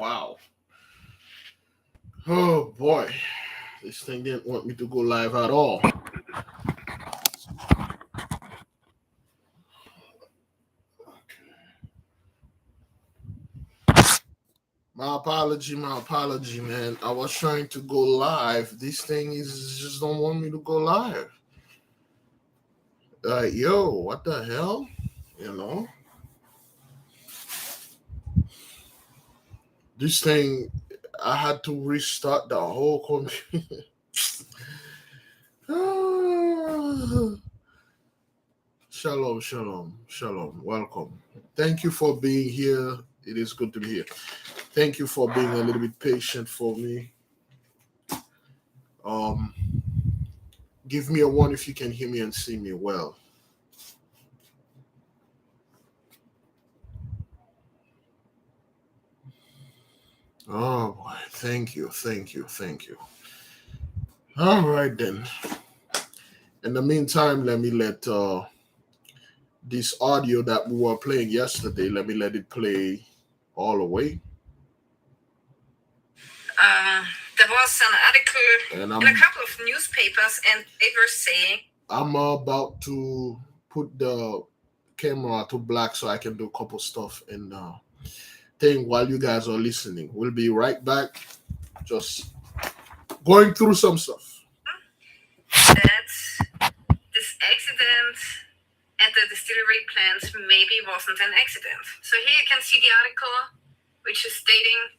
Wow. Oh boy. This thing didn't want me to go live at all. My apology, man. I was trying to go live. This thing is just don't want me to go live. Yo, what the hell? You know, this thing. I had to restart the whole computer. Shalom, shalom, shalom. Welcome. Thank you for being here. It is good to be here. Thank you for being a little bit patient for me. Um, give me a one if you can hear me and see me well. Oh boy, thank you, thank you, thank you. All right then. In the meantime, let me let this audio that we were playing yesterday. Let me let it play all the way. There was an article in a couple of newspapers, and they were saying, I'm about to put the camera to black so I can do a couple stuff and thing while you guys are listening. We'll be right back. Just going through some stuff. That this accident at the distillery plant maybe wasn't an accident. So here you can see the article, which is stating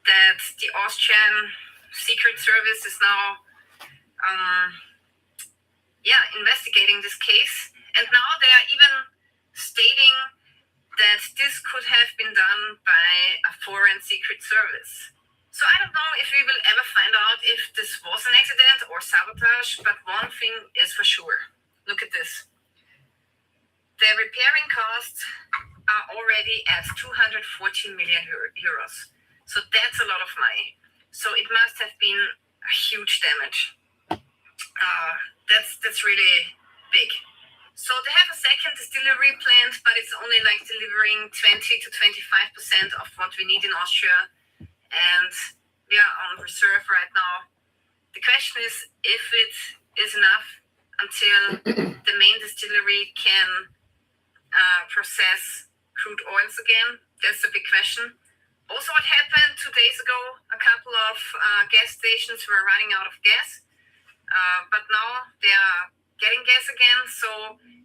that the Austrian Secret Service is now investigating this case, and now they are even stating that this could have been done by a foreign secret service. So I don't know if we will ever find out if this was an accident or sabotage, but one thing is for sure. Look at this. The repairing costs are already at 240 million euros. So that's a lot of money. So it must have been a huge damage. That's really big. So they have a second distillery plant, but it's only like delivering 20 to 25% of what we need in Austria. And we are on reserve right now. The question is if it is enough until the main distillery can process crude oils again. That's the big question. Also, what happened 2 days ago, a couple of gas stations were running out of gas. But now they are getting gas again, so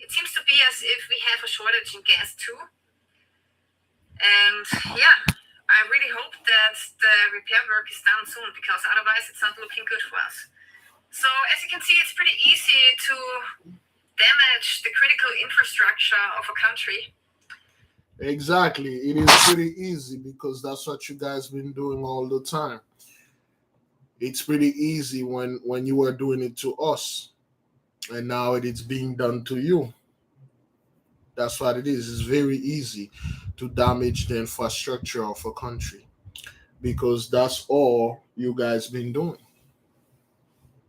it seems to be as if we have a shortage in gas too. And yeah, I really hope that the repair work is done soon, because otherwise it's not looking good for us. So as you can see, it's pretty easy to damage the critical infrastructure of a country. Exactly. It is pretty easy because that's what you guys been doing all the time. It's pretty easy when you were doing it to us, and now it is being done to you. That's what it is. It's very easy to damage the infrastructure of a country because that's all you guys been doing.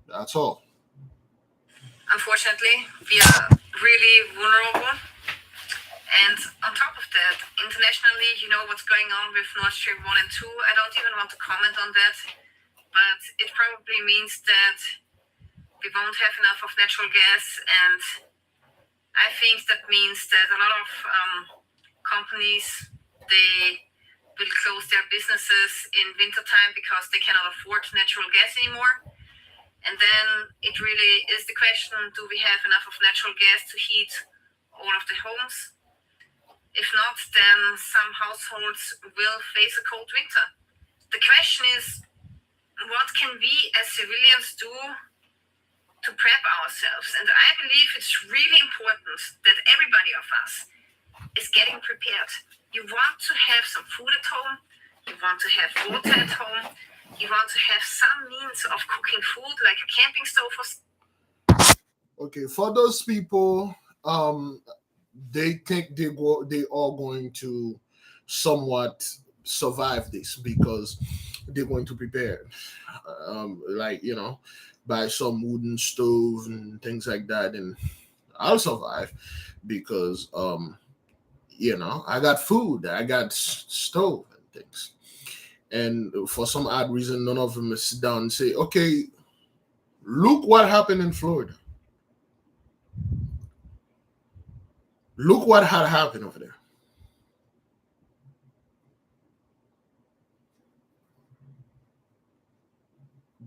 That's all. Unfortunately, we are really vulnerable. And on top of that, internationally, you know what's going on with Nord Stream 1 and 2. I don't even want to comment on that. But it probably means that we won't have enough of natural gas, and I think that means that a lot of companies, they will close their businesses in wintertime because they cannot afford natural gas anymore. And then it really is the question, do we have enough of natural gas to heat all of the homes? If not, then some households will face a cold winter. The question is, what can we as civilians do to prep ourselves? And I believe it's really important that everybody of us is getting prepared. You want to have some food at home, you want to have water at home, you want to have some means of cooking food like a camping stove or... Okay, for those people, they think they are going to somewhat survive this because they're going to prepare, like buy some wooden stove and things like that, and I'll survive because I got food, I got stove and things. and for some odd reason, none of them sit down and say, okay, look what happened in Florida. Look what had happened over there.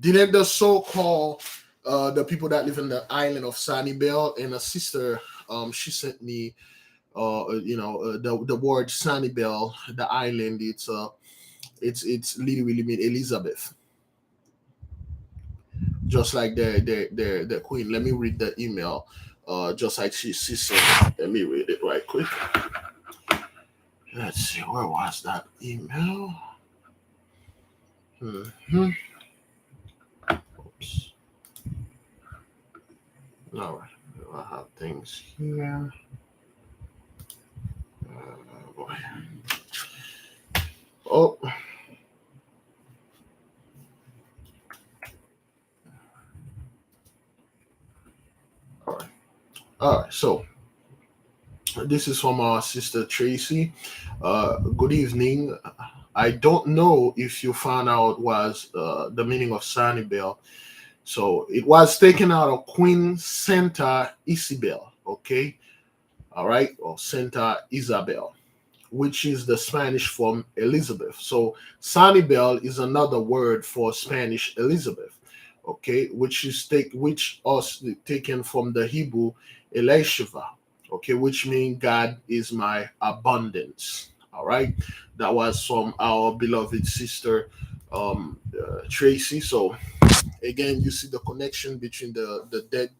Didn't the so-called the people that live in the island of Sanibel, and a sister, she sent me the word Sanibel, the island, it's literally mean Elizabeth, just like the queen. Let me read the email, just like she said. Let me read it right quick. Let's see, where was that email? Mm-hmm. Oops. All right, I have things here. Boy. Oh. All right. So this is from our sister Tracy. Good evening. I don't know if you found out was the meaning of Sanibel. So it was taken out of Queen Santa Isabel. Okay. All right. Or Santa Isabel, which is the Spanish form Elizabeth. So Sanibel is another word for Spanish Elizabeth, okay, which us taken from the Hebrew Elisheva, okay, which means God is my abundance. All right, that was from our beloved sister Tracy. So again, you see the connection between the dead,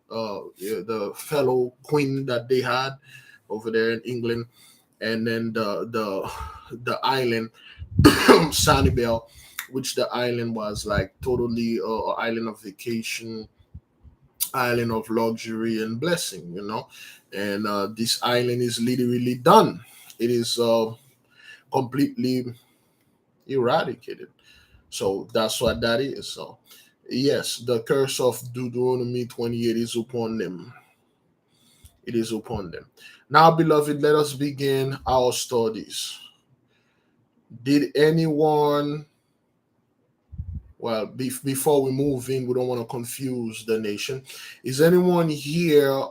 the fellow queen that they had over there in England, and then the island Sanibel, which the island was like totally island of vacation, island of luxury and blessing, and this island is literally done. It is completely eradicated. So that's what that is. So yes, the curse of Deuteronomy 28 is upon them. It is upon them. Now, beloved, let us begin our studies. Did anyone, well, before we move in, we don't want to confuse the nation. Is anyone here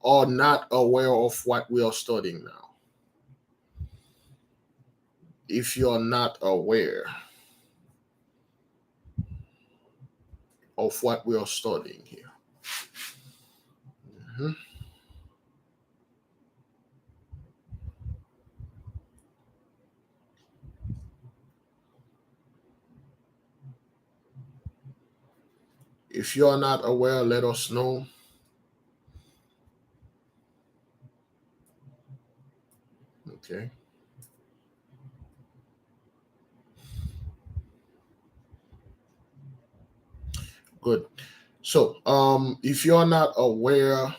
or not aware of what we are studying now? If you're not aware of what we are studying here. Mhm. If you're not aware, let us know. Okay. Good. So, if you're not aware,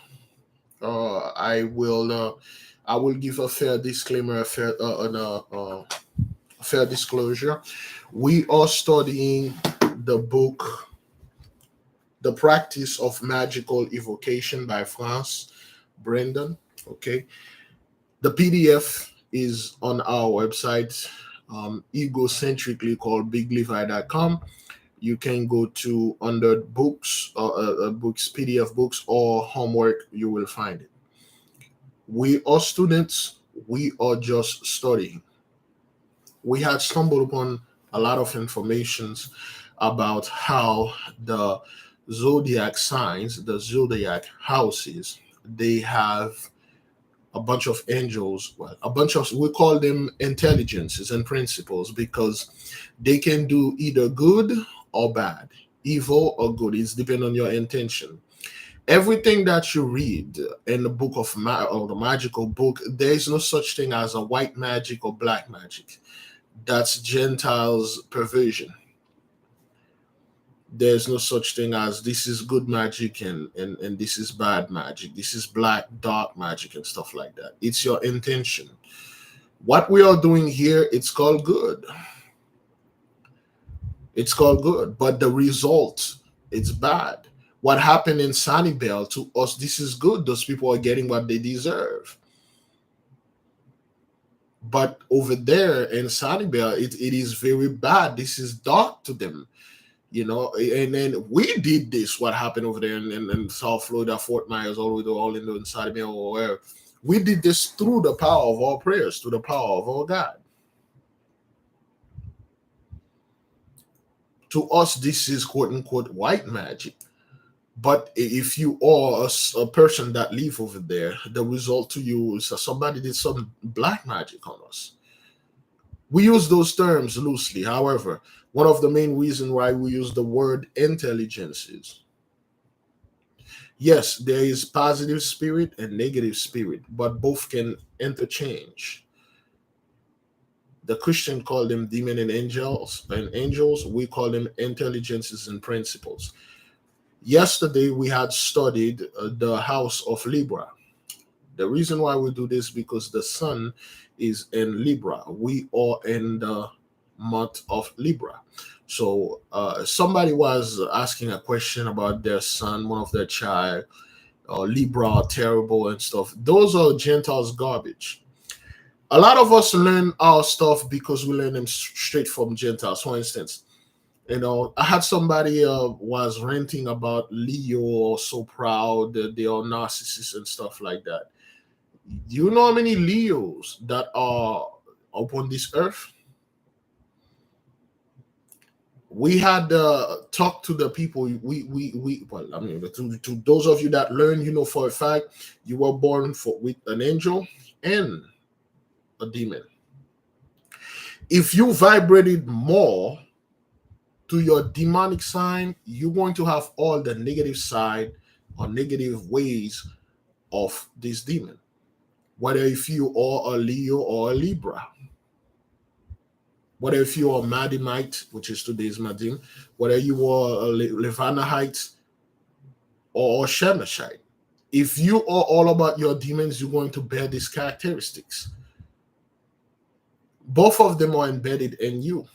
I will give a fair disclaimer, a fair disclosure. We are studying the book, The Practice of Magical Evocation by France Brendan. Okay. The PDF is on our website, egocentrically called biglevite.com. You can go to under books, books, PDF books, or homework, you will find it. We are students, we are just studying. We had stumbled upon a lot of informations about how the zodiac signs, the zodiac houses, they have a bunch of angels, well, a bunch of, we call them intelligences and principles, because they can do either good or bad, evil or good. It's depending on your intention. Everything that you read in the book of or the magical book, there is no such thing as a white magic or black magic. That's Gentiles perversion. There's no such thing as this is good magic and this is bad magic. This is black dark magic and stuff like that. It's your intention. What we are doing here, it's called good. It's called good, but the result, it's bad. What happened in Sanibel, to us, this is good. Those people are getting what they deserve. But over there in Sanibel, it is very bad. This is dark to them, And then we did this. What happened over there in South Florida, Fort Myers, all the way to Orlando and Sanibel, or wherever. We did this through the power of our prayers, through the power of our God. To us, this is quote unquote white magic. But if you are a person that live over there, the result to you is that somebody did some black magic on us. We use those terms loosely. However, one of the main reasons why we use the word intelligence is, yes, there is positive spirit and negative spirit, but both can interchange. The Christian call them demon and angels. We call them intelligences and principles. Yesterday we had studied the house of Libra. The reason why we do this because the sun is in Libra. We are in the month of Libra. So somebody was asking a question about their son, one of their child, Libra are terrible and stuff. Those are Gentiles garbage. A lot of us learn our stuff because we learn them straight from Gentiles. For instance, I had somebody was ranting about Leo so proud that they are narcissists and stuff like that. You know how many Leos that are upon this earth? We had talked to the people. Well, I mean, to those of you that learn, for a fact, you were born with an angel and a demon. If you vibrated more to your demonic sign, you're going to have all the negative side or negative ways of this demon. Whether if you are a Leo or a Libra, whether if you are a Madimite, which is today's Madim, whether you are a Levanahite or a Shemashite, if you are all about your demons, you're going to bear these characteristics. Both of them are embedded in you.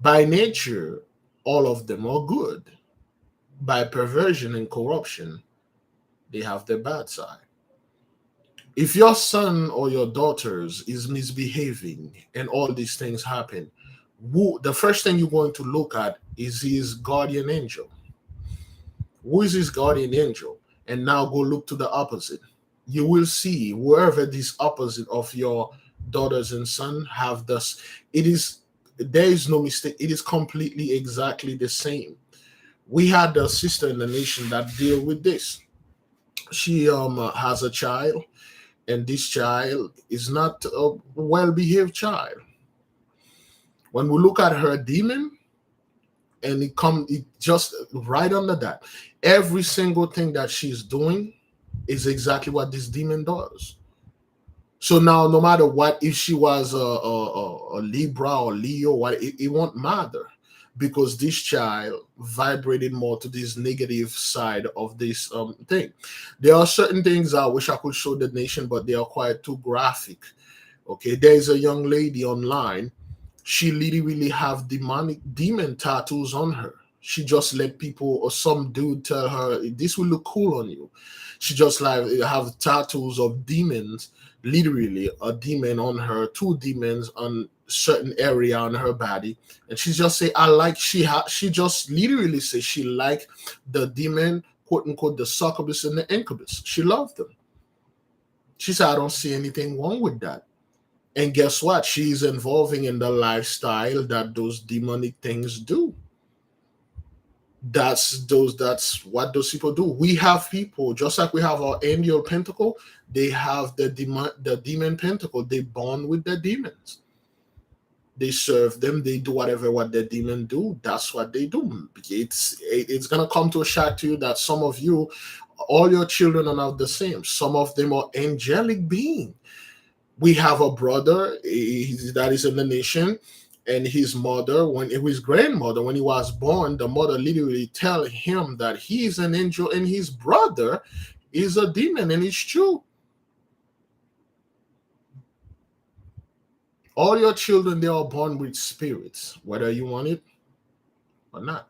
By nature, all of them are good. By perversion and corruption, they have their bad side. If your son or your daughters is misbehaving and all these things happen, the first thing you're going to look at is his guardian angel. Who is his guardian angel? And now go look to the opposite. You will see wherever this opposite of your daughters and son have this, there is no mistake. It is completely exactly the same. We had a sister in the nation that deal with this. She has a child, and this child is not a well-behaved child. When we look at her demon, and it just right under that, every single thing that she's doing is exactly what this demon does. So now, no matter what, if she was a Libra or Leo, it won't matter, because this child vibrated more to this negative side of this thing. There are certain things I wish I could show the nation, but they are quite too graphic. Okay, there's a young lady online. She literally have demon tattoos on her. She just let people or some dude tell her this will look cool on you. She just like have tattoos of demons, literally a demon on her, two demons on certain area on her body, and she just say I like she just literally say she like the demon, quote unquote, the succubus and the incubus. She loved them. She said I don't see anything wrong with that. And guess what? She's involving in the lifestyle that those demonic things do. That's what those people do. We have people, just like we have our angel pentacle, they have the demon pentacle. They bond with the demons. They serve them. They do whatever what the demon do. That's what they do. It's gonna come to a shock to you that some of you, all your children are not the same. Some of them are angelic beings. We have a brother that is in the nation, and his mother, his grandmother, when he was born, the mother literally tell him that he is an angel and his brother is a demon, and it's true. All your children, they are born with spirits, whether you want it or not.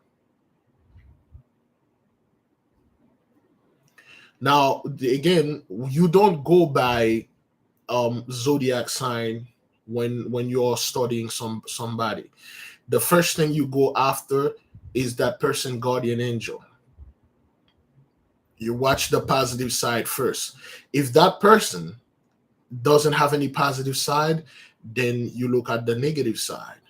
Now, again, you don't go by zodiac sign when you're studying somebody. The first thing you go after is that person guardian angel. You watch the positive side first. If that person doesn't have any positive side, then you look at the negative side.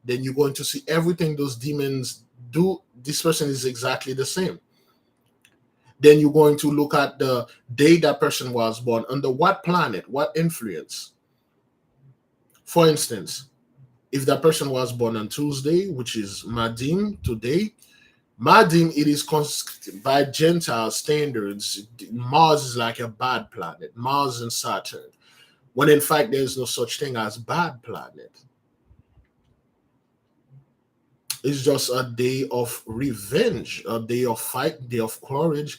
Then you're going to see everything those demons do. This person is exactly the same. Then you're going to look at the day that person was born, under what planet, what influence. For instance, if that person was born on Tuesday, which is Madim today, Madim, it is by Gentile standards, Mars is like a bad planet, Mars and Saturn, when in fact there's no such thing as bad planet. It's just a day of revenge, a day of fight, a day of courage,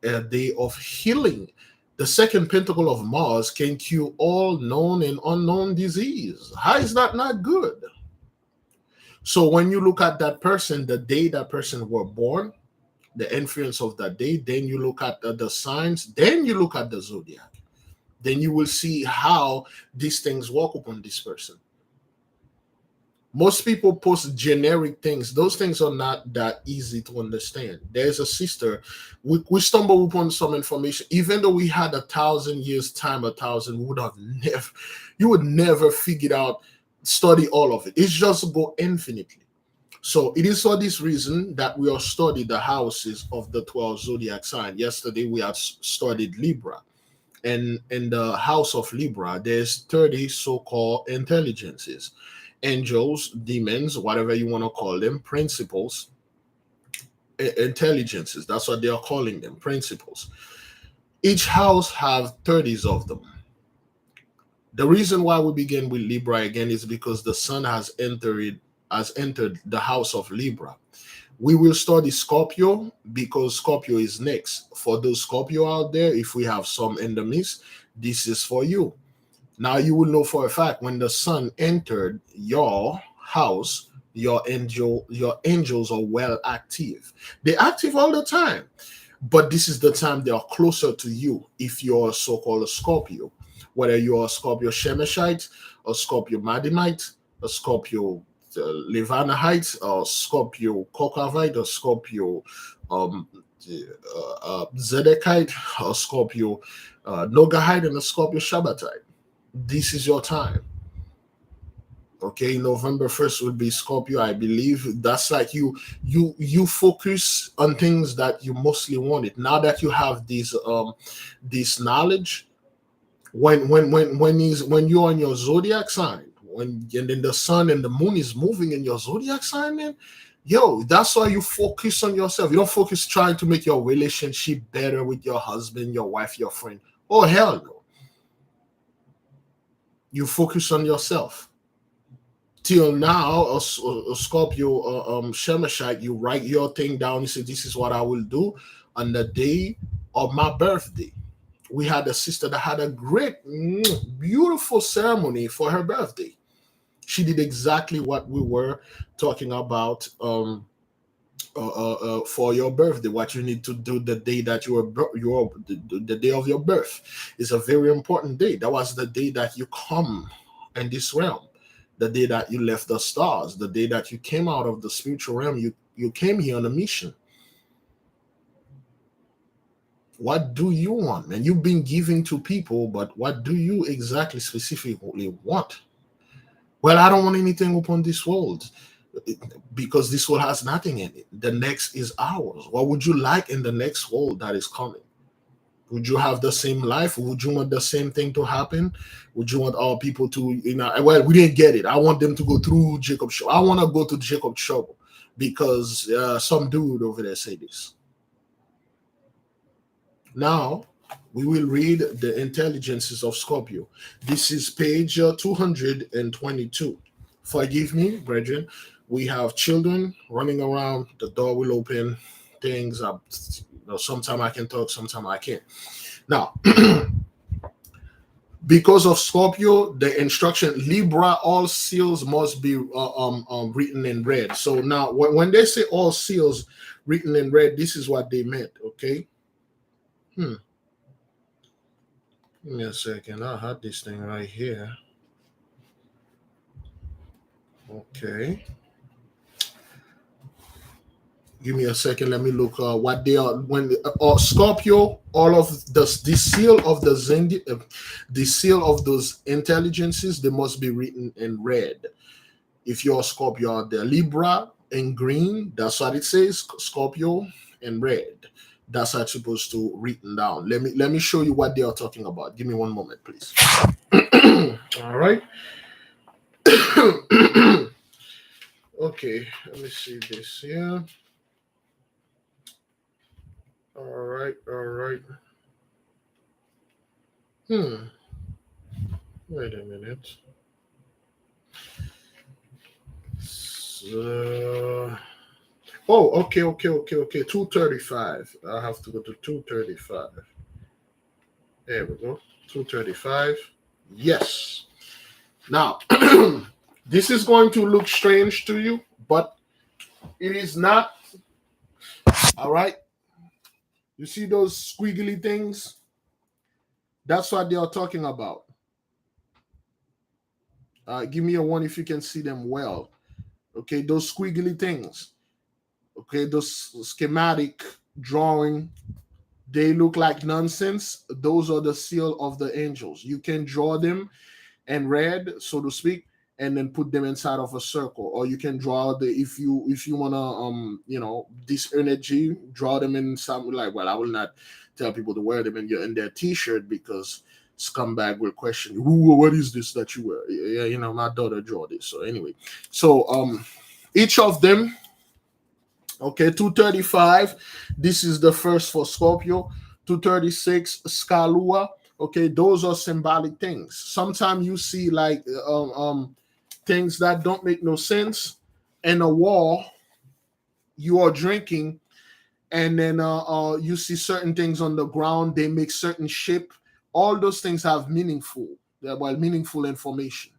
a day of healing. The second pentacle of Mars can cure all known and unknown disease. How is that not good? So when you look at that person, the day that person were born, the influence of that day, then you look at the signs, then you look at the zodiac. Then you will see how these things work upon this person. Most people post generic things. Those things are not that easy to understand. There's a sister, we stumbled upon some information. Even though we had 1,000 years time, you would never figure out, study all of it. It's just go infinitely. So it is for this reason that we are studying the houses of the 12 zodiac sign. Yesterday we had studied Libra. And in the house of Libra, there's 30 so-called intelligences. Angels, demons, whatever you want to call them, principles, intelligences. That's what they are calling them, principles. Each house have 30s of them. The reason why we begin with Libra again is because the sun has entered the house of Libra. We will study Scorpio because Scorpio is next. For those Scorpio out there, if we have some in the midst, this is for you. Now you will know for a fact when the sun entered your house, your angels are well active. They're active all the time, but this is the time they are closer to you. If you're so-called a Scorpio, whether you're a Scorpio Shemeshite, a Scorpio Madimite, a Scorpio Levanahite, or Scorpio Kokavite, or Scorpio Zedekite, or Scorpio Nogahite, and a Scorpio Shabbatite. This is your time. Okay, November 1st would be Scorpio, I believe. That's like you focus on things that you mostly wanted. Now that you have this knowledge, when you're on your zodiac sign, and then the sun and the moon is moving in your zodiac sign, man, that's why you focus on yourself. You don't focus trying to make your relationship better with your husband, your wife, your friend. Oh, hell no. You focus on yourself. Till now, a Scorpio Shemeshite, you write your thing down. You say, this is what I will do on the day of my birthday. We had a sister that had a great, beautiful ceremony for her birthday. She did exactly what we were talking about for your birthday. What you need to do the day that the day of your birth is a very important day. That was the day that you come in this realm, the day that you left the stars, the day that you came out of the spiritual realm. You came here on a mission. What do you want? And you've been giving to people, but what do you exactly specifically want? Well, I don't want anything upon this world because this world has nothing in it. The next is ours. What would you like in the next world that is coming? Would you have the same life? Would you want the same thing to happen? Would you want all people to, well, we didn't get it. I want them to go through Jacob's trouble. I want to go to Jacob's trouble because some dude over there say this. Now, we will read the intelligences of Scorpio. This is page 222. Forgive me, brethren. We have children running around. The door will open. Things up. Sometimes I can talk, sometimes I can't. Now, because of Scorpio, the instruction Libra, all seals must be written in red. So now, when they say all seals written in red, this is what they meant. Okay. Give me a second. I had this thing right here. Okay. Give me a second. Let me look what they are when Scorpio. All of the seal of the seal of those intelligences. They must be written in red. If you're a Scorpio out there, Libra in green. That's what it says. Scorpio in red. That's how it's supposed to written down. Let me show you what they are talking about. Give me one moment, please. All right. Okay. Let me see this here. All right. All right. Wait a minute. Oh, okay. 235. I have to go to 235. There we go. 235. Yes. Now, this is going to look strange to you, but it is not. All right. You see those squiggly things? That's what they are talking about. Give me a one if you can see them well. Okay, those squiggly things. Okay, those schematic drawing, they look like nonsense. Those are the seal of the angels. You can draw them in red, so to speak, and then put them inside of a circle. Or you can draw the if you wanna this energy, draw them in something like, well, I will not tell people to wear them in their t-shirt because scumbag will question you. What is this that you wear? Yeah, my daughter draw this. So anyway, so each of them. Okay, 235. This is the first for Scorpio. 236, Scalua. Okay, those are symbolic things. Sometimes you see like things that don't make no sense in a wall. You are drinking, and then you see certain things on the ground. They make certain shape. All those things have meaningful information.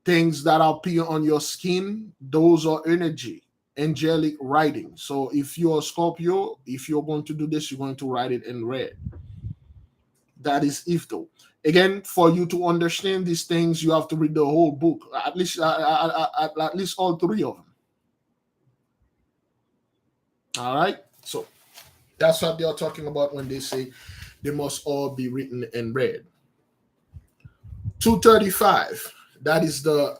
Things that appear on your skin, those are energy, angelic writing. So if you're a Scorpio, if you're going to do this, you're going to write it in red. That is Ifto. Again, for you to understand these things, you have to read the whole book, at least all three of them. All right. So that's what they are talking about when they say they must all be written in red. 235. That is the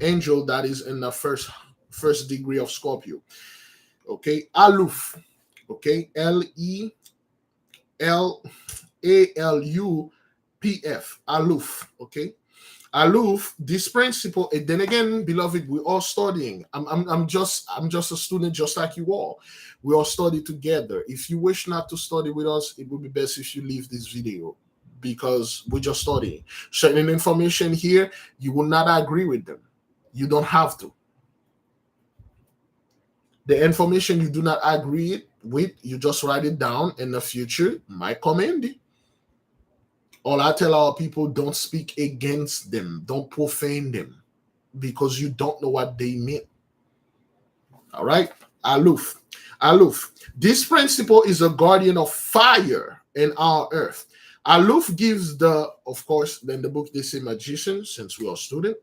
angel that is in the first degree of Scorpio. Okay, Aluf. Okay, Lealupf. Aluf. Okay, Aluf. This principle. And then again, beloved, we're all studying. I'm just a student, just like you all. We all study together. If you wish not to study with us, it would be best if you leave this video, because we're just studying. Certain information here, you will not agree with them. You don't have to. The information you do not agree with, you just write it down. In the future, might come handy. All I tell our people, don't speak against them. Don't profane them, because you don't know what they mean. All right? Aluf. This principle is a guardian of fire in our earth. Aluf gives of course, then the book they say magician, since we are student.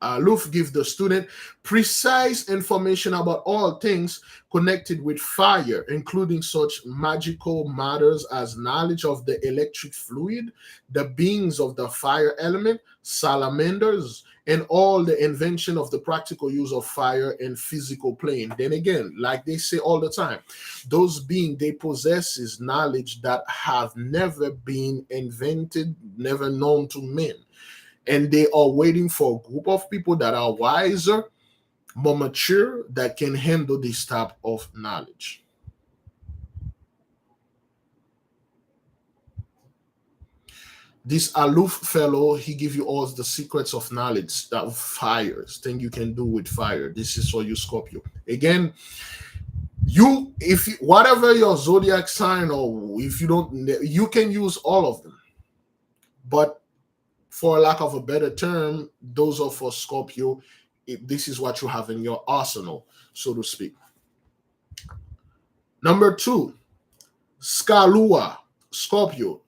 Aluf gives the student precise information about all things connected with fire, including such magical matters as knowledge of the electric fluid, the beings of the fire element, salamanders, and all the invention of the practical use of fire in physical plane. Then again, like they say all the time, those beings, they possesses knowledge that have never been invented, never known to men. And they are waiting for a group of people that are wiser, more mature, that can handle this type of knowledge. This Aluf fellow, he give you all the secrets of knowledge, that fires, thing you can do with fire. This is for you, Scorpio. Again, whatever your zodiac sign, or if you don't, you can use all of them. But for lack of a better term, those are for Scorpio. This is what you have in your arsenal, so to speak. Number 2, Scalua, Scorpio.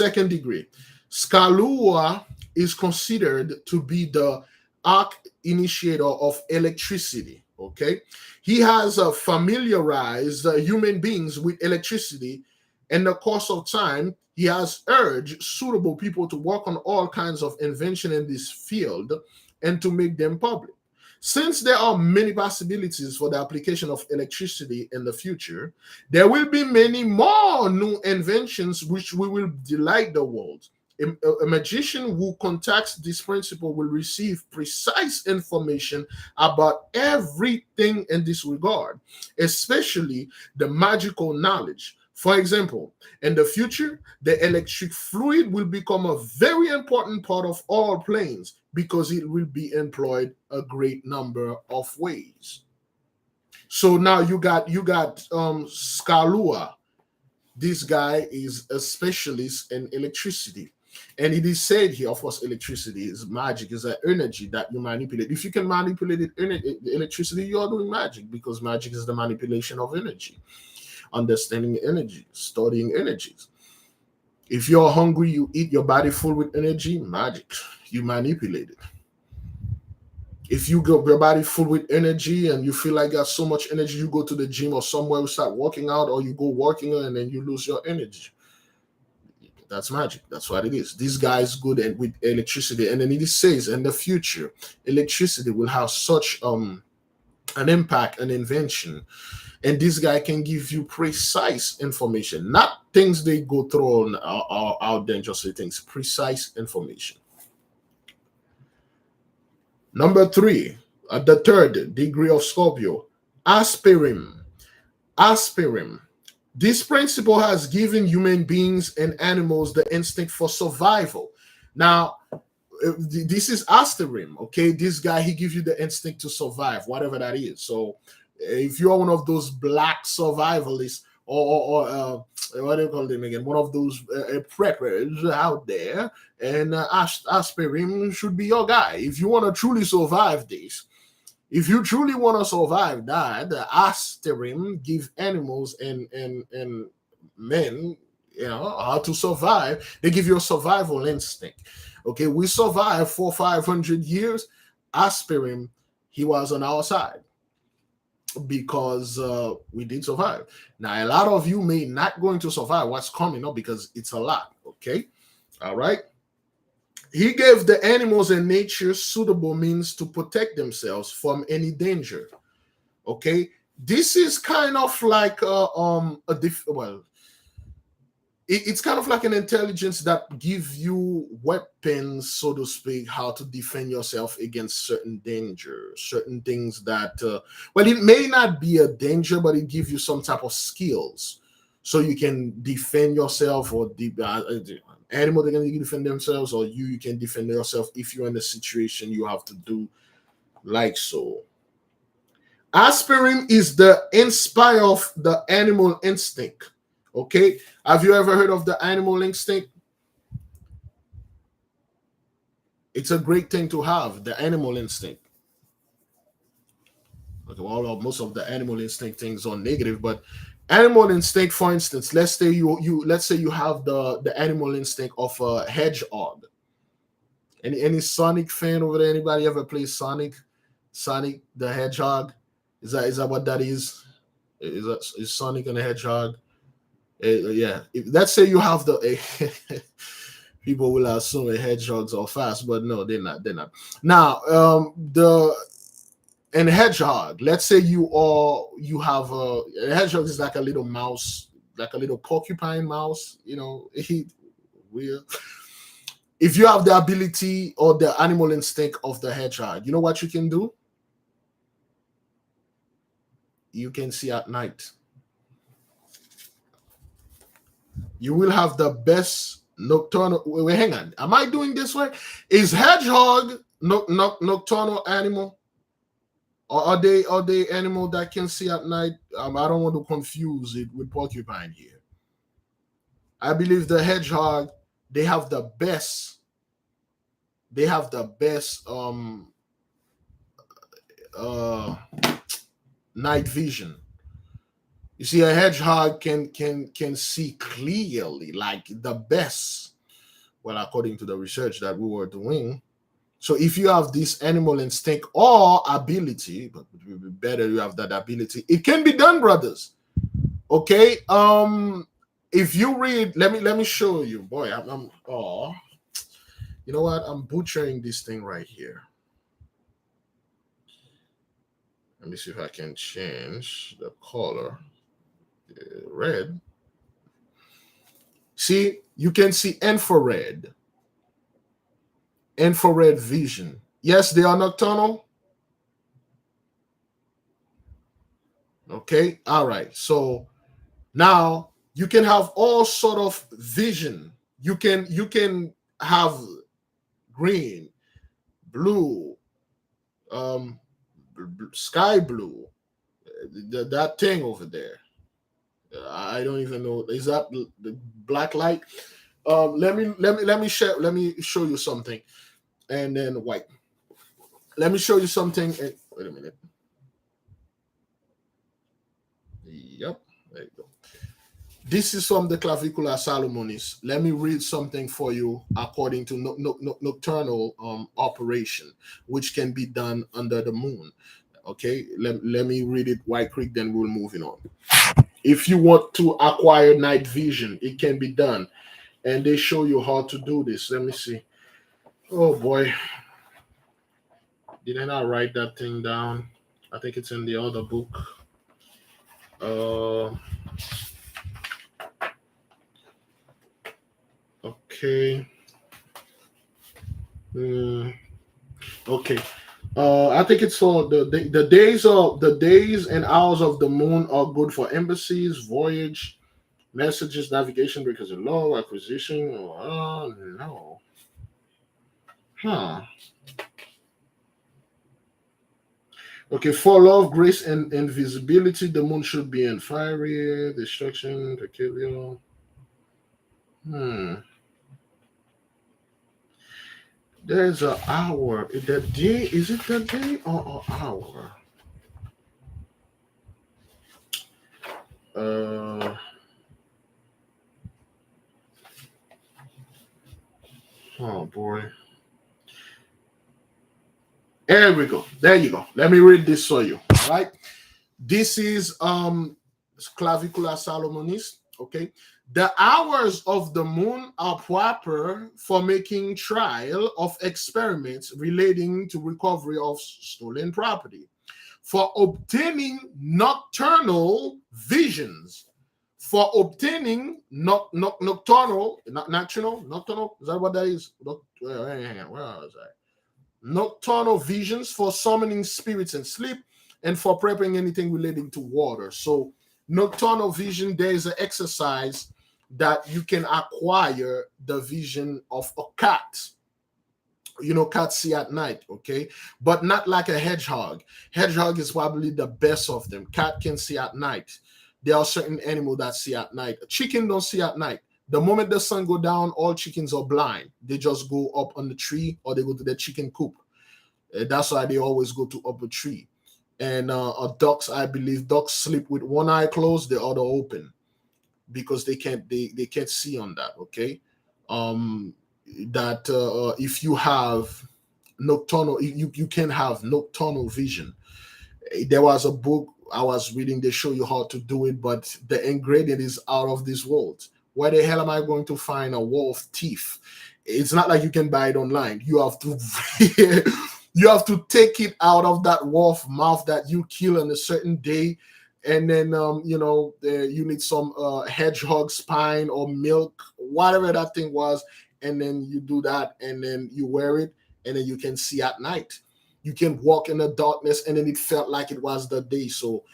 second degree. Scalua is considered to be the arch initiator of electricity. Okay, he has familiarized human beings with electricity. In the course of time, he has urged suitable people to work on all kinds of invention in this field and to make them public. Since there are many possibilities for the application of electricity in the future, there will be many more new inventions which will delight the world. A magician who contacts this principle will receive precise information about everything in this regard, especially the magical knowledge. For example, in the future, the electric fluid will become a very important part of all planes because it will be employed a great number of ways. So now you got Scalua. This guy is a specialist in electricity. And it is said here, of course, electricity is magic, is an energy that you manipulate. If you can manipulate electricity, you are doing magic because magic is the manipulation of energy, understanding energy, studying energies. If you're hungry, you eat your body full with energy, magic. You manipulate it. If you go your body full with energy and you feel like you got so much energy, you go to the gym or somewhere, you start working out, or you go working and then you lose your energy. That's magic. That's what it is. This guy is good at with electricity, and then it says in the future, electricity will have such an impact, an invention, and this guy can give you precise information, not things they go through on out there, just say things, precise information. Number three, at the third degree of Scorpio, aspirim. Aspirim. This principle has given human beings and animals the instinct for survival. Now, this is Asterim, okay? This guy, he gives you the instinct to survive, whatever that is. So, if you're one of those black survivalists, or what do you call them again? One of those preppers out there, and Aspirim should be your guy. If you want to truly survive this, if you truly want to survive that, the Asterim give animals and men, how to survive. They give you a survival instinct. Okay, we survived for 500 years. Aspirim, he was on our side because we did survive. Now, a lot of you may not going to survive what's coming up because it's a lot. Okay, all right. He gave the animals and nature suitable means to protect themselves from any danger. Okay, this is kind of like it's kind of like an intelligence that give you weapons, so to speak, how to defend yourself against certain danger, certain things that well, it may not be a danger, but it gives you some type of skills so you can defend yourself, or animal they can defend themselves, or you can defend yourself if you're in a situation you have to do like so. Aspirin is the inspire of the animal instinct. Okay, have you ever heard of the animal instinct? It's a great thing to have, the animal instinct. Okay, well, most of the animal instinct things are negative, but animal instinct, for instance, let's say you have the animal instinct of a hedgehog. Any Sonic fan over there? Anybody ever play Sonic? Sonic the Hedgehog? Is that what that is? Is Sonic and the Hedgehog? Yeah. Let's say you have the people will assume hedgehogs are fast, but no, they're not. They're not. Now, the and hedgehog. Let's say you have a hedgehog is like a little mouse, like a little porcupine mouse. Weird. If you have the ability or the animal instinct of the hedgehog, you know what you can do? You can see at night. You will have the best nocturnal. Wait, hang on. Am I doing this right? Is hedgehog nocturnal animal? Or are they animal that can see at night? I don't want to confuse it with porcupine here. I believe the hedgehog, they have the best night vision. You see, a hedgehog can see clearly, like the best. Well, according to the research that we were doing. So if you have this animal instinct or ability, but it would be better you have that ability, it can be done, brothers. Okay. If you read, let me show you. Boy, I'm oh, you know what? I'm butchering this thing right here. Let me see if I can change the color. Red. See, you can see infrared vision. Yes, they are nocturnal. Okay, all right. So now you can have all sort of vision. You can have green, blue, um, sky blue, that thing over there. I don't even know. Is that the black light? Let me show you something, and then white. Let me show you something. Wait a minute. Yep, there you go. This is from the Clavicula Salomonis. Let me read something for you according to nocturnal operation, which can be done under the moon. Okay, let me read it White Creek, then we'll moving on. If you want to acquire night vision, it can be done. And they show you how to do this. Let me see. Oh boy. Didn't I write that thing down? I think it's in the other book. Okay. Okay. I think it's for the days and hours of the moon are good for embassies, voyage, messages, navigation, because of law, acquisition. Oh no. Huh. Okay, for love, grace, and invisibility, the moon should be in fiery, destruction, peculiar. There's an hour. The day, is it the day or an hour? Oh boy. There we go. There you go. Let me read this for you. All right. This is Clavicula Salomonis. Okay. The hours of the moon are proper for making trial of experiments relating to recovery of stolen property, for obtaining nocturnal visions, for obtaining nocturnal, not nocturnal. Is that what that is? Where was I? Nocturnal visions, for summoning spirits and sleep, and for prepping anything relating to water. So nocturnal vision, there is an exercise that you can acquire the vision of a cat. You know, cats see at night, okay? But not like a hedgehog. Hedgehog is probably the best of them. Cat can see at night. There are certain animals that see at night. A chicken don't see at night. The moment the sun go down, all chickens are blind. They just go up on the tree or they go to the chicken coop. That's why they always go to up a tree. And ducks, I believe, ducks sleep with one eye closed, the other open, because they can't see on that. Okay, that if you have nocturnal, you can have nocturnal vision. There was a book I was reading. They show you how to do it, but the ingredient is out of this world. Where the hell am I going to find a wolf teeth? It's not like you can buy it online. You have to you have to take it out of that wolf mouth that you kill on a certain day, and then you need some hedgehog spine or milk, whatever that thing was, and then you do that, and then you wear it, and then you can see at night. You can walk in the darkness, and then it felt like it was the day. So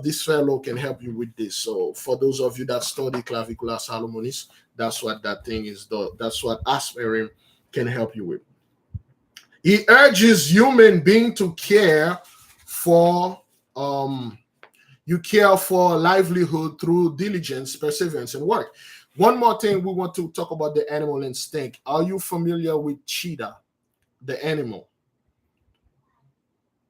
this fellow can help you with this. So for those of you that study Clavicula Salomonis, that's what that thing is. That's what aspirin can help you with. He urges human being to care for livelihood through diligence, perseverance, and work. One more thing, we want to talk about the animal instinct. Are you familiar with cheetah, the animal?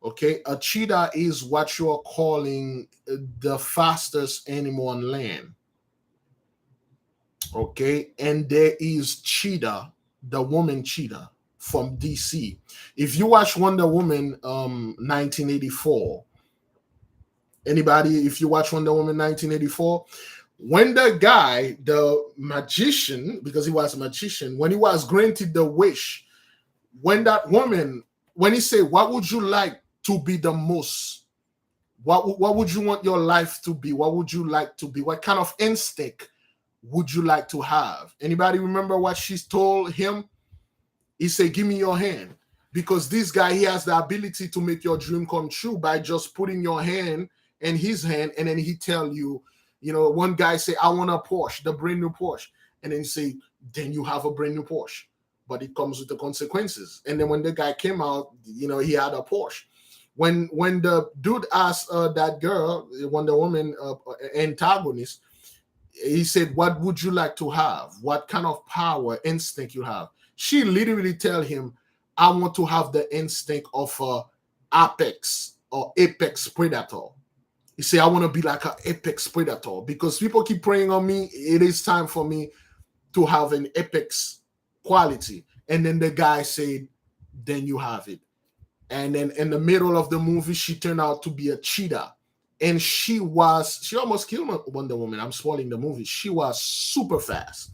Okay, a cheetah is what you are calling the fastest animal on land. Okay, and there is cheetah the woman cheetah from DC. If you watch Wonder Woman 1984, anybody, if you watch Wonder Woman 1984, when the guy, the magician, because he was a magician, when he was granted the wish, when that woman, when he said, what would you like to be the most? What would you want your life to be? What would you like to be? What kind of instinct would you like to have? Anybody remember what she told him? He said, give me your hand. Because this guy, he has the ability to make your dream come true by just putting your hand in his hand, and then he tell you, you know, one guy say, I want a Porsche, the brand new Porsche. And then you say, then you have a brand new Porsche. But it comes with the consequences. And then when the guy came out, you know, he had a Porsche. When the dude asked that girl, Wonder Woman antagonist, he said, what would you like to have? What kind of power, instinct you have? She literally tell him, I want to have the instinct of a apex or apex predator. You say, I want to be like an apex predator because people keep preying on me. It is time for me to have an apex quality. And then the guy said, then you have it. And then in the middle of the movie, she turned out to be a cheetah. And she almost killed Wonder Woman. I'm spoiling the movie. She was super fast.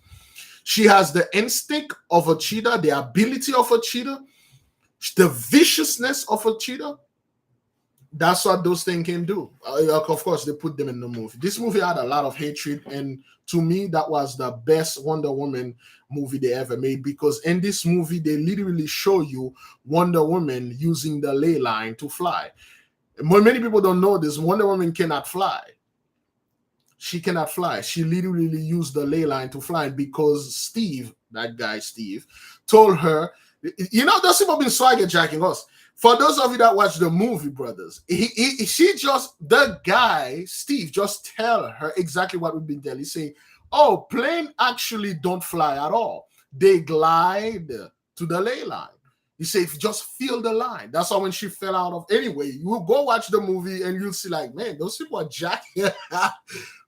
She has the instinct of a cheetah, the ability of a cheetah, the viciousness of a cheetah. That's what those things can do. Of course, they put them in the movie. This movie had a lot of hatred, and to me, that was the best Wonder Woman movie they ever made, because in this movie, they literally show you Wonder Woman using the ley line to fly. Many people don't know this. Wonder Woman cannot fly. She cannot fly. She literally used the ley line to fly because Steve, that guy Steve, told her, you know, those people have been swagger jacking us. For those of you that watch the movie, brothers, the guy, Steve, just tell her exactly what we've been telling. He say, oh, plane actually don't fly at all. They glide to the ley line. He said, just feel the line. That's why when she fell out of, anyway, you will go watch the movie and you'll see like, man, those people are jacking.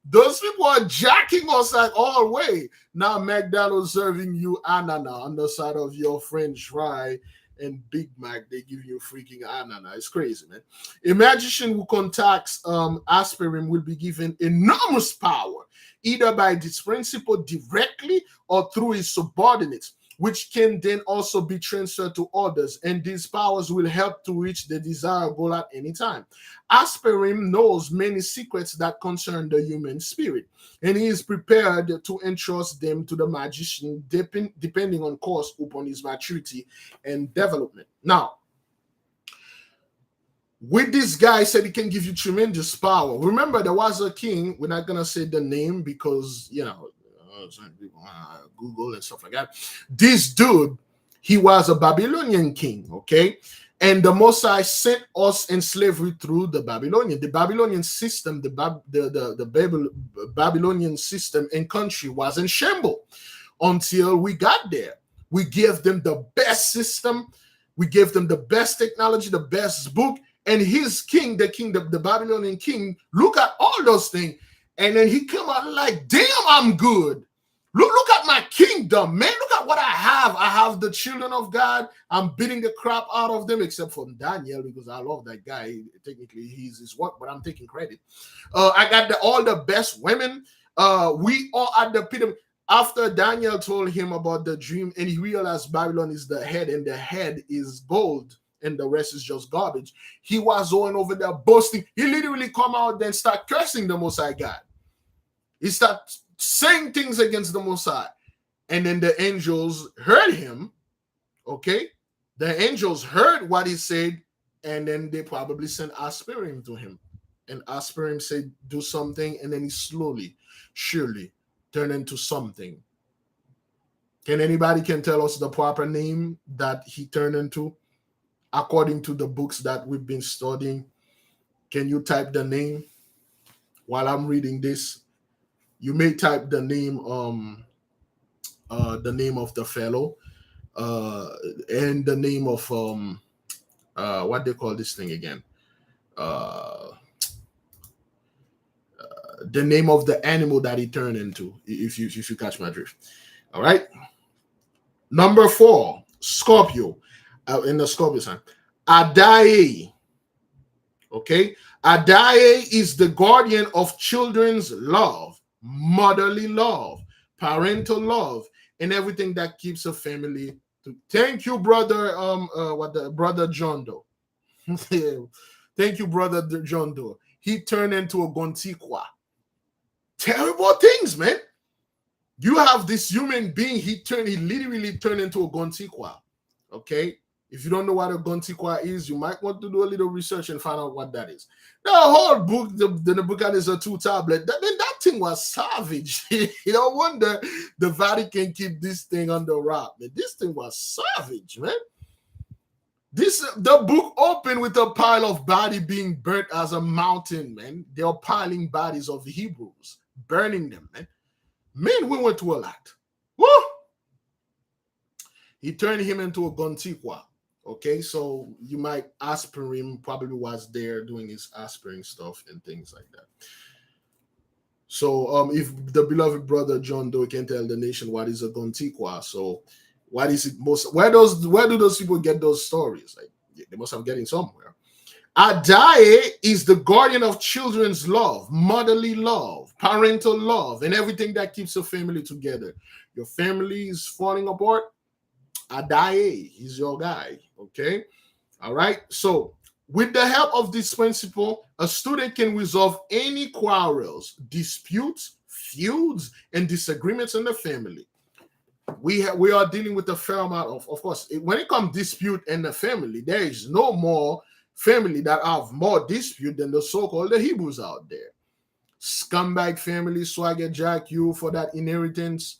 Those people are jacking us like all way. Now McDonald's serving you ananas on the side of your French fry, and Big Mac, they give you freaking ananas. It's crazy, man. A magician who contacts aspirin will be given enormous power, either by this principle directly or through his subordinates, which can then also be transferred to others, and these powers will help to reach the desired goal at any time. Aspirin knows many secrets that concern the human spirit, and he is prepared to entrust them to the magician, depending on course upon his maturity and development. Now, with this guy said he can give you tremendous power. Remember, there was a king. We're not gonna say the name because, you know, Google and stuff like that. This dude, he was a Babylonian king, okay? And the Mosai sent us in slavery through the Babylonian system, the Babylonian system and country was in shambles until we got there. We gave them the best system, we gave them the best technology, the best book, and his king, the Babylonian king, look at all those things, and then he came out like, damn, I'm good. Look at my kingdom, man. Look at what I have. I have the children of God. I'm beating the crap out of them, except for Daniel, because I love that guy. Technically, he's his work, but I'm taking credit. I got all the best women. We all at the pyramid. After Daniel told him about the dream, and he realized Babylon is the head, and the head is gold, and the rest is just garbage. He was going over there boasting. He literally come out and start cursing the Most High God. He started saying things against the Mosai, and then the angels heard him. Okay, the angels heard what he said, and then they probably sent aspirin to him, and aspirin said do something, and then he slowly, surely turned into something. Can anybody tell us the proper name that he turned into according to the books that we've been studying? Can you type the name while I'm reading this? You may type the name of the fellow, and the name of what they call this thing again, the name of the animal that he turned into, if you catch my drift. All right. Number 4, Scorpio, in the Scorpio sign. Adae. Okay. Adae is the guardian of children's love, motherly love, parental love, and everything that keeps a family. Thank you, brother. What the brother John Doe. Thank you, brother John Doe. He turned into a Gontiqua. Terrible things, man. You have this human being. He literally turned into a Gontiqua. Okay. If you don't know what a Gontiqua is, you might want to do a little research and find out what that is. The whole book, the book is a 2 tablet. That thing was savage. You don't wonder the Vatican keep this thing under wrap. Man. This thing was savage, man. The book opened with a pile of body being burnt as a mountain, man. They are piling bodies of the Hebrews, burning them, man. Man, we went to a lot. Woo! He turned him into a Gontiqua. Okay, so you might aspirin probably was there doing his aspirin stuff and things like that. So if the beloved brother John Doe can tell the nation what is a Gontiqua, so what is it most where do those people get those stories? Like they must have getting somewhere. Adae is the guardian of children's love, motherly love, parental love, and everything that keeps a family together. Your family is falling apart. Adae is your guy. Okay. All right. So, with the help of this principle, a student can resolve any quarrels, disputes, feuds, and disagreements in the family. We are dealing with a fair amount of course, when it comes dispute in the family, there is no more family that have more dispute than the so-called the Hebrews out there. Scumbag family, swagger jack you for that inheritance.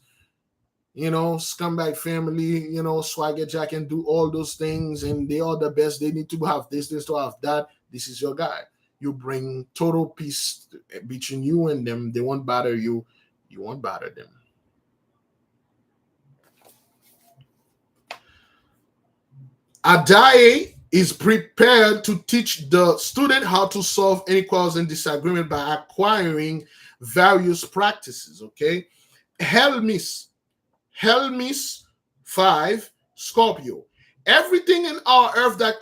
Scumbag family, swagger jack and do all those things, and they are the best. They need to have this to have that. This is your guy. You bring total peace between you and them. They won't bother you. You won't bother them. Adae is prepared to teach the student how to solve inequalities and disagreement by acquiring various practices. Okay, Helmis, Helmis 5, Scorpio. Everything in our earth that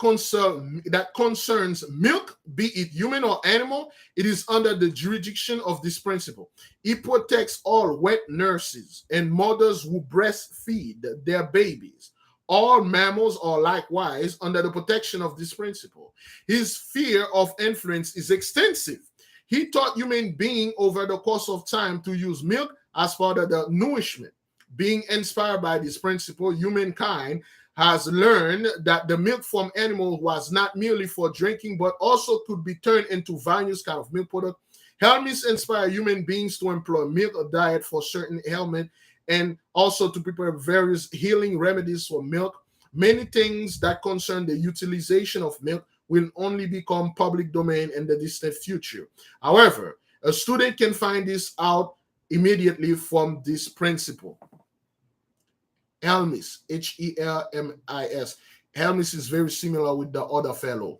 concerns milk, be it human or animal, it is under the jurisdiction of this principle. It protects all wet nurses and mothers who breastfeed their babies. All mammals are likewise under the protection of this principle. His sphere of influence is extensive. He taught human beings over the course of time to use milk as part of the nourishment. Being inspired by this principle, humankind has learned that the milk from animals was not merely for drinking, but also could be turned into various kinds of milk products. Helmets inspire human beings to employ milk or diet for certain ailments and also to prepare various healing remedies for milk. Many things that concern the utilization of milk will only become public domain in the distant future. However, a student can find this out immediately from this principle. Helmis, Helmis. Helmis is very similar with the other fellow.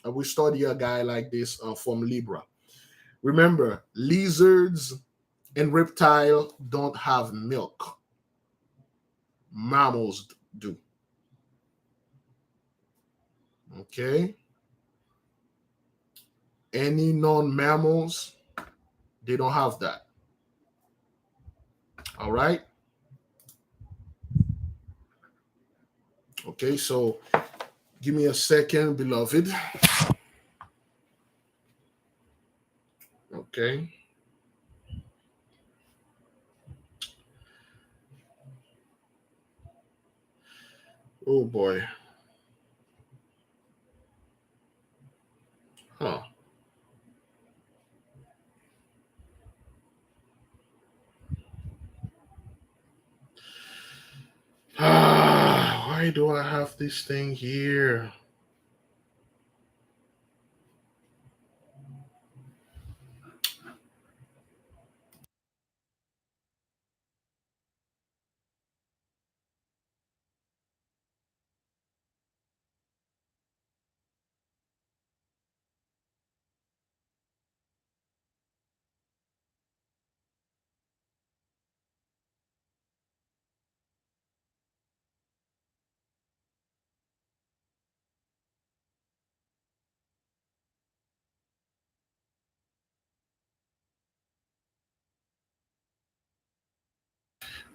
We study a guy like this from Libra. Remember, lizards and reptile don't have milk. Mammals do. Okay. Any non-mammals, they don't have that. All right. Okay, so give me a second, beloved. Okay. Oh boy. Huh. Why do I have this thing here?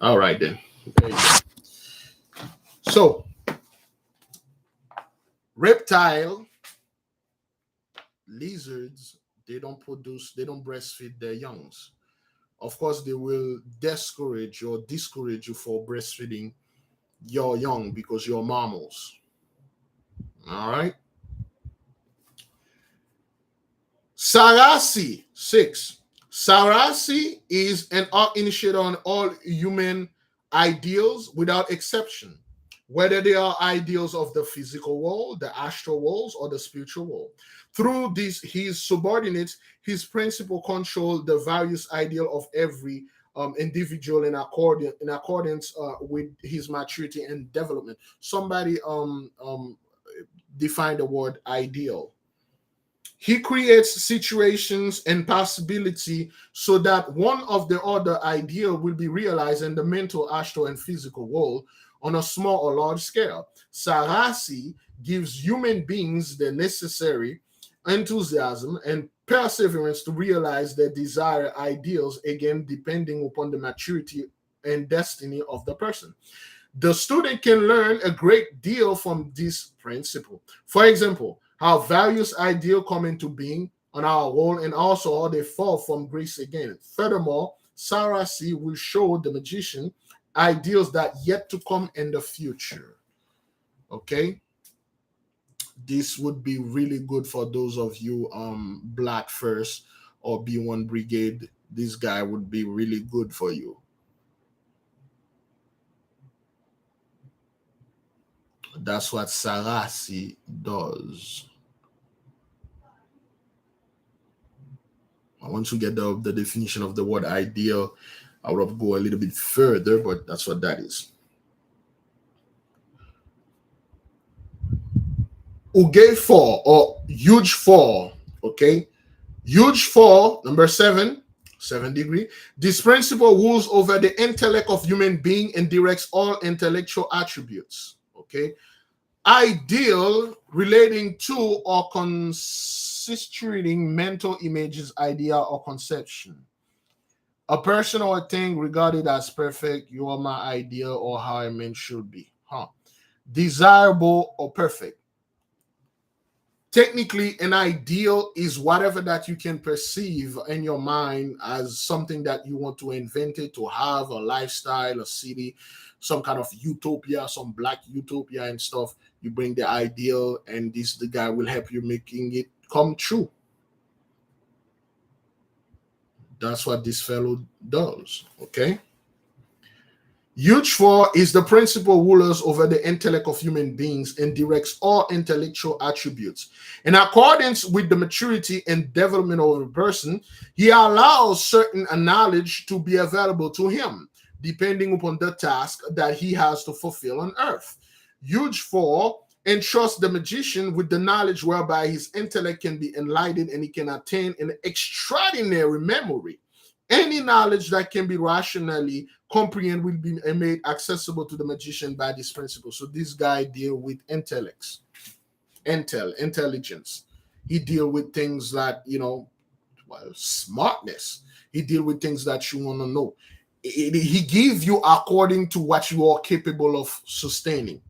All right then. There you go. So reptile, lizards, they don't breastfeed their youngs. Of course, they will discourage you for breastfeeding your young because you're mammals. All right. Sarasi 6. Sarasi is an art initiator on all human ideals without exception, whether they are ideals of the physical world, the astral worlds, or the spiritual world. Through this, his subordinates, his principle control the various ideal of every individual in accordance with his maturity and development. Somebody defined the word ideal. He creates situations and possibility so that one of the other ideal will be realized in the mental, astral, and physical world on a small or large scale. Sarasi gives human beings the necessary enthusiasm and perseverance to realize their desired ideals, again, depending upon the maturity and destiny of the person. The student can learn a great deal from this principle. For example, how various ideals come into being on our world and also how they fall from grace again. Furthermore, Sarasi will show the magician ideals that yet to come in the future. Okay, this would be really good for those of you Black First or B1 Brigade. This guy would be really good for you. That's what Sarasi does. Once we get the definition of the word ideal, I would have go a little bit further, but that's what that is. Uge 4 or huge 4, okay? Huge 4, number 7, 7 degree. This principle rules over the intellect of human being and directs all intellectual attributes, okay? Ideal relating to or constituting mental images, idea, or conception. A person or a thing regarded as perfect, you are my ideal or how a man should be. Desirable or perfect. Technically, an ideal is whatever that you can perceive in your mind as something that you want to invent it, to have a lifestyle, a city, some kind of utopia, some black utopia and stuff. You bring the ideal, and the guy will help you making it come true. That's what this fellow does. Okay. Huge 4 is the principal rulers over the intellect of human beings and directs all intellectual attributes. In accordance with the maturity and development of a person, he allows certain knowledge to be available to him, depending upon the task that he has to fulfill on earth. Huge 4 entrusts the magician with the knowledge whereby his intellect can be enlightened and he can attain an extraordinary memory. Any knowledge that can be rationally comprehended will be made accessible to the magician by this principle. So this guy deal with intelligence. He deal with things that, smartness. He deal with things that you want to know. He give you according to what you are capable of sustaining.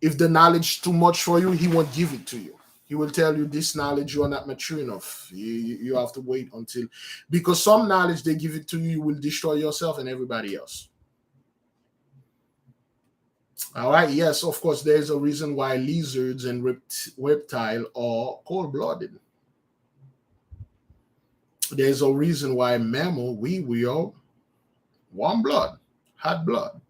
If the knowledge too much for you, he won't give it to you. He will tell you this knowledge you are not mature enough. You have to wait until, because some knowledge they give it to you, you will destroy yourself and everybody else. All right. Yes, of course, there's a reason why lizards and reptile are cold-blooded. There's a reason why mammal, we are warm blood, hot blood.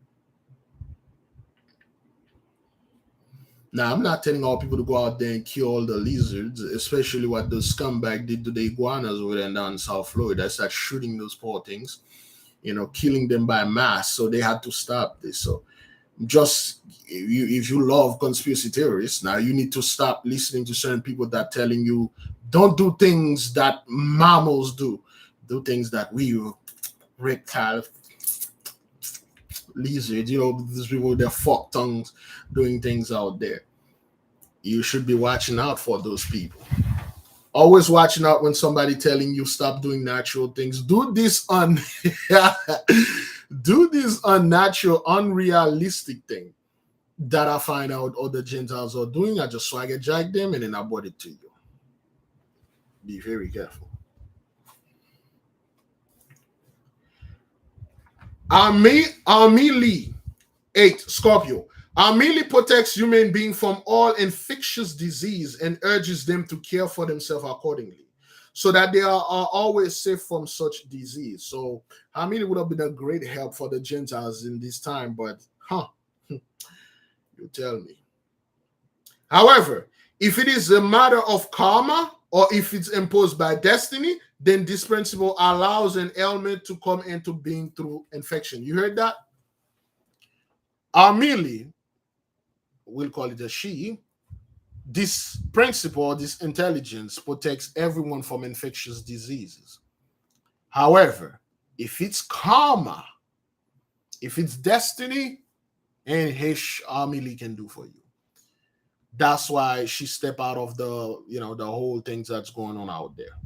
Now, I'm not telling all people to go out there and kill all the lizards, especially what the scumbag did to the iguanas over there down in South Florida. Start shooting those poor things, killing them by mass. So they had to stop this. So just if you love conspiracy theorists, now you need to stop listening to certain people that telling you don't do things that mammals do. Do things that we reptile lizards, these people with their forked tongues doing things out there. You should be watching out for those people. Always watching out when somebody telling you stop doing natural things. Do this do this unnatural, unrealistic thing that I find out other Gentiles are doing. I just swag it, jack them, and then I brought it to you. Be very careful. Army 8, Scorpio. Army protects human beings from all infectious disease and urges them to care for themselves accordingly, so that they are always safe from such disease. So Army would have been a great help for the Gentiles in this time, but you tell me. However, if it is a matter of karma or if it's imposed by destiny, then this principle allows an ailment to come into being through infection. You heard that? Armili, we'll call it a she, this principle, this intelligence protects everyone from infectious diseases. However, if it's karma, if it's destiny, and Hish Armili can do for you. That's why she stepped out of the, the whole things that's going on out there.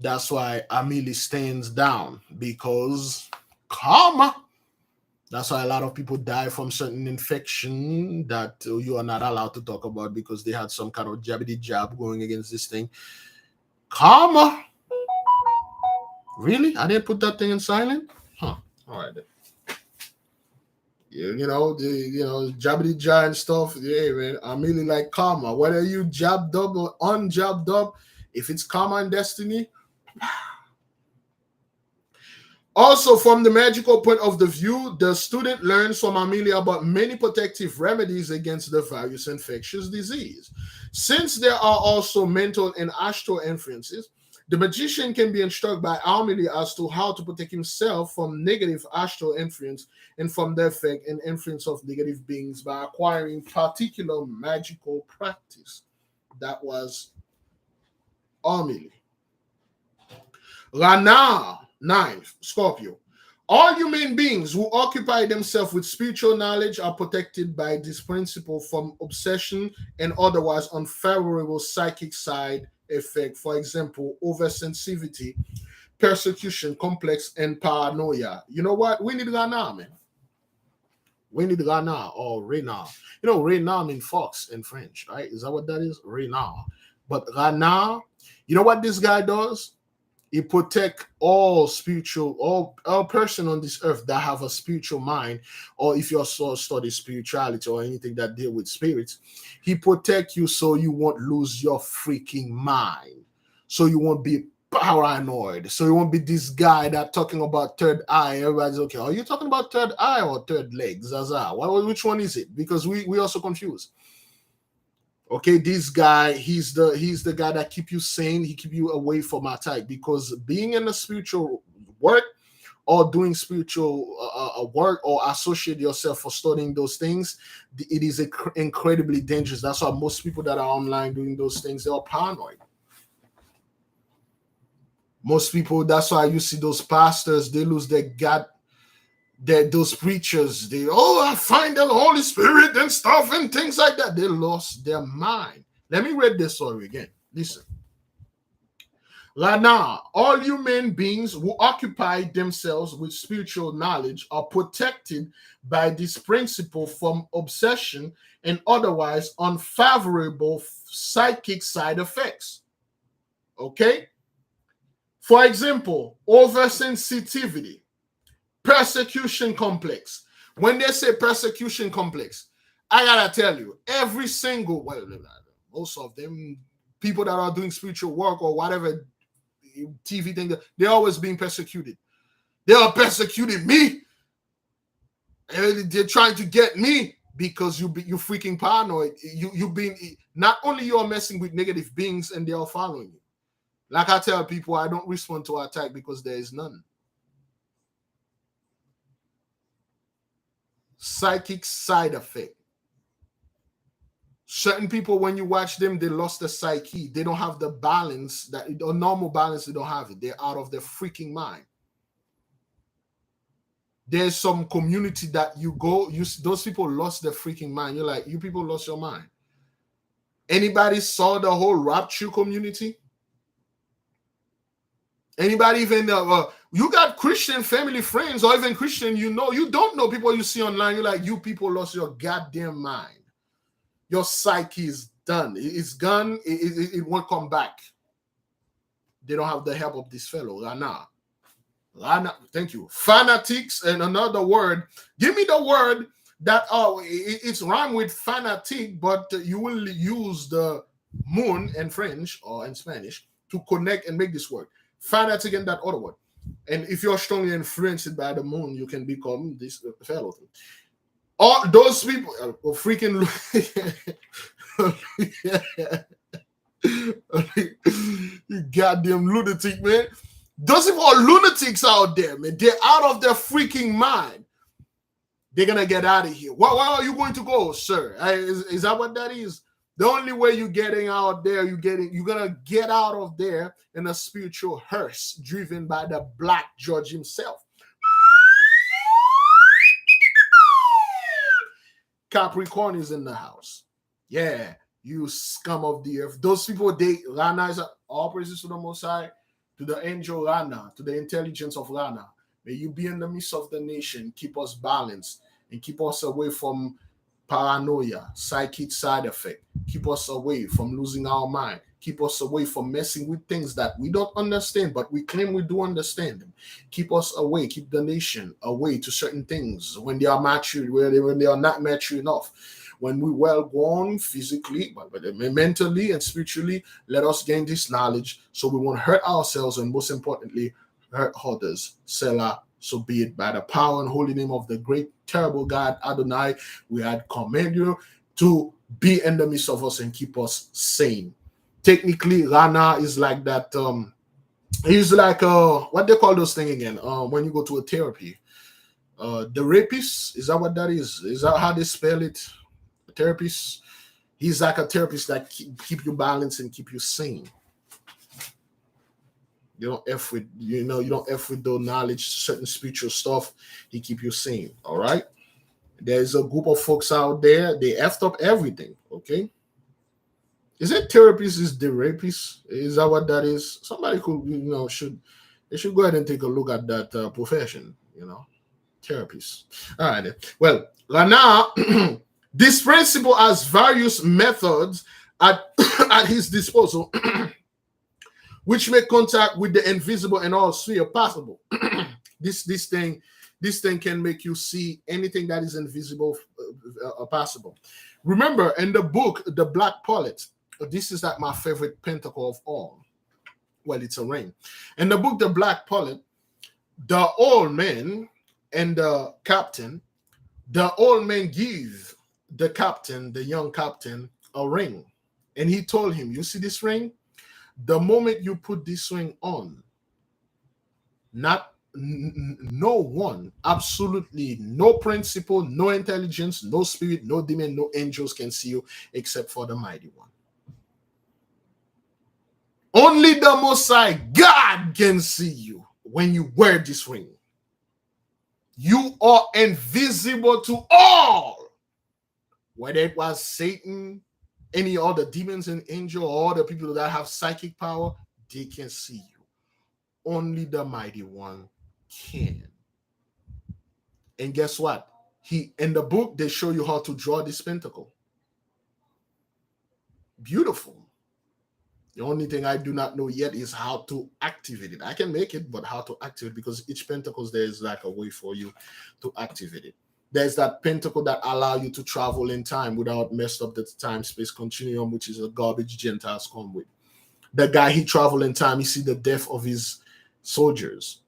That's why Amelie stands down, because karma. That's why a lot of people die from certain infection that you are not allowed to talk about because they had some kind of jabbity jab going against this thing. Karma. Really? I didn't put that thing in silent? Huh. All right then. Jabbity jab and stuff. Yeah, man. I'm really like karma. Whether you jabbed up or unjabbed up, if it's karma and destiny. Also, from the magical point of the view, the student learns from Amelia about many protective remedies against the various infectious disease. Since there are also mental and astral influences, the magician can be instructed by Amelia as to how to protect himself from negative astral influence and from the effect and influence of negative beings by acquiring particular magical practice. That was Amelia. Rana, 9, Scorpio. All human beings who occupy themselves with spiritual knowledge are protected by this principle from obsession and otherwise unfavorable psychic side effect. For example, oversensitivity, persecution, complex, and paranoia. You know what? We need Rana, man. We need Rana or Rena. Rena means fox in French, right? Is that what that is? Rena. But Rana, you know what this guy does? He protect all spiritual, all person on this earth that have a spiritual mind, or if you also study spirituality or anything that deal with spirits, he protect you so you won't lose your freaking mind, so you won't be paranoid, so you won't be this guy that talking about third eye. Everybody's okay. Are you talking about third eye or third leg, Zaza? Which one is it? Because we also confused. Okay, this guy, he's the guy that keep you sane. He keep you away from attack, because being in the spiritual work or doing spiritual work or associate yourself for studying those things, it is incredibly dangerous. That's why most people that are online doing those things, they are paranoid. Most people, that's why you see those pastors, they lose their God. Those preachers, I find the Holy Spirit and stuff and things like that. They lost their mind. Let me read this story again. Listen. Lana, all human beings who occupy themselves with spiritual knowledge are protected by this principle from obsession and otherwise unfavorable psychic side effects. Okay? For example, oversensitivity. Persecution complex. When they say persecution complex, I gotta tell you, every single, most of them, people that are doing spiritual work or whatever TV thing, they're always being persecuted. They are persecuting me. They're trying to get me because you freaking paranoid. You being, not only you are messing with negative beings and they are following you. Like I tell people, I don't respond to attack because there is none. Psychic side effect. Certain people, when you watch them, they lost the psyche. They don't have the balance, that a normal balance, they don't have it. They're out of their freaking mind. there's some community that you go, those people lost their freaking mind. You're like, you people lost your mind. Anybody saw the whole rapture community? Anybody even you got Christian family friends or even Christian, you don't know people you see online. You're like, you people lost your goddamn mind. Your psyche is done. It's gone. It won't come back. They don't have the help of this fellow. Rana. Thank you. Fanatics, and another word. Give me the word that it's rhymed with fanatic, but you will use the moon in French or in Spanish to connect and make this word. Fanatic and that other word. And if you're strongly influenced by the moon, you can become this fellow. All those people are freaking you goddamn lunatic, man. Those people are lunatics out there, man. They're out of their freaking mind. They're gonna get out of here. Where are you going to go, sir? Is that what that is? The only way you're getting out there, you're gonna get out of there in a spiritual hearse driven by the black judge himself. Capricorn is in the house. Yeah, you scum of the earth. Those people, Rana is all praises to the Most High, to the angel Rana, to the intelligence of Rana. May you be in the midst of the nation, keep us balanced, and keep us away from paranoia, psychic side effect. Keep us away from losing our mind. Keep us away from messing with things that we don't understand, but we claim we do understand them. Keep us away, keep the nation away to certain things when they are mature, when they are not mature enough. When we well grown physically, but mentally and spiritually, let us gain this knowledge so we won't hurt ourselves and most importantly, hurt others. Selah. So be it by the power and holy name of the great, terrible God Adonai. We had command you to be in the midst of us and keep us sane. Technically, Rana is like that. He's like what they call those things again? When you go to a therapy, the rapist, is that what that is? Is that how they spell it? A therapist. He's like a therapist that keep you balanced and keep you sane. You don't F with, you don't F with the knowledge, certain spiritual stuff. He keep you sane. All right. There's a group of folks out there. They effed up everything. Okay. Is it therapist is the rapist? Is that what that is? Somebody could, they should go ahead and take a look at that profession, therapist. All right. Well, now this principle has various methods at his disposal, which make contact with the invisible and all sphere possible. This thing can make you see anything that is invisible possible. Remember, in the book, The Black Pullet, this is like my favorite pentacle of all. Well, it's a ring. In the book, The Black Pullet, the old man and the captain, the old man gave the captain, the young captain, a ring. And he told him, you see this ring? The moment you put this ring on, no one, absolutely no principle, no intelligence, no spirit, no demon, no angels can see you except for the mighty one. Only the Most High God can see you when you wear this ring. You are invisible to all. Whether it was Satan, any other demons and angel, or the people that have psychic power, they can see you. Only the mighty one can. And guess what? In the book, they show you how to draw this pentacle. Beautiful. The only thing I do not know yet is how to activate it. I can make it, but how to activate it, because each pentacle, there is like a way for you to activate it. There's that pentacle that allow you to travel in time without messed up the time-space continuum, which is a garbage Gentiles come with. The guy, he travel in time, he see the death of his soldiers.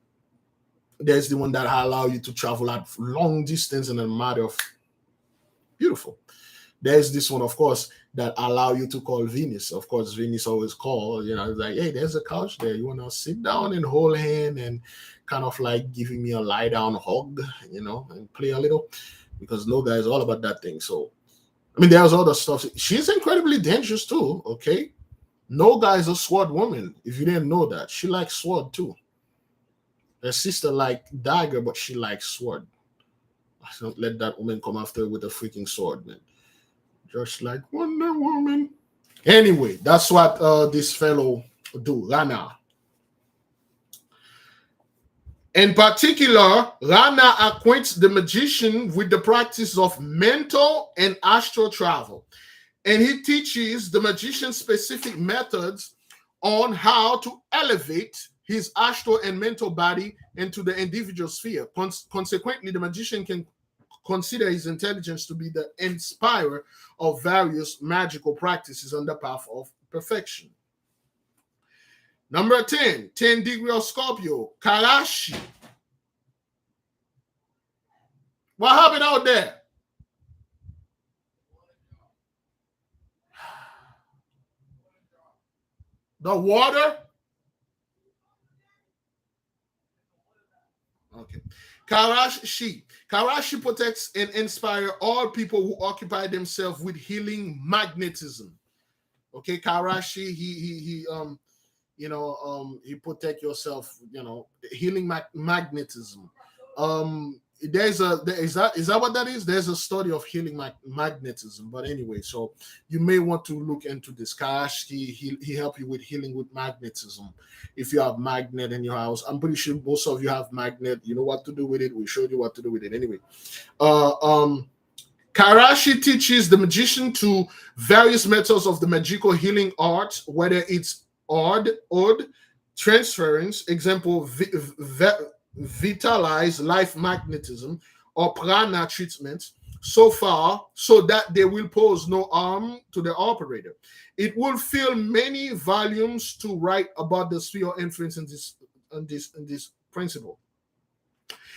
There's the one that allow you to travel at long distance in a matter of beautiful. There's this one, of course, that allow you to call Venus. Of course, Venus always call, it's like, hey, there's a couch there. You want to sit down and hold hand and kind of like giving me a lie down hug, and play a little, because no guy is all about that thing. So, there's other stuff. She's incredibly dangerous too, okay? No guy is a sword woman. If you didn't know that, she likes sword too. Her sister like dagger, but she likes sword. Don't let that woman come after her with a freaking sword, man. Just like Wonder Woman. Anyway, that's what this fellow do, Rana. In particular, Rana acquaints the magician with the practice of mental and astral travel. And he teaches the magician specific methods on how to elevate his astral and mental body into the individual sphere. Consequently, the magician can consider his intelligence to be the inspirer of various magical practices on the path of perfection. Number 10, 10 degree of Scorpio, Karashi. What happened out there? The water? Okay. Karashi. Karashi protects and inspires all people who occupy themselves with healing magnetism. Okay, Karashi, he protect yourself, healing magnetism. Is that what that is? There's a study of healing magnetism, but anyway, so you may want to look into this. Karashi, he help you with healing with magnetism. If you have magnet in your house, I'm pretty sure most of you have magnet. You know what to do with it. We showed you what to do with it. Anyway, Karashi teaches the magician to various methods of the magical healing art, whether it's odd, transference, example, vitalize life magnetism, or prana treatments, so that they will pose no harm to the operator. It will fill many volumes to write about the sphere of influence in this principle.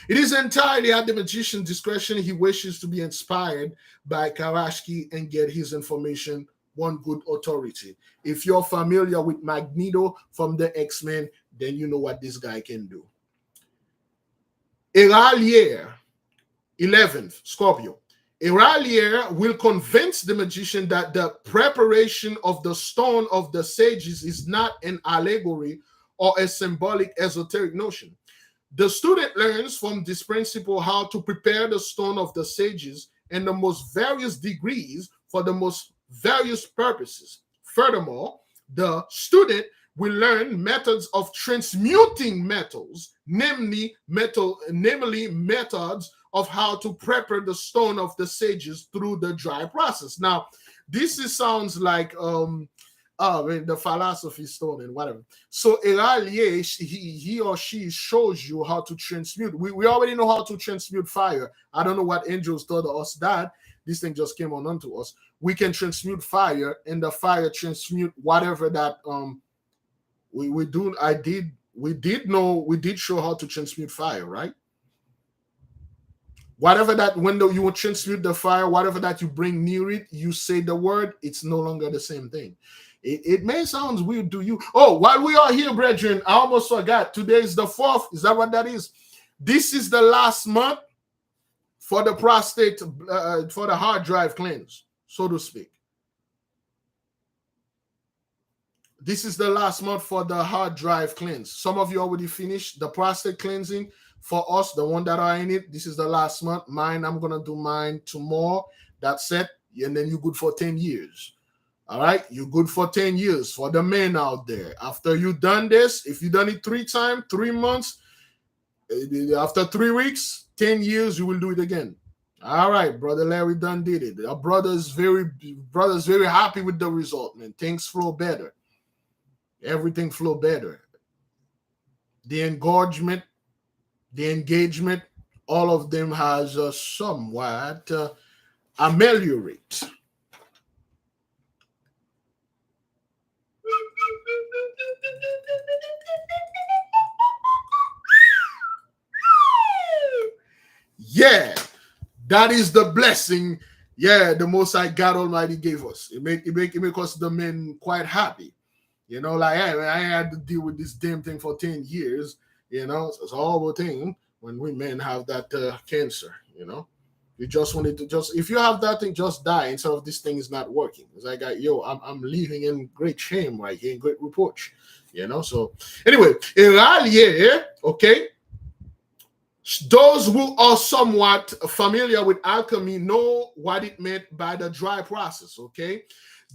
It is entirely at the magician's discretion. He wishes to be inspired by Karashi and get his information one good authority. If you're familiar with Magneto from the X-Men, then you know what this guy can do. Eralier, 11th, Scorpio. Eralier will convince the magician that the preparation of the stone of the sages is not an allegory or a symbolic esoteric notion. The student learns from this principle how to prepare the stone of the sages in the most various degrees for the most various purposes. Furthermore, the student will learn methods of transmuting metals, namely methods of how to prepare the stone of the sages through the dry process. Now, sounds like the philosophy stone and whatever. So Eralier, he or she shows you how to transmute. We already know how to transmute fire. I don't know what angels told us that. This thing just came on unto us. We can transmute fire, and the fire transmute whatever that we do. We did show how to transmute fire, right? Whatever that window you will transmute the fire, whatever that you bring near it, you say the word, it's no longer the same thing. It may sound weird to you. Oh, while we are here, brethren, I almost forgot. Today is the 4th. Is that what that is? This is the last month for the prostate, for the hard drive cleanse, so to speak. This is the last month for the hard drive cleanse. Some of you already finished the prostate cleansing. For us, the one that are in it, this is the last month. Mine, I'm going to do mine tomorrow. That's it. And then you're good for 10 years. All right? You're good for 10 years. For the men out there, after you done this, if you done it 3 times, 3 months, after 3 weeks, 10 years, you will do it again. All right, Brother Larry done did it. Our brother's very happy with the result, man. Things flow better. Everything flow better. The engagement, all of them has somewhat ameliorate. Yeah, that is the blessing. Yeah, the Most High God Almighty gave us. It make us the men quite happy. You know, like, hey, I had to deal with this damn thing for 10 years. You know, it's a horrible thing when we men have that cancer, you know. You just wanted to if you have that thing, just die instead of this thing is not working. It's like, I'm leaving in great shame right here, in great reproach, you know. So anyway, Eralier, okay, Those who are somewhat familiar with alchemy know what it meant by the dry process, okay?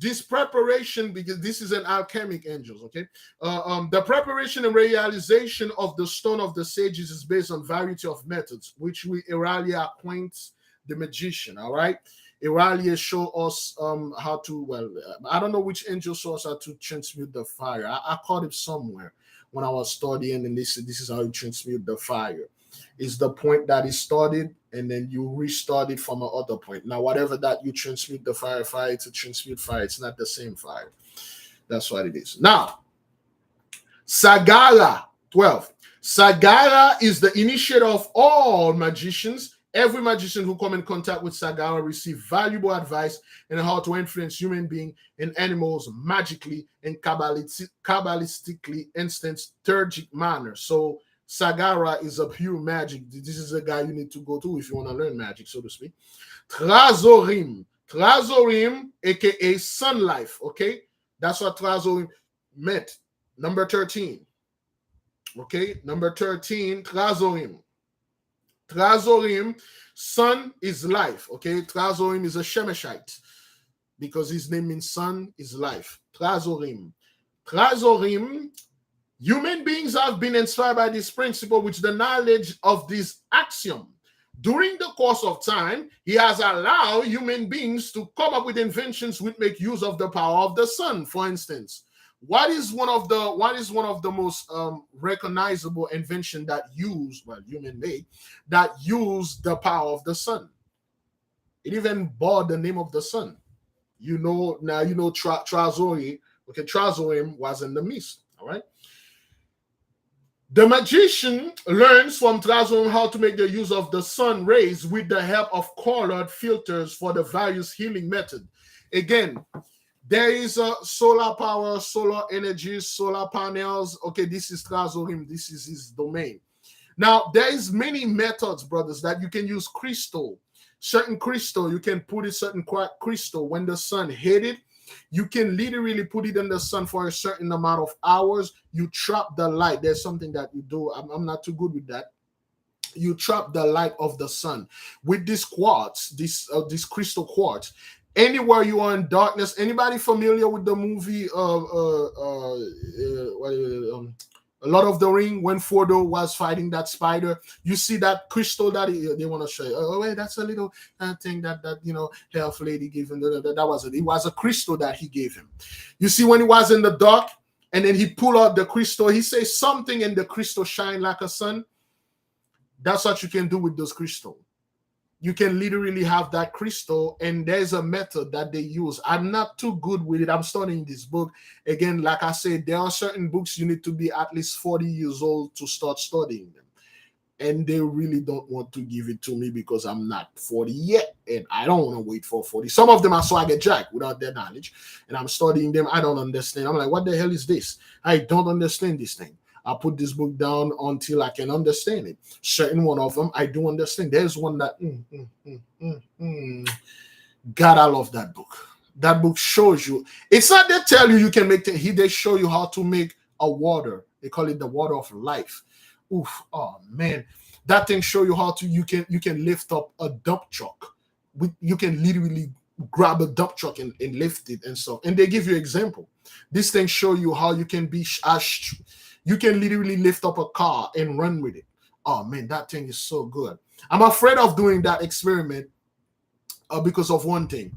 This preparation, because this is an alchemic angels, okay? The preparation and realization of the stone of the sages is based on variety of methods, which we Eralia acquaints the magician, all right? Eralia show us how to, well, I don't know which angel show us how to transmute the fire. I caught it somewhere when I was studying, and this is how you transmute the fire. Is the point that it started, and then you restart it from another point. Now, whatever that you transmute the fire to transmute fire, it's not the same fire. That's what it is. Now, Sagara 12. Sagara is the initiator of all magicians. Every magician who come in contact with Sagara receive valuable advice on how to influence human beings and animals magically and kabbalistically, instance, turgic manner. So Sagara is a pure magic. This is a guy you need to go to if you want to learn magic, so to speak. Trazorim, aka sun life. Okay, that's what Trazorim meant. Number 13. Okay, number 13, Trazorim. Trazorim, sun is life. Okay, Trazorim is a Shemeshite because his name means sun is life. Trazorim. Human beings have been inspired by this principle, which the knowledge of this axiom. During the course of time, he has allowed human beings to come up with inventions which make use of the power of the sun. For instance, what is one of the most recognizable invention that use, well, human made, that use the power of the sun? It even bore the name of the sun. You know, now you know Trazorim. Okay, Trazorim was in the mist. All right. The magician learns from Trazorim how to make the use of the sun rays with the help of colored filters for the various healing method. Again, there is a solar power, solar energy, solar panels. Okay, this is Trazorim. This is his domain. Now, there is many methods, brothers, that you can use crystal. Certain crystal, you can put a certain crystal when the sun hit it. You can literally put it in the sun for a certain amount of hours. You trap the light. There's something that you do. I'm not too good with that. You trap the light of the sun with this quartz, this crystal quartz. Anywhere you are in darkness. Anybody familiar with the movie Lord of the Ring, when Frodo was fighting that spider? You see that crystal that they want to show you. Oh, wait, that's a little thing that Health Lady gave him. That was it. It was a crystal that he gave him. You see, when he was in the dark, and then he pulled out the crystal, he says something, and the crystal shine like a sun. That's what you can do with those crystals. You can literally have that crystal, and there's a method that they use. I'm not too good with it. I'm studying this book. Again, like I said, there are certain books you need to be at least 40 years old to start studying them. And they really don't want to give it to me because I'm not 40 yet. And I don't want to wait for 40. Some of them are swagger jack without their knowledge. And I'm studying them. I don't understand. I'm like, what the hell is this? I don't understand this thing. I put this book down until I can understand it. Certain one of them I do understand. There's one that God, I love that book. That book shows you. It's not they tell you can make things. They show you how to make a water. They call it the water of life. Oof! Oh man, that thing show you how to. You can lift up a dump truck. You can literally grab a dump truck and lift it and so. And they give you example. This thing show you how you can be. You can literally lift up a car and run with it. Oh man, that thing is so good. I'm afraid of doing that experiment because of one thing.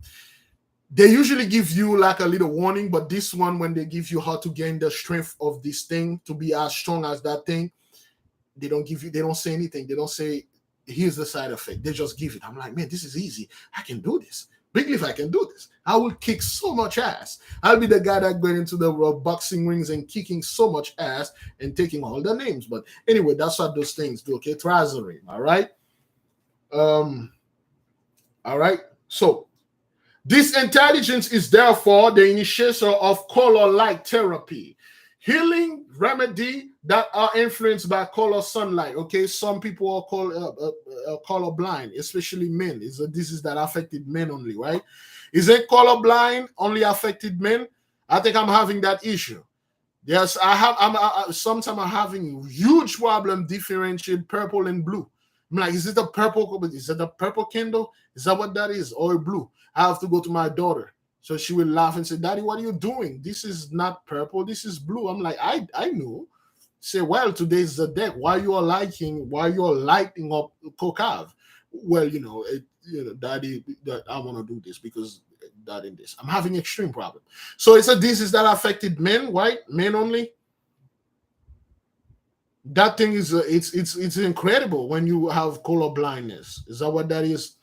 They usually give you like a little warning, but this one, when they give you how to gain the strength of this thing to be as strong as that thing, they don't say anything. They don't say, here's the side effect. They just give it. I'm like, man, this is easy. I can do this. Big Leaf, I can do this. I will kick so much ass. I'll be the guy that going into the boxing rings and kicking so much ass and taking all the names. But anyway, that's what those things do. Okay, Trazorim. All right. All right. So this intelligence is therefore the initiator of color light therapy, healing remedy that are influenced by color sunlight. Okay, some people are called color blind, especially men. Is a disease that affected men only, right? Is it color blind only affected men? I think I'm having that issue. Yes, sometimes I'm having huge problem differentiate purple and blue. I'm like, is it the purple? Is it the purple candle? Is that what that is? Or blue? I have to go to my daughter. So she will laugh and say, Daddy, what are you doing? This is not purple. This is blue. I'm like, I knew. Say, well, today's the deck. Why you are lighting up Kokav? Well, Daddy, I want to do this because that and this. I'm having extreme problem. So it's a disease that affected men, right? Men only. That thing is it's incredible when you have color blindness. Is that what that is?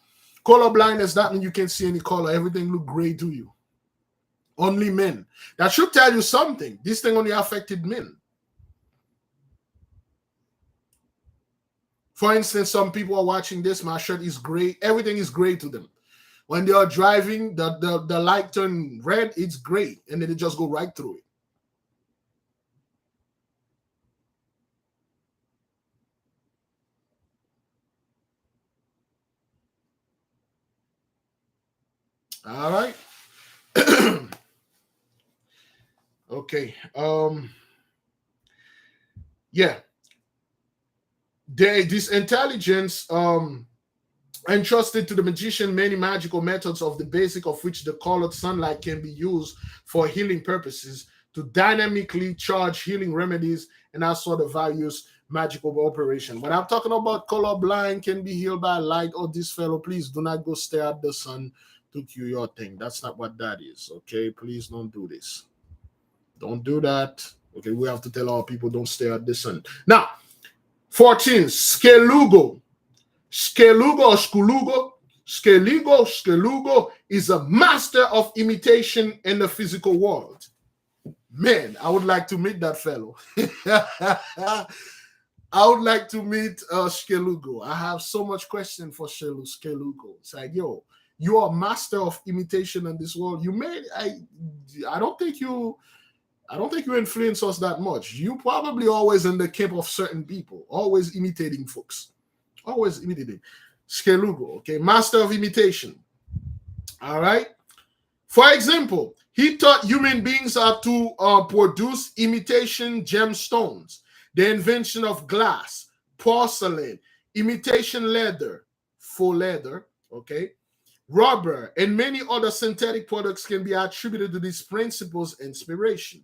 Color blindness, that means you can't see any color. Everything look gray to you. Only men. That should tell you something. This thing only affected men. For instance, some people are watching this. My shirt is gray. Everything is gray to them. When they are driving, the light turn red, it's gray. And then they just go right through it. All right. Okay. Yeah. This intelligence entrusted to the magician many magical methods, of the basic of which the colored sunlight can be used for healing purposes, to dynamically charge healing remedies and that sort of various magical operation. When I'm talking about color blind can be healed by light, or this fellow, please do not go stare at the sun to cure your thing. That's not what that is. Okay, please don't do this. Don't do that. Okay, we have to tell our people don't stare at the sun. Now, 14, Skelugo. Skelugo or Skulugo. Skelugo is a master of imitation in the physical world. Man, I would like to meet that fellow. I would like to meet Skelugo. I have so much question for Skelugo. It's like, yo, you are master of imitation in this world. I don't think you influence us that much. You probably always in the camp of certain people, always imitating folks. Always imitating. Skelugo, okay, master of imitation. All right. For example, he taught human beings how to produce imitation gemstones, the invention of glass, porcelain, imitation leather, faux leather, okay, rubber, and many other synthetic products can be attributed to these principles' inspiration.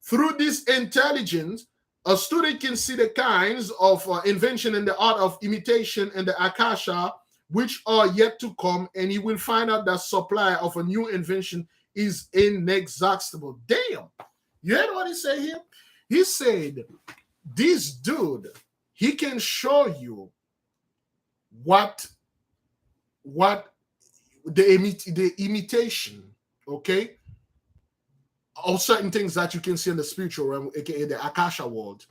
Through this intelligence, a student can see the kinds of invention in the art of imitation and the akasha, which are yet to come, and he will find out that supply of a new invention is inexhaustible. Damn. You heard what he said here? He said, this dude, he can show you what the imitation, okay, of certain things that you can see in the spiritual realm, aka the Akasha world.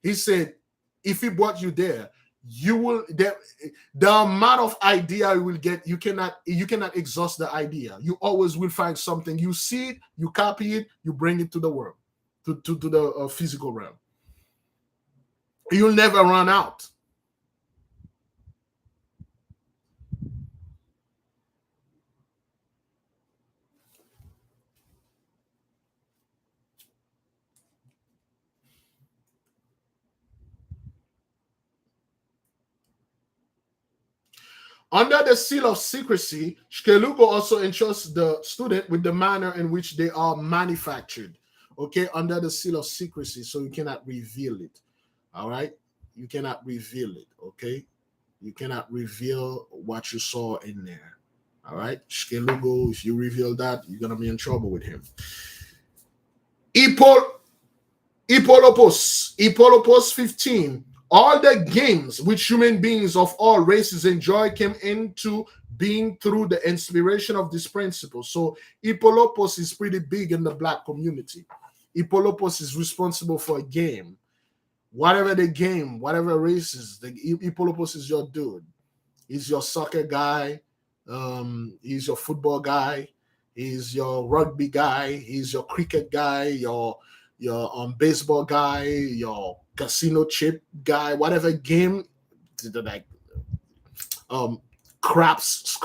He said, if he brought you there, you will the amount of idea you will get, you cannot exhaust the idea. You always will find something. You see it, you copy it, you bring it to the world, to the physical realm. You'll never run out. Under the seal of secrecy, Shkelugo also entrusts the student with the manner in which they are manufactured. Okay, under the seal of secrecy, so you cannot reveal it. All right, you cannot reveal it. Okay, you cannot reveal what you saw in there. All right, Shkelugo, if you reveal that, you're gonna be in trouble with him. Ipolopos 15. All the games which human beings of all races enjoy came into being through the inspiration of this principle. So Ipolopos is pretty big in the black community. Ipolopos is responsible for a game. Whatever the game, whatever races, Ipolopos is your dude. He's your soccer guy. He's your football guy. He's your rugby guy. He's your cricket guy. Your baseball guy, your casino chip guy, whatever game, like craps,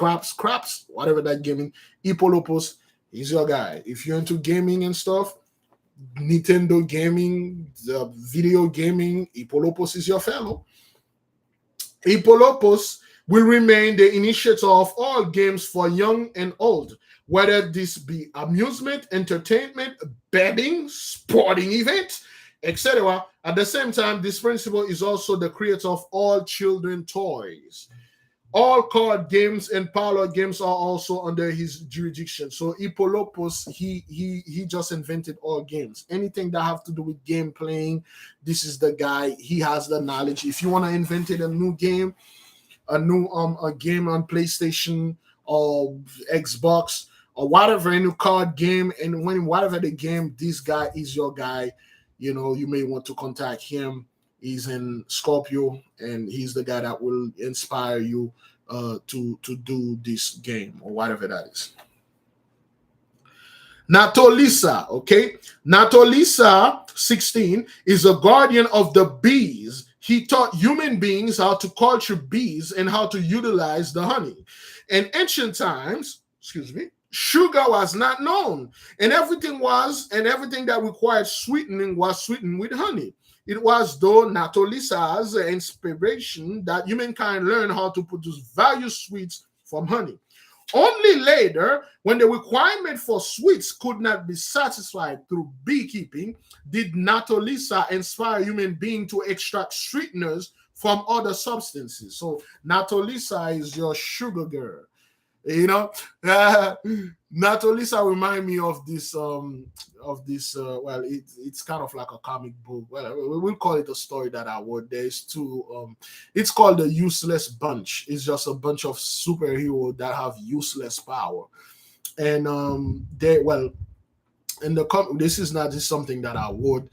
whatever that gaming, Ipolopos, he's your guy. If you're into gaming and stuff, Nintendo gaming, video gaming, Ipolopos is your fellow. Hippolopos will remain the initiator of all games for young and old, whether this be amusement, entertainment, betting, sporting events, etc. At the same time, this principle is also the creator of all children toys. All card games and parlor games are also under his jurisdiction. So Hippolopos, he just invented all games. Anything that have to do with game playing, this is the guy. He has the knowledge. If you want to invent a new game, a game on PlayStation or Xbox or whatever, a new card game, and when whatever the game, this guy is your guy. You know, you may want to contact him. He's in Scorpio, and he's the guy that will inspire you to do this game or whatever that is. Natolisa, okay? Natolisa 16 is a guardian of the bees. He taught human beings how to culture bees and how to utilize the honey. In ancient times, sugar was not known, and everything that required sweetening was sweetened with honey. It was though Natolisa's inspiration that humankind learned how to produce various sweets from honey. Only later, when the requirement for sweets could not be satisfied through beekeeping, did Natolisa inspire human beings to extract sweeteners from other substances. So Natolisa is your sugar girl. You know, Natolisa remind me of this well, it's kind of like a comic book. Well, we'll call it a story that I wrote. There's two it's called the Useless Bunch. It's just a bunch of superheroes that have useless power. And they well in the this is not just something that I wrote,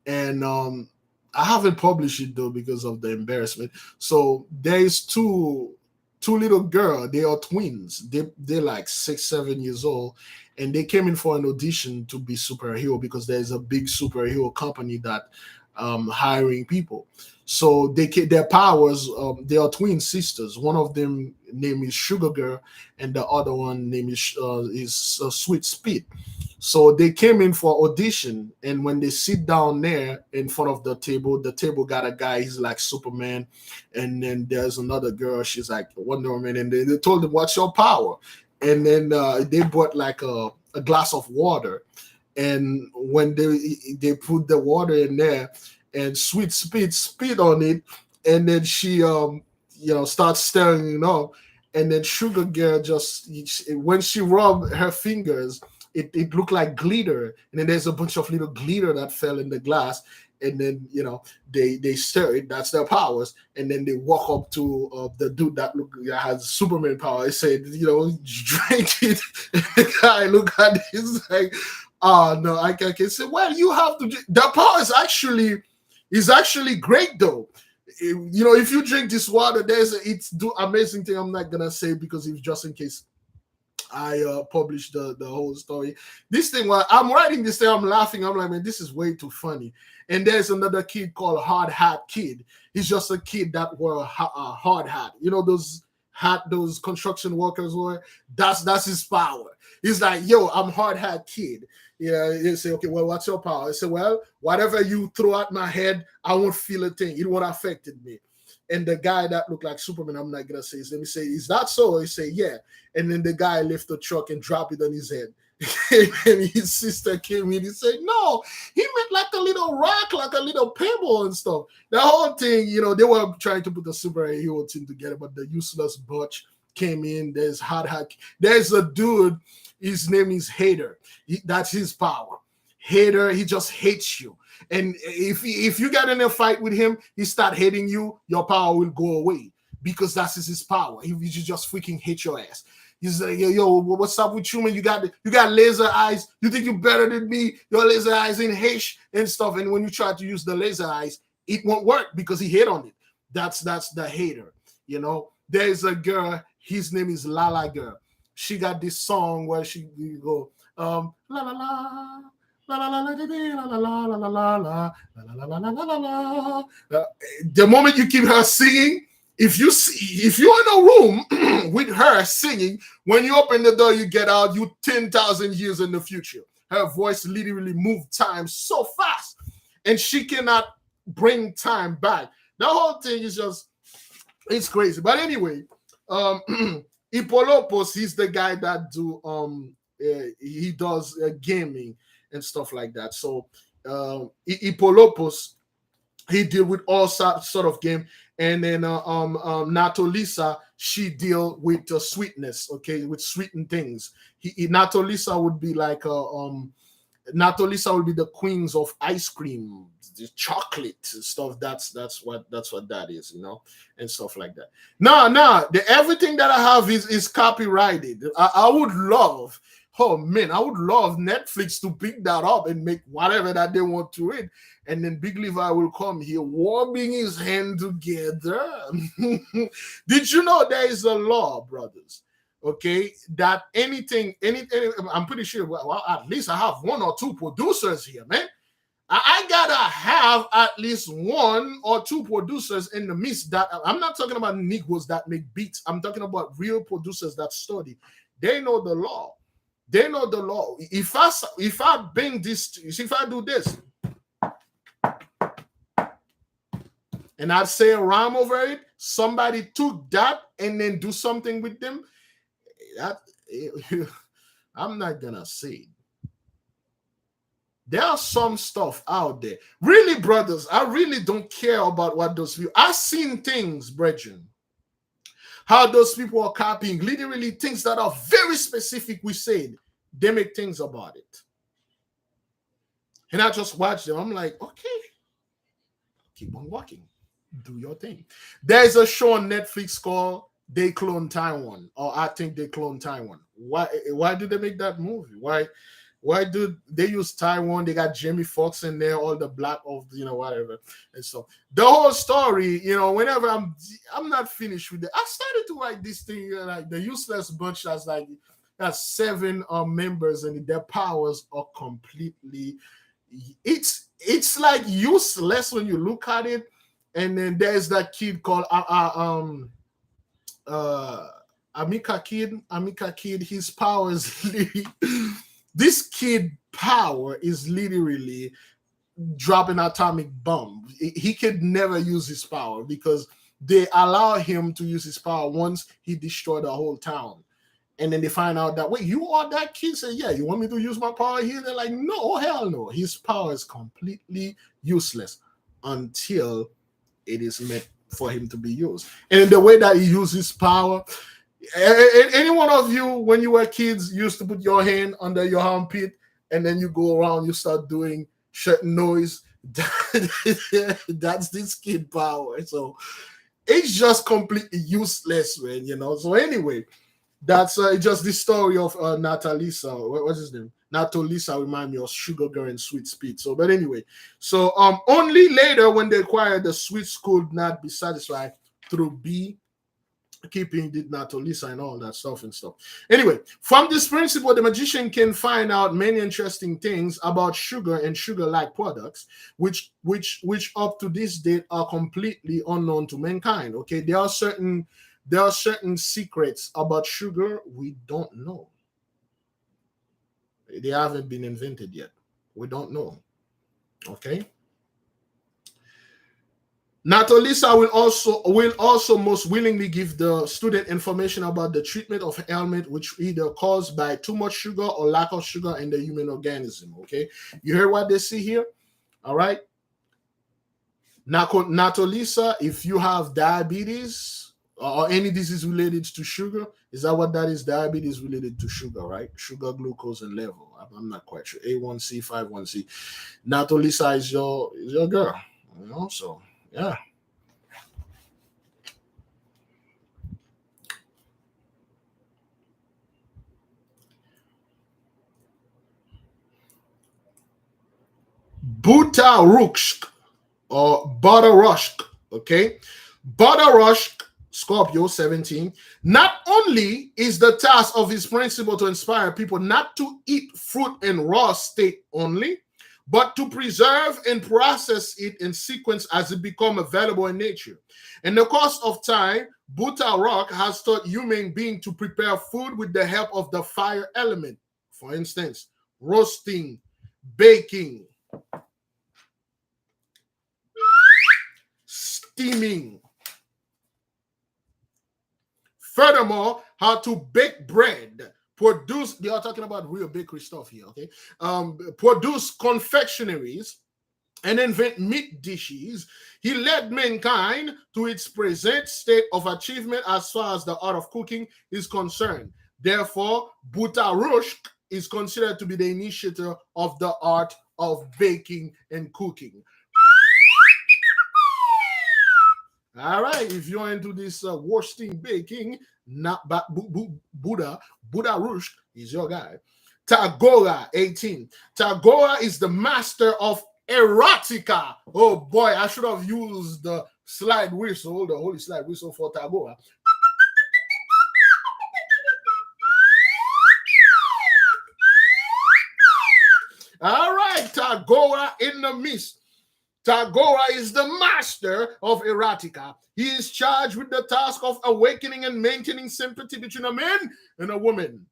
and I haven't published it though because of the embarrassment. So there's two little girls. They are twins. They're like 6-7 years old, and they came in for an audition to be superhero because there's a big superhero company that hiring people. So their powers. They are twin sisters. One of them name is Sugar Girl, and the other one name is Sweet Speed. So they came in for audition, and when they sit down there in front of the table got a guy. He's like Superman, and then there's another girl. She's like Wonder Woman, and they told them, "What's your power?" And then they brought like a glass of water, and when they put the water in there, and Sweet Speed spit on it, and then she starts stirring it up, and then Sugar Girl just when she rubbed her fingers, it looked like glitter, and then there's a bunch of little glitter that fell in the glass, and then they stir it. That's their powers, and then they walk up to the dude that has Superman power. They said, drink it. And the guy look at this like, oh no, I can say, well, you have to. The power is actually great though. If you drink this water, it's do amazing thing. I'm not gonna say because it's just in case I published the whole story. This thing, while I'm writing this thing, I'm laughing. I'm like, man, this is way too funny. And there's another kid called Hard Hat Kid. He's just a kid that wore a hard hat. Those hat those construction workers wear. That's his power. He's like, yo, I'm Hard Hat Kid. Yeah, you say, okay, well, what's your power? I say, well, whatever you throw at my head, I won't feel a thing. It won't affect me. And the guy that looked like Superman, I'm not gonna say his name. He say, is that so? He say, yeah. And then the guy lift the truck and drop it on his head. And his sister came in. He said, no, he meant like a little rock, like a little pebble and stuff. The whole thing, they were trying to put the superhero team together, but the useless bunch came in. There's Hot Hack. There's a dude. His name is Hater. That's his power. Hater. He just hates you. And if you get in a fight with him, he start hating you, your power will go away because that's his power. He just freaking hate your ass. He's like, yo, what's up with you, man? You got laser eyes. You think you're better than me? Your laser eyes in H and stuff. And when you try to use the laser eyes, it won't work because he hit on it. That's the hater. There's a girl. His name is Lala Girl. She got this song where she go la la la. La la la la la la la la la la la la la la la. The moment you keep her singing, if you're in a room with her singing, when you open the door, you get out, you 10,000 years in the future. Her voice literally moved time so fast, and she cannot bring time back. The whole thing is just It's crazy. But anyway, Ipolopos, he's the guy that he does gaming and stuff like that. So Ipolopos, he deal with all sort of game, and then Natolisa, she deal with sweetness, okay, with sweetened things. Natolisa would be like Natolisa will be the queens of ice cream, the chocolate stuff. That's what that is, and stuff like that. No, everything that I have is copyrighted. I would love, oh man, I would love Netflix to pick that up and make whatever that they want to it, and then Big Levi will come here warming his hand together. Did you know there is a law, brothers? Okay, that anything, I'm pretty sure. Well, at least I have one or two producers here, man. I gotta have at least one or two producers in the midst. That I'm not talking about Negroes that make beats. I'm talking about real producers that study. They know the law. They know the law. If I bring this, if I do this, and I say a rhyme over it, somebody took that and then do something with them. I'm not gonna say. There are some stuff out there. Really, brothers, I really don't care about what those people. I've seen things, brethren, how those people are copying literally things that are very specific. We said they make things about it. And I just watch them. I'm like, okay, keep on walking. Do your thing. There's a show on Netflix called They Clone Taiwan, or I think They Clone Taiwan. Why did they make that movie? Why do they use Taiwan? They got Jamie Foxx in there, all the black of whatever. And so the whole story, whenever I'm not finished with it, I started to write this thing like the useless bunch has like has 7 members and their powers are completely. It's like useless when you look at it. And then there's that kid called Amika Kid. His power is literally, this kid power is literally dropping atomic bomb. He could never use his power because they allow him to use his power once he destroyed the whole town. And then they find out that, wait, you are that kid? Say, yeah, you want me to use my power here? They're like, no, hell no. His power is completely useless until it is meant for him to be used. And the way that he uses power, any one of you, when you were kids, used to put your hand under your armpit and then you go around, you start doing certain noise. That's this kid power. So it's just completely useless, man, So anyway, that's just the story of Natalisa. What's his name? Natolisa remind me of Sugar Girl and Sweet Speed. So, but anyway, so only later when they acquired the sweets could not be satisfied through keeping did Natolisa and all that stuff. Anyway, from this principle, the magician can find out many interesting things about sugar and sugar-like products, which up to this date are completely unknown to mankind. Okay, there are certain secrets about sugar we don't know. They haven't been invented yet. We don't know. Okay. Natolisa will also most willingly give the student information about the treatment of ailment which either caused by too much sugar or lack of sugar in the human organism. Okay. You heard what they see here? All right. Natolisa, if you have diabetes or any disease related to sugar, is that what that is? Diabetes related to sugar, right? Sugar, glucose, and level. I'm not quite sure. A1C, 5-1C. Natolisa is your girl, So yeah. Buta or Badarushk, okay? Badarushk, Scorpio 17. Not only is the task of his principle to inspire people not to eat fruit in raw state only, but to preserve and process it in sequence as it becomes available in nature. In the course of time, Buta Rock has taught human beings to prepare food with the help of the fire element. For instance, roasting, baking, steaming, Furthermore, how to bake bread, produce, they are talking about real bakery stuff here, okay? Produce confectionaries, and invent meat dishes. He led mankind to its present state of achievement as far as the art of cooking is concerned. Therefore, Butarushk is considered to be the initiator of the art of baking and cooking. All right, if you're into this worsting baking, not Buddha Rushk is your guy. Tagora 18. Tagora is the master of erotica. Oh boy, I should have used the slide whistle, the holy slide whistle for Tagora. All right, Tagora in the midst. Tagora is the master of erotica. He is charged with the task of awakening and maintaining sympathy between a man and a woman.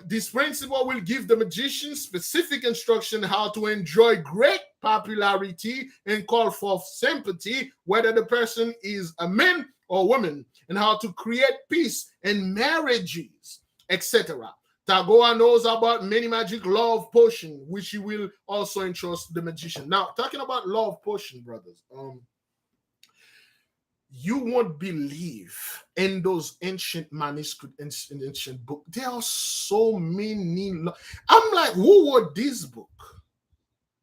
This principle will give the magician specific instruction how to enjoy great popularity and call for sympathy, whether the person is a man or woman, and how to create peace and marriages, etc. Tagora knows about many magic love potion, which he will also entrust the magician. Now, talking about love potion, brothers, you won't believe in those ancient manuscripts and ancient books. There are so many. I'm like, who wrote this book?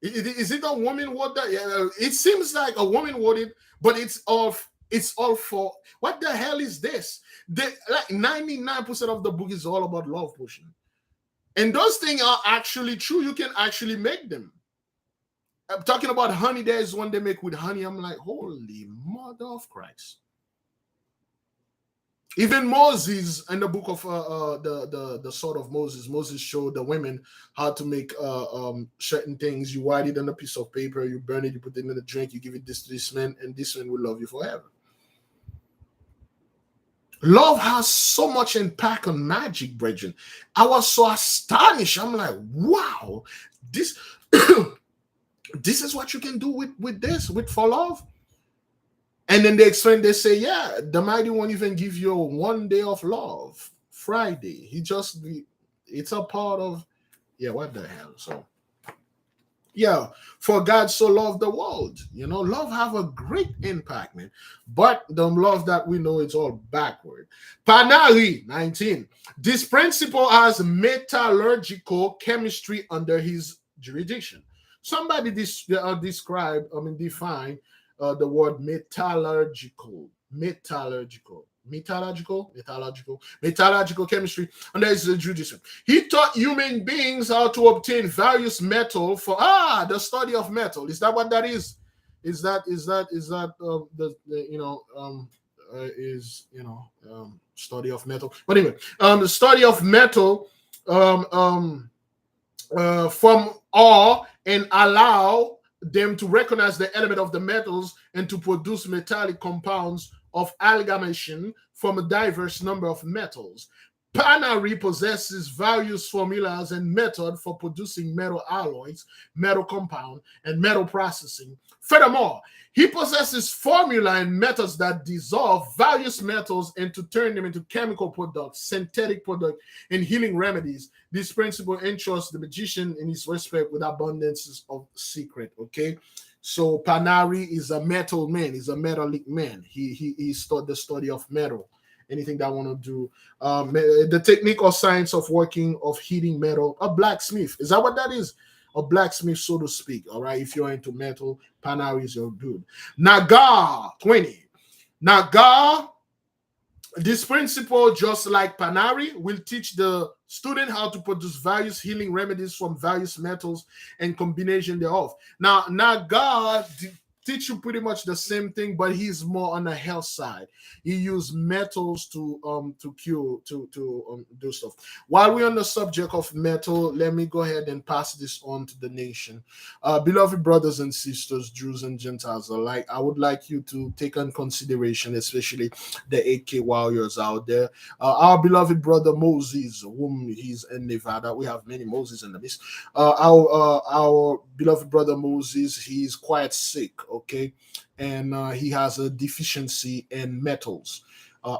Is it a woman wrote that? It seems like a woman wrote it, but it's all for what the hell is this? Like 99% of the book is all about love potion, and those things are actually true. You can actually make them. I'm talking about honey. There's one they make with honey. I'm like, holy mother of Christ. Even Moses in the book of the sword of Moses showed the women how to make certain things. You write it on a piece of paper, you burn it, you put it in a drink, you give it this to this man, and this man will love you forever. Love has so much impact on magic, brethren. I was so astonished. I'm like, wow, this this is what you can do with this, with for love. And then they explain, they say, yeah, the mighty won't even give you 1 day of love, Friday. It's a part of, yeah, what the hell? So, yeah, for God so loved the world. Love have a great impact, man. But the love that we know, it's all backward. Panari, 19. This principle has metallurgical chemistry under his jurisdiction. Somebody define the word metallurgical chemistry under his jurisdiction. He taught human beings how to obtain various metal for the study of metal. Is that what that is? Is that study of metal? But anyway, the study of metal from all and allow them to recognize the element of the metals and to produce metallic compounds of amalgamation from a diverse number of metals. Panary possesses various formulas and methods for producing metal alloys, metal compound, and metal processing. Furthermore, he possesses formula and methods that dissolve various metals and to turn them into chemical products, synthetic products, and healing remedies. This principle entrusts the magician in his respect with abundances of secret. Okay, so Panary is a metal man. He's a metallic man. He taught the study of metal. Anything that I want to do, the technique or science of working, of heating metal, a blacksmith. Is that what that is? A blacksmith, so to speak. All right, if you're into metal, Panary is your dude. Nagar 20. Nagar, this principle, just like Panary, will teach the student how to produce various healing remedies from various metals and combination thereof. Now, Nagar teach you pretty much the same thing, but he's more on the health side. He used metals to cure, to do stuff. While we're on the subject of metal, let me go ahead and pass this on to the nation. Beloved brothers and sisters, Jews and Gentiles alike, I would like you to take on consideration, especially the 8K warriors out there. Our beloved brother Moses, whom he's in Nevada. We have many Moses in the midst. Our beloved brother Moses, he's quite sick. okay, and he has a deficiency in metals,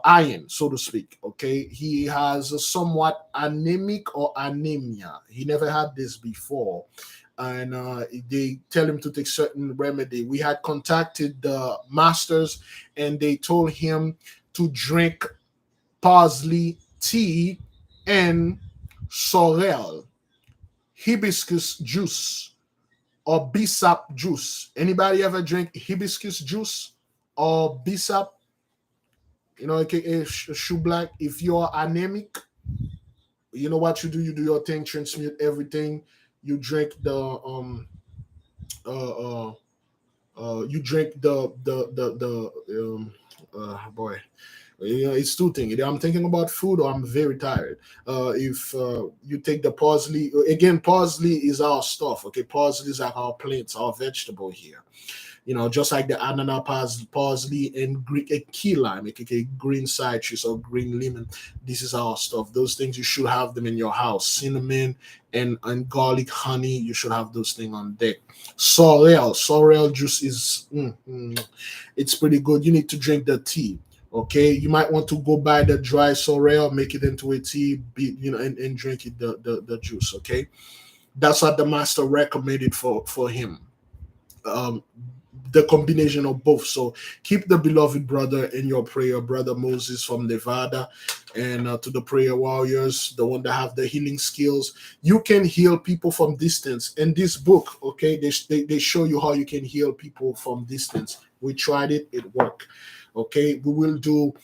iron, so to speak. Okay, he has a somewhat anemic or anemia. He never had this before, and they tell him to take certain remedy. We had contacted the masters, and they told him to drink parsley tea and sorrel, hibiscus juice, or bisap juice. Anybody ever drink hibiscus juice or bisap? You know, aka shoe black. If you're anemic, you know what you do. You do your thing, transmute everything. You drink the uh, uh, you drink boy. You know, it's two things. Either I'm thinking about food or I'm very tired. If you take the parsley, again, parsley is our stuff. Okay, parsley is like our plants, our vegetable here. You know, just like the ananas, parsley, and Greek key lime, aka green citrus or green lemon. This is our stuff. Those things you should have them in your house. Cinnamon and garlic, honey. You should have those things on deck. Sorrel juice is it's pretty good. You need to drink the tea. Okay, you might want to go buy the dry sorrel, make it into a tea, and drink it the juice. Okay, that's what the master recommended for him. Um, the combination of both. So keep the beloved brother in your prayer, brother Moses from Nevada, and to the prayer warriors, the one that have the healing skills. You can heal people from distance. In this book, okay, they show you how you can heal people from distance. We tried it, it worked. Okay, we will do.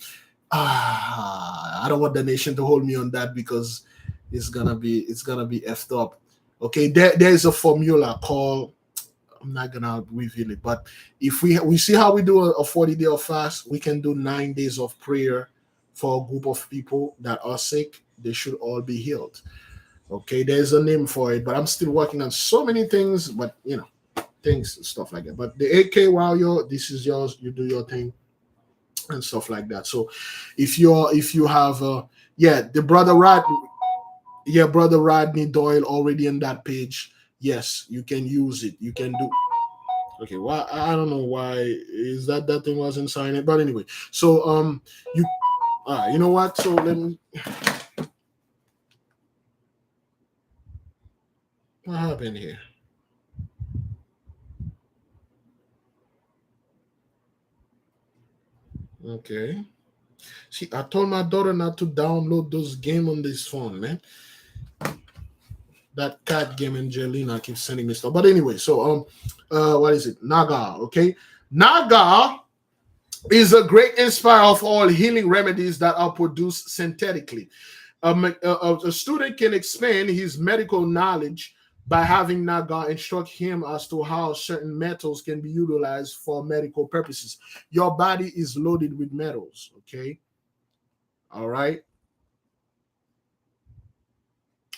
I don't want the nation to hold me on that because it's gonna be effed up. Okay, there's a formula called. I'm not gonna reveal it, but if we see how we do a 40-day of fast, we can do 9 days of prayer for a group of people that are sick. They should all be healed. Okay, there's a name for it, but I'm still working on so many things, but things stuff like that. But the AK warrior, this is yours. You do your thing and stuff like that. So if you have the brother Rodney Doyle already in that page. Yes, you can use it. You can do. Okay, why I don't know why is that thing wasn't signed, but anyway. So you you know what? So let me. What happened here? Okay. See, I told my daughter not to download those games on this phone, man. That cat game Angelina keeps sending me stuff. But anyway, so what is it? Naga, okay? Naga is a great inspirer of all healing remedies that are produced synthetically. A student can expand his medical knowledge by having Naga instruct him as to how certain metals can be utilized for medical purposes. Your body is loaded with metals, okay? All right.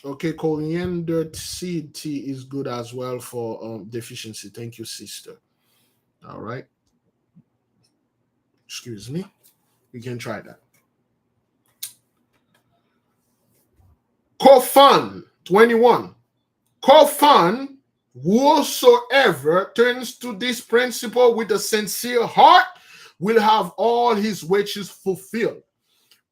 Okay, coriander seed tea is good as well for deficiency. Thank you, sister. All right. Excuse me. You can try that. Kofan 21. Kofan, whosoever turns to this principle with a sincere heart will have all his wishes fulfilled,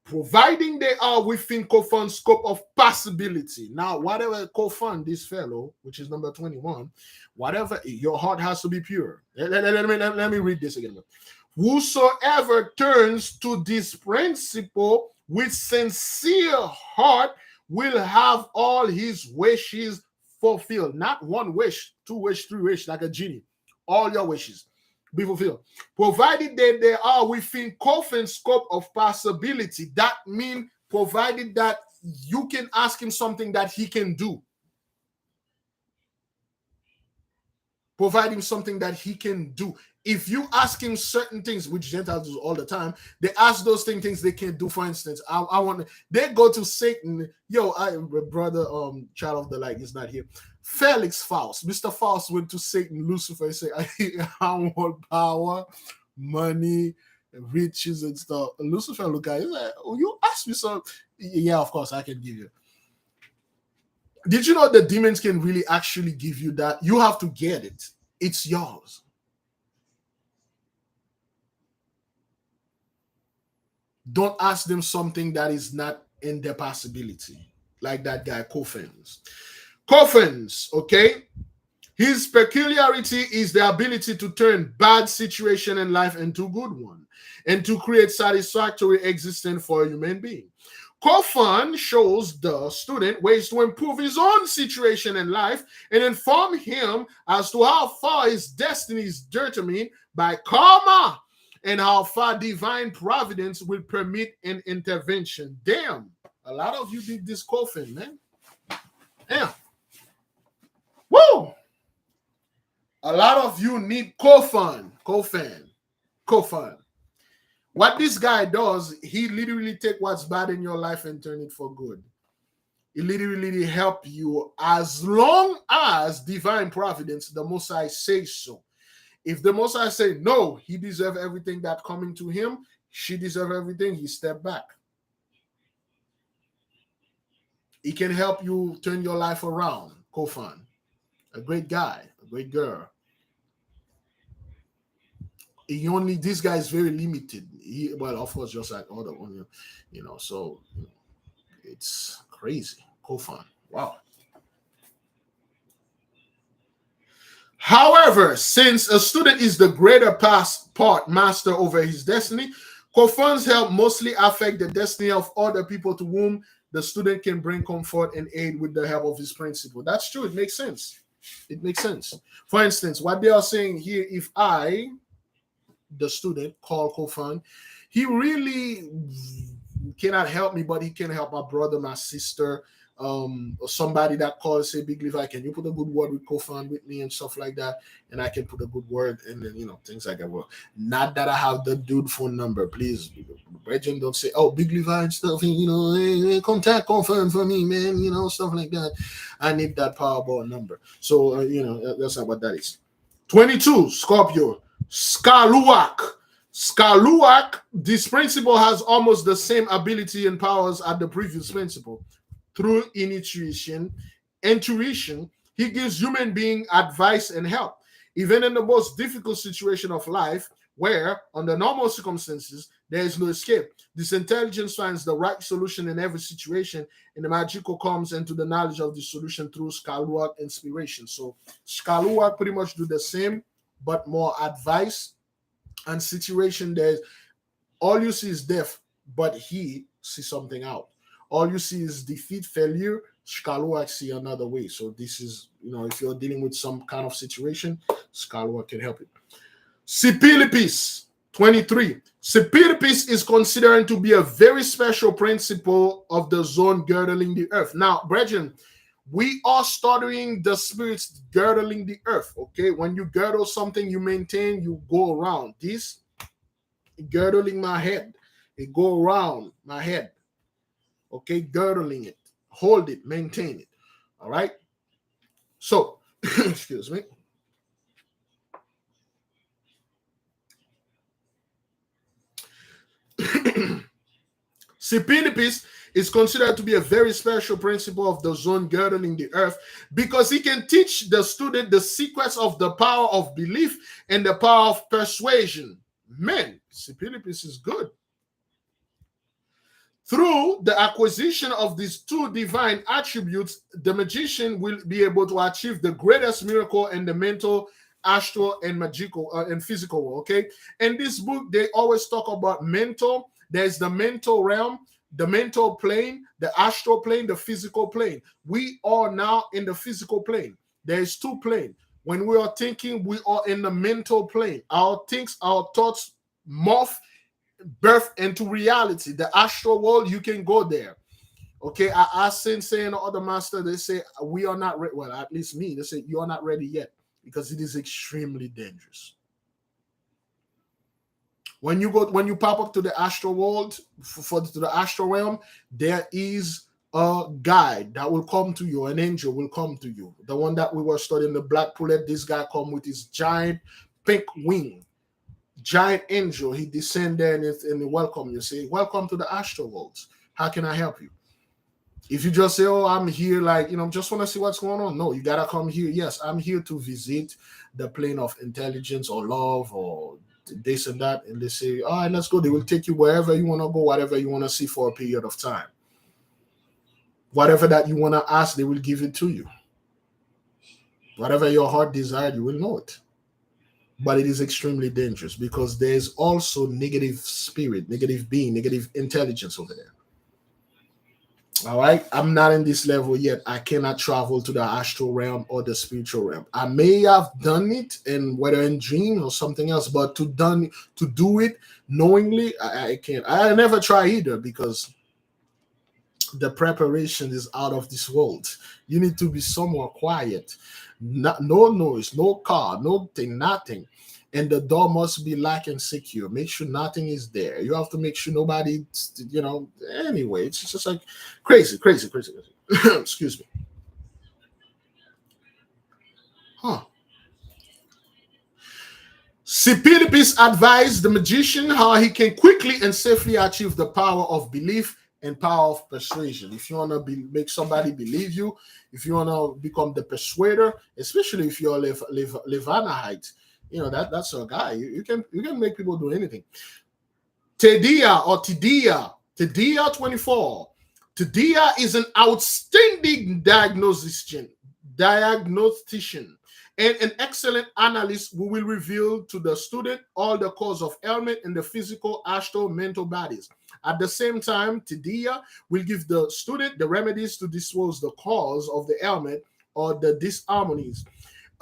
providing they are within Kofan's scope of possibility. Now, whatever Kofan, this fellow, which is number 21, whatever, your heart has to be pure. Let me read this again. Whosoever turns to this principle with sincere heart will have all his wishes fulfilled. Not one wish, two wish, three wish, like a genie. All your wishes be fulfilled, provided that they are within Kofan's scope of possibility. That means provided that you can ask him something that he can do. Providing something that he can do. If you ask him certain things, which Gentiles do all the time, they ask those things they can't do. For instance, I want they go to Satan. Brother, child of the light is not here. Felix Faust, Mr. Faust went to Satan, Lucifer, and said, I want power, money, riches, and stuff. And Lucifer look at him like, oh, you ask me so. Yeah, of course, I can give you. Did you know the demons can really actually give you that? You have to get it. It's yours. Don't ask them something that is not in their possibility, like that guy Coffins. Coffins, okay? His peculiarity is the ability to turn bad situation in life into good one and to create satisfactory existence for a human being. Coffin shows the student ways to improve his own situation in life and inform him as to how far his destiny is determined by karma and how far divine providence will permit an intervention. Damn, a lot of you did this Coffin, man. Damn. Woo! A lot of you need Coffin. What this guy does, he literally take what's bad in your life and turn it for good. He literally help you as long as divine providence, the Most High says so. If the Most High say no, he deserve everything that coming to him, she deserve everything, he step back. He can help you turn your life around. Kofan, a great guy, a great girl. This guy is very limited. Well, of course, just like other one, so it's crazy. Kofan, wow. However, since a student is the greater part master over his destiny, Kofan's help mostly affect the destiny of other people to whom the student can bring comfort and aid with the help of his principle. That's true. It makes sense. It makes sense. For instance, what they are saying here, if I, the student, call Kofan, he really cannot help me, but he can help my brother, my sister, or somebody that calls, say, Big Levi, can you put a good word with Kofan with me and stuff like that? And I can put a good word and then, things like that. Well, not that I have the dude phone number, please. Brethren, don't say, oh, Big Levi and stuff, hey, contact Kofan for me, man, stuff like that. I need that Powerball number. So, that's not what that is. 22, Scorpio, Skaluak. Skaluak, this principle has almost the same ability and powers as the previous principle. Through intuition, he gives human being advice and help. Even in the most difficult situation of life, where under normal circumstances there is no escape, this intelligence finds the right solution in every situation, and the magical comes into the knowledge of the solution through Skaluak inspiration. So Skaluak pretty much do the same, but more advice and situation. There's all you see is death, but he sees something out. All you see is defeat, failure. Skaluak see another way. So this is, if you're dealing with some kind of situation, Skaluak can help you. Sipilipis, 23. Sipilipis is considered to be a very special principle of the zone girdling the earth. Now, brethren, we are studying the spirits girdling the earth, okay? When you girdle something, you maintain, you go around. This, girdling my head. It go around my head. Okay, girdling it, hold it, maintain it. All right. So, excuse me. Sipilipis is considered to be a very special principle of the zone girdling the earth because he can teach the student the secrets of the power of belief and the power of persuasion. Man, Sipilipis is good. Through the acquisition of these two divine attributes, the magician will be able to achieve the greatest miracle in the mental, astral, and magical and physical world. Okay. In this book, they always talk about mental. There's the mental realm, the mental plane, the astral plane, the physical plane. We are now in the physical plane. There's two planes. When we are thinking, we are in the mental plane. Our thoughts morph, birth into reality. The astral world, you can go there. Okay, I sensei and other master, they say we are not ready. Well, at least me, they say you are not ready yet because it is extremely dangerous. When you pop up to the astral world, to the astral realm, there is a guide that will come to you. An angel will come to you. The one that we were studying, the black pullet, this guy come with his giant pink wing. Giant angel, he descend there and welcome you. Say, welcome to the astral worlds. How can I help you? If you just say, oh, I'm here, just want to see what's going on. No, you gotta come here. Yes, I'm here to visit the plane of intelligence or love or this and that, and they say, all right, let's go. They will take you wherever you want to go, whatever you want to see for a period of time. Whatever that you want to ask, they will give it to you. Whatever your heart desired, you will know it. But it is extremely dangerous because there's also negative spirit, negative being, negative intelligence over there. All right, I'm not in this level yet. I cannot travel to the astral realm or the spiritual realm. I may have done it, and whether in dream or something else, but to do it knowingly, I can't. I never try either because the preparation is out of this world. You need to be somewhere quiet, no noise, no car, nothing. And the door must be locked and secure. Make sure nothing is there. You have to make sure nobody, anyway, it's just like crazy. Excuse me. Huh. Sipilipis advised the magician how he can quickly and safely achieve the power of belief and power of persuasion. If you want to make somebody believe you, if you want to become the persuader, especially if you're Levanahite, that's a guy. You can make people do anything. Tedia 24. Tedia is an outstanding diagnostician and an excellent analyst who will reveal to the student all the cause of ailment in the physical, astral, mental bodies. At the same time, Tedia will give the student the remedies to dispose the cause of the ailment or the disharmonies.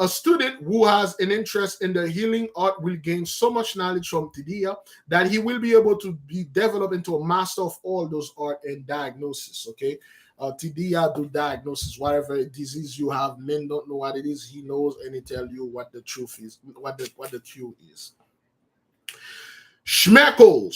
A student who has an interest in the healing art will gain so much knowledge from Tedia that he will be able to be developed into a master of all those art and diagnosis. Okay, Tedia do diagnosis. Whatever disease you have, men don't know what it is. He knows, and he tell you what the truth is, what the cure is. Schmeckle,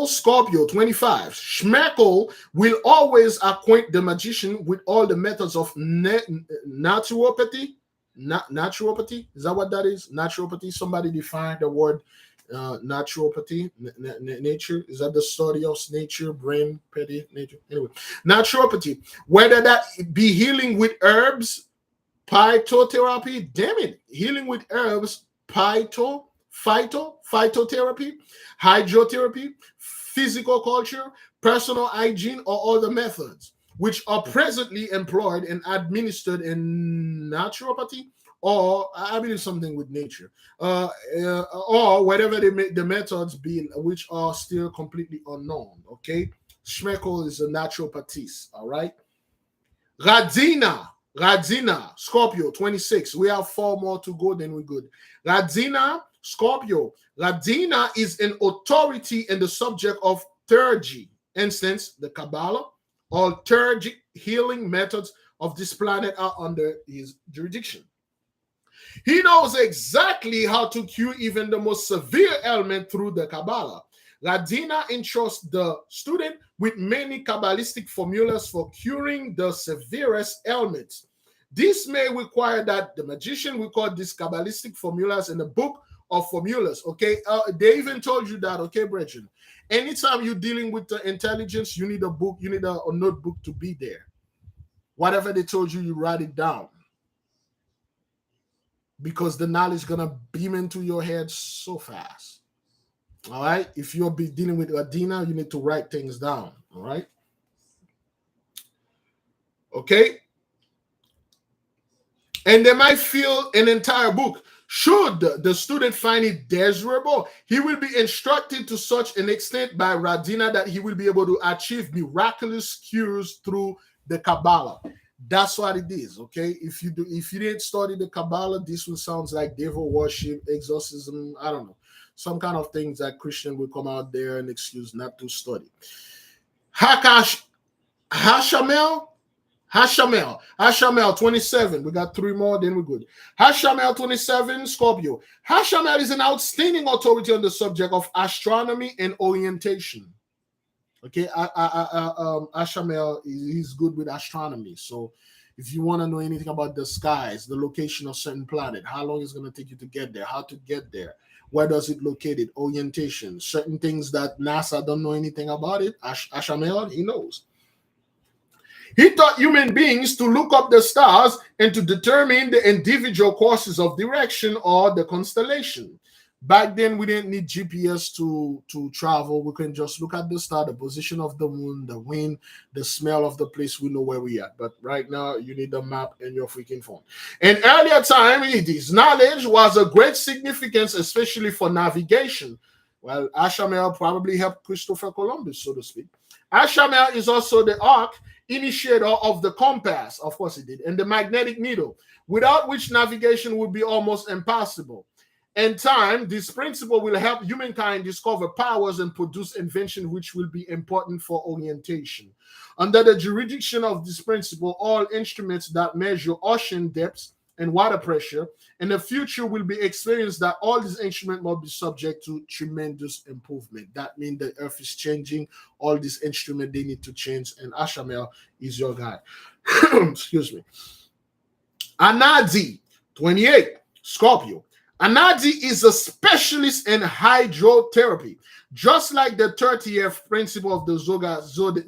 Scorpio 25. Schmeckle will always acquaint the magician with all the methods of naturopathy. Naturopathy, is that what that is? Naturopathy. Somebody define the word naturopathy. Nature, is that the study of nature, brain, petty nature? Anyway, naturopathy, whether that be healing with herbs, phytotherapy, damn it, healing with herbs, phytotherapy, hydrotherapy, physical culture, personal hygiene, or other methods which are presently employed and administered in naturopathy, or I believe something with nature, or whatever the methods be, which are still completely unknown. Okay, Schmeckle is a naturopathist. All right, Radzina, Scorpio 26. We have 4 more to go, then we're good. Radzina, Scorpio. Radzina is an authority in the subject of theurgy, instance the Kabbalah. All theurgic healing methods of this planet are under his jurisdiction. He knows exactly how to cure even the most severe ailment through the Kabbalah. Radzina entrusts the student with many Kabbalistic formulas for curing the severest ailments. This may require that the magician record these Kabbalistic formulas in the book of formulas. Okay, they even told you that. Okay, brethren. Anytime you're dealing with the intelligence, you need a book, you need a notebook to be there. Whatever they told you, you write it down. Because the knowledge is going to beam into your head so fast. All right? If you'll be dealing with Adina, you need to write things down. All right? Okay? And they might fill an entire book. Should the student find it desirable, he will be instructed to such an extent by Radina that he will be able to achieve miraculous cures through the Kabbalah. That's what it is, okay? If you didn't study the Kabbalah, this will sound like devil worship, exorcism, I don't know. Some kind of things that Christian will come out there and excuse not to study. Hashamel 27. We got 3 more, then we're good. Hashamel 27, Scorpio. Hashamel is an outstanding authority on the subject of astronomy and orientation. Okay, Hashamel is good with astronomy. So if you want to know anything about the skies, the location of certain planet, how long it's going to take you to get there, how to get there, where does it located, orientation, certain things that NASA don't know anything about it, Hashamel, he knows. He taught human beings to look up the stars and to determine the individual courses of direction or the constellation. Back then, we didn't need GPS to travel. We can just look at the star, the position of the moon, the wind, the smell of the place. We know where we are. But right now, you need a map in your freaking phone. In earlier time, this knowledge was a great significance, especially for navigation. Well, Ashamel probably helped Christopher Columbus, so to speak. Ashamel is also the initiator of the compass. Of course, he did, and the magnetic needle, without which navigation would be almost impossible. In time, this principle will help humankind discover powers and produce invention which will be important for orientation. Under the jurisdiction of this principle, all instruments that measure ocean depths and water pressure in the future will be experienced that all these instruments must be subject to tremendous improvement. That means the earth is changing. All these instruments, they need to change, and Ashamel is your guy. Excuse me. Anadi, 28, Scorpio. Anadi is a specialist in hydrotherapy. Just like the 30th principle of the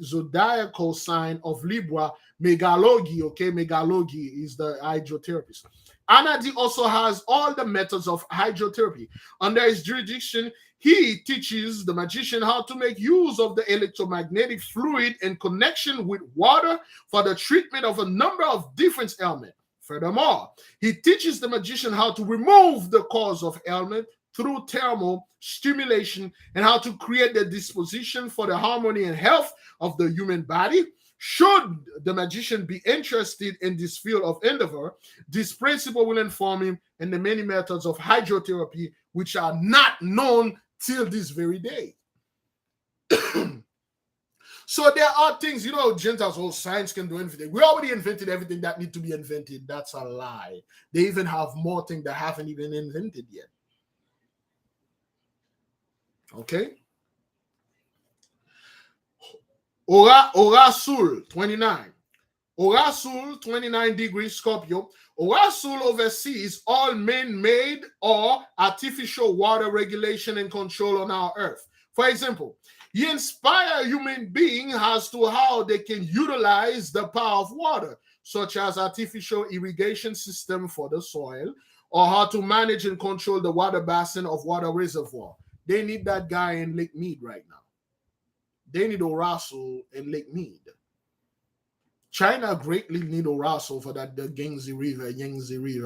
zodiacal sign of Libra, Megalogi, okay? Megalogi is the hydrotherapist. Anadi also has all the methods of hydrotherapy. Under his jurisdiction, he teaches the magician how to make use of the electromagnetic fluid in connection with water for the treatment of a number of different ailments. Furthermore, he teaches the magician how to remove the cause of ailment through thermal stimulation and how to create the disposition for the harmony and health of the human body. Should the magician be interested in this field of endeavor, this principle will inform him in the many methods of hydrotherapy which are not known till this very day. So there are things, Gentiles, science can do anything. We already invented everything that need to be invented. That's a lie. They even have more things that haven't even invented yet. Okay? Orasul, 29. Orasul, 29 degrees Scorpio. Orasul oversees all man-made or artificial water regulation and control on our earth. For example, he inspires human beings as to how they can utilize the power of water, such as artificial irrigation system for the soil, or how to manage and control the water basin of water reservoir. They need that guy in Lake Mead right now. They need Orasul in Lake Mead. China greatly need Orasul for that the Yangtze River,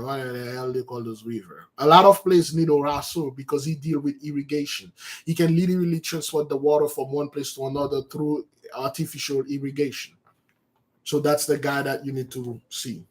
what the hell they call this river. A lot of places need Orasul because he deal with irrigation. He can literally transport the water from one place to another through artificial irrigation. So that's the guy that you need to see.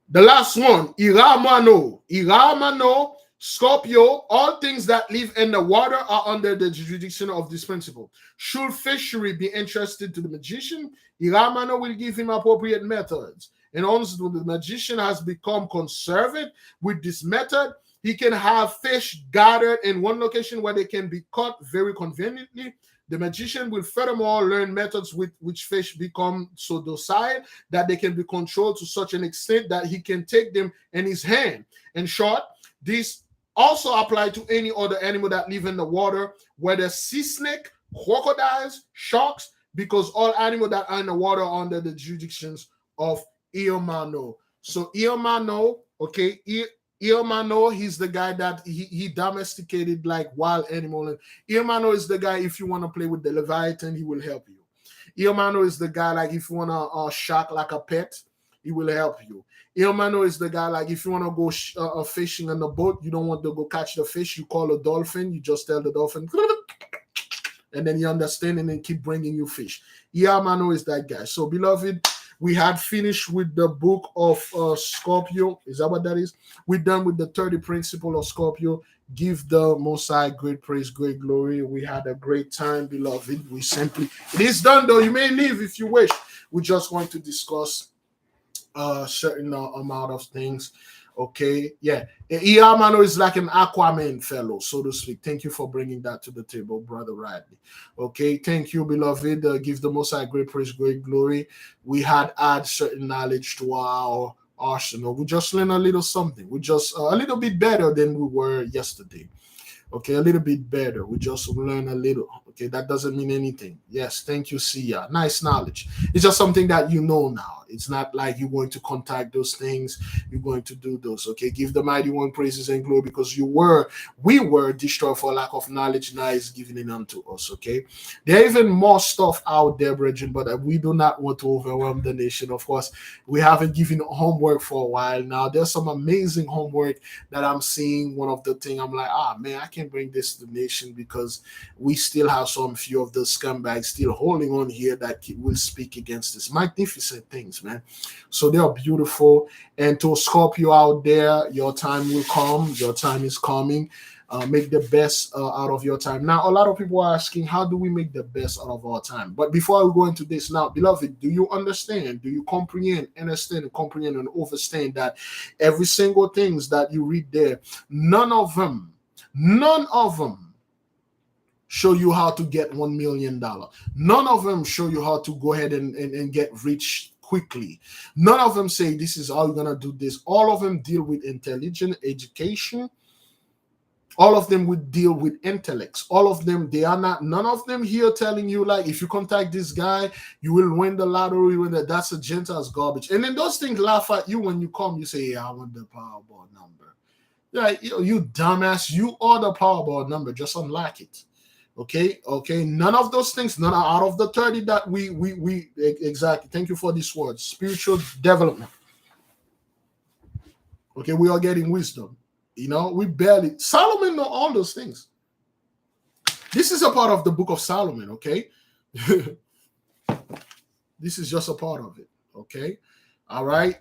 The last one, Iramano. Iramano, Scorpio, all things that live in the water are under the jurisdiction of this principle. Should fishery be interested to the magician, Iramano will give him appropriate methods. And also, the magician has become conservative with this method. He can have fish gathered in one location where they can be caught very conveniently. The magician will furthermore learn methods with which fish become so docile that they can be controlled to such an extent that he can take them in his hand. In short, this also apply to any other animal that live in the water, whether sea snake, crocodiles, sharks, because all animals that are in the water are under the jurisdictions of Iomano. So Iomano, okay, Iomano, he's the guy that he domesticated like wild animal. And Iomano is the guy, if you want to play with the Leviathan, he will help you. Iomano is the guy, like if you want to shark like a pet, he will help you. Iomano is the guy, like if you want to go fishing on the boat, you don't want to go catch the fish, you call a dolphin, you just tell the dolphin, and then you understand and then keep bringing you fish. Iomano is that guy. So, beloved, we had finished with the book of Scorpio. Is that what that is? We're done with the 30 principle of Scorpio. Give the Most High great praise, great glory. We had a great time, beloved. It is done though. You may leave if you wish. We just want to discuss a certain amount of things. Okay, yeah. Iamano is like an Aquaman fellow, so to speak. Thank you for bringing that to the table, Brother Radley. Okay, thank you, beloved. Give the Most High great praise, great glory. We had add certain knowledge to our arsenal. We just learned a little something. We just a little bit better than we were yesterday. Okay, a little bit better. We just learn a little. Okay, that doesn't mean anything. Yes, thank you, Sia. Nice knowledge. It's just something that you know now. It's not like you're going to contact those things. You're going to do those. Okay, give the mighty one praises and glory because we were destroyed for lack of knowledge. Now is given it unto us. Okay, there are even more stuff out there, brethren, but we do not want to overwhelm the nation. Of course, we haven't given homework for a while now. There's some amazing homework that I'm seeing. One of the thing I'm like, man, I can bring this to the nation because we still have some few of the scumbags still holding on here that will speak against this. Magnificent things, man. So they are beautiful. And to Scorpio out there, your time will come. Your time is coming. Make the best out of your time. Now, a lot of people are asking, how do we make the best out of our time? But before we go into this now, beloved, do you understand? Do you comprehend, understand, comprehend, and understand that every single things that you read there, none of them show you how to get $1 million. None of them show you how to go ahead and get rich quickly. None of them say this is how you're going to do this. All of them deal with intelligent education. All of them would deal with intellects. All of them, they are not, none of them here telling you, like, if you contact this guy, you will win the lottery, that's a Gentiles garbage. And then those things laugh at you when you come, you say, yeah, I want the Powerball number. Yeah, you dumbass, you are the Powerball number, just unlock it. Okay. None of those things, none out of the 30 that we exactly. Thank you for this word. Spiritual development. Okay, we are getting wisdom. We barely. Solomon know all those things. This is a part of the book of Solomon, okay? This is just a part of it, okay? All right.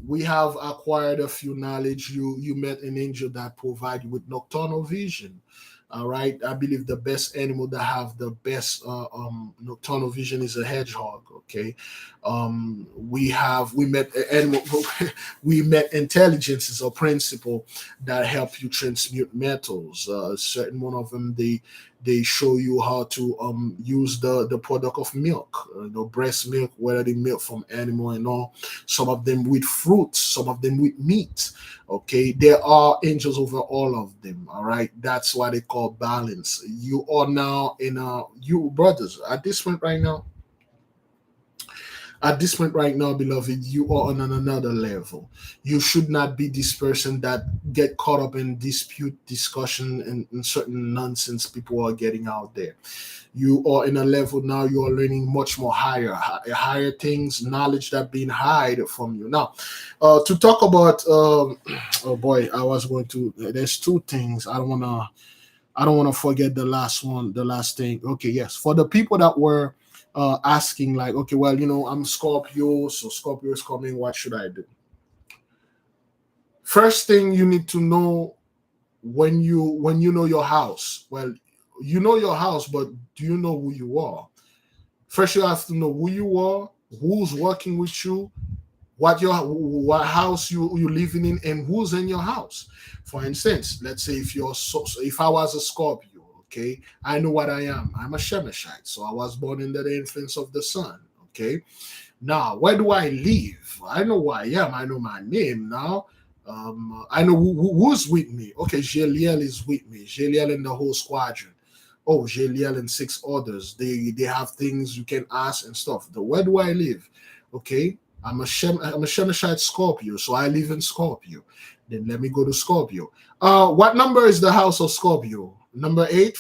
We have acquired a few knowledge. You met an angel that provide you with nocturnal vision. All right. I believe the best animal that have the best nocturnal vision is a hedgehog. Okay. We met animal. We met intelligence is a principle that help you transmute metals. Certain one of them they show you how to use the product of milk, breast milk, whether they milk from animal and all. Some of them with fruits, some of them with meat. Okay, there are angels over all of them. All right, that's why they call balance. You are now you brothers at this point right now. At this point right now, beloved, you are on another level. You should not be this person that get caught up in dispute, discussion, and certain nonsense people are getting out there. You are in a level now. You are learning much more higher things, knowledge that being hide from you. Now, to talk about, oh boy, I was going to. There's two things I don't wanna forget the last one, the last thing. Okay, yes, for the people that were asking, like, okay, well, I'm Scorpio, so Scorpio is coming. What should I do? First thing you need to know when you know your house. Well, you know your house, but do you know who you are? First, you have to know who you are, who's working with you, what house you living in, and who's in your house. For instance, let's say if I was a Scorpio, okay, I know what I am. I'm a Shemeshite, so I was born under the influence of the sun. Okay, now where do I live? I know who I am. I know my name now. I know who's with me. Okay, Jeliel is with me. Jeliel and the whole squadron. Oh, Jeliel and 6 others. They have things you can ask and stuff. Where do I live? Okay, I'm a Shemeshite Scorpio, so I live in Scorpio. Then let me go to Scorpio. What number is the house of Scorpio? Number 8?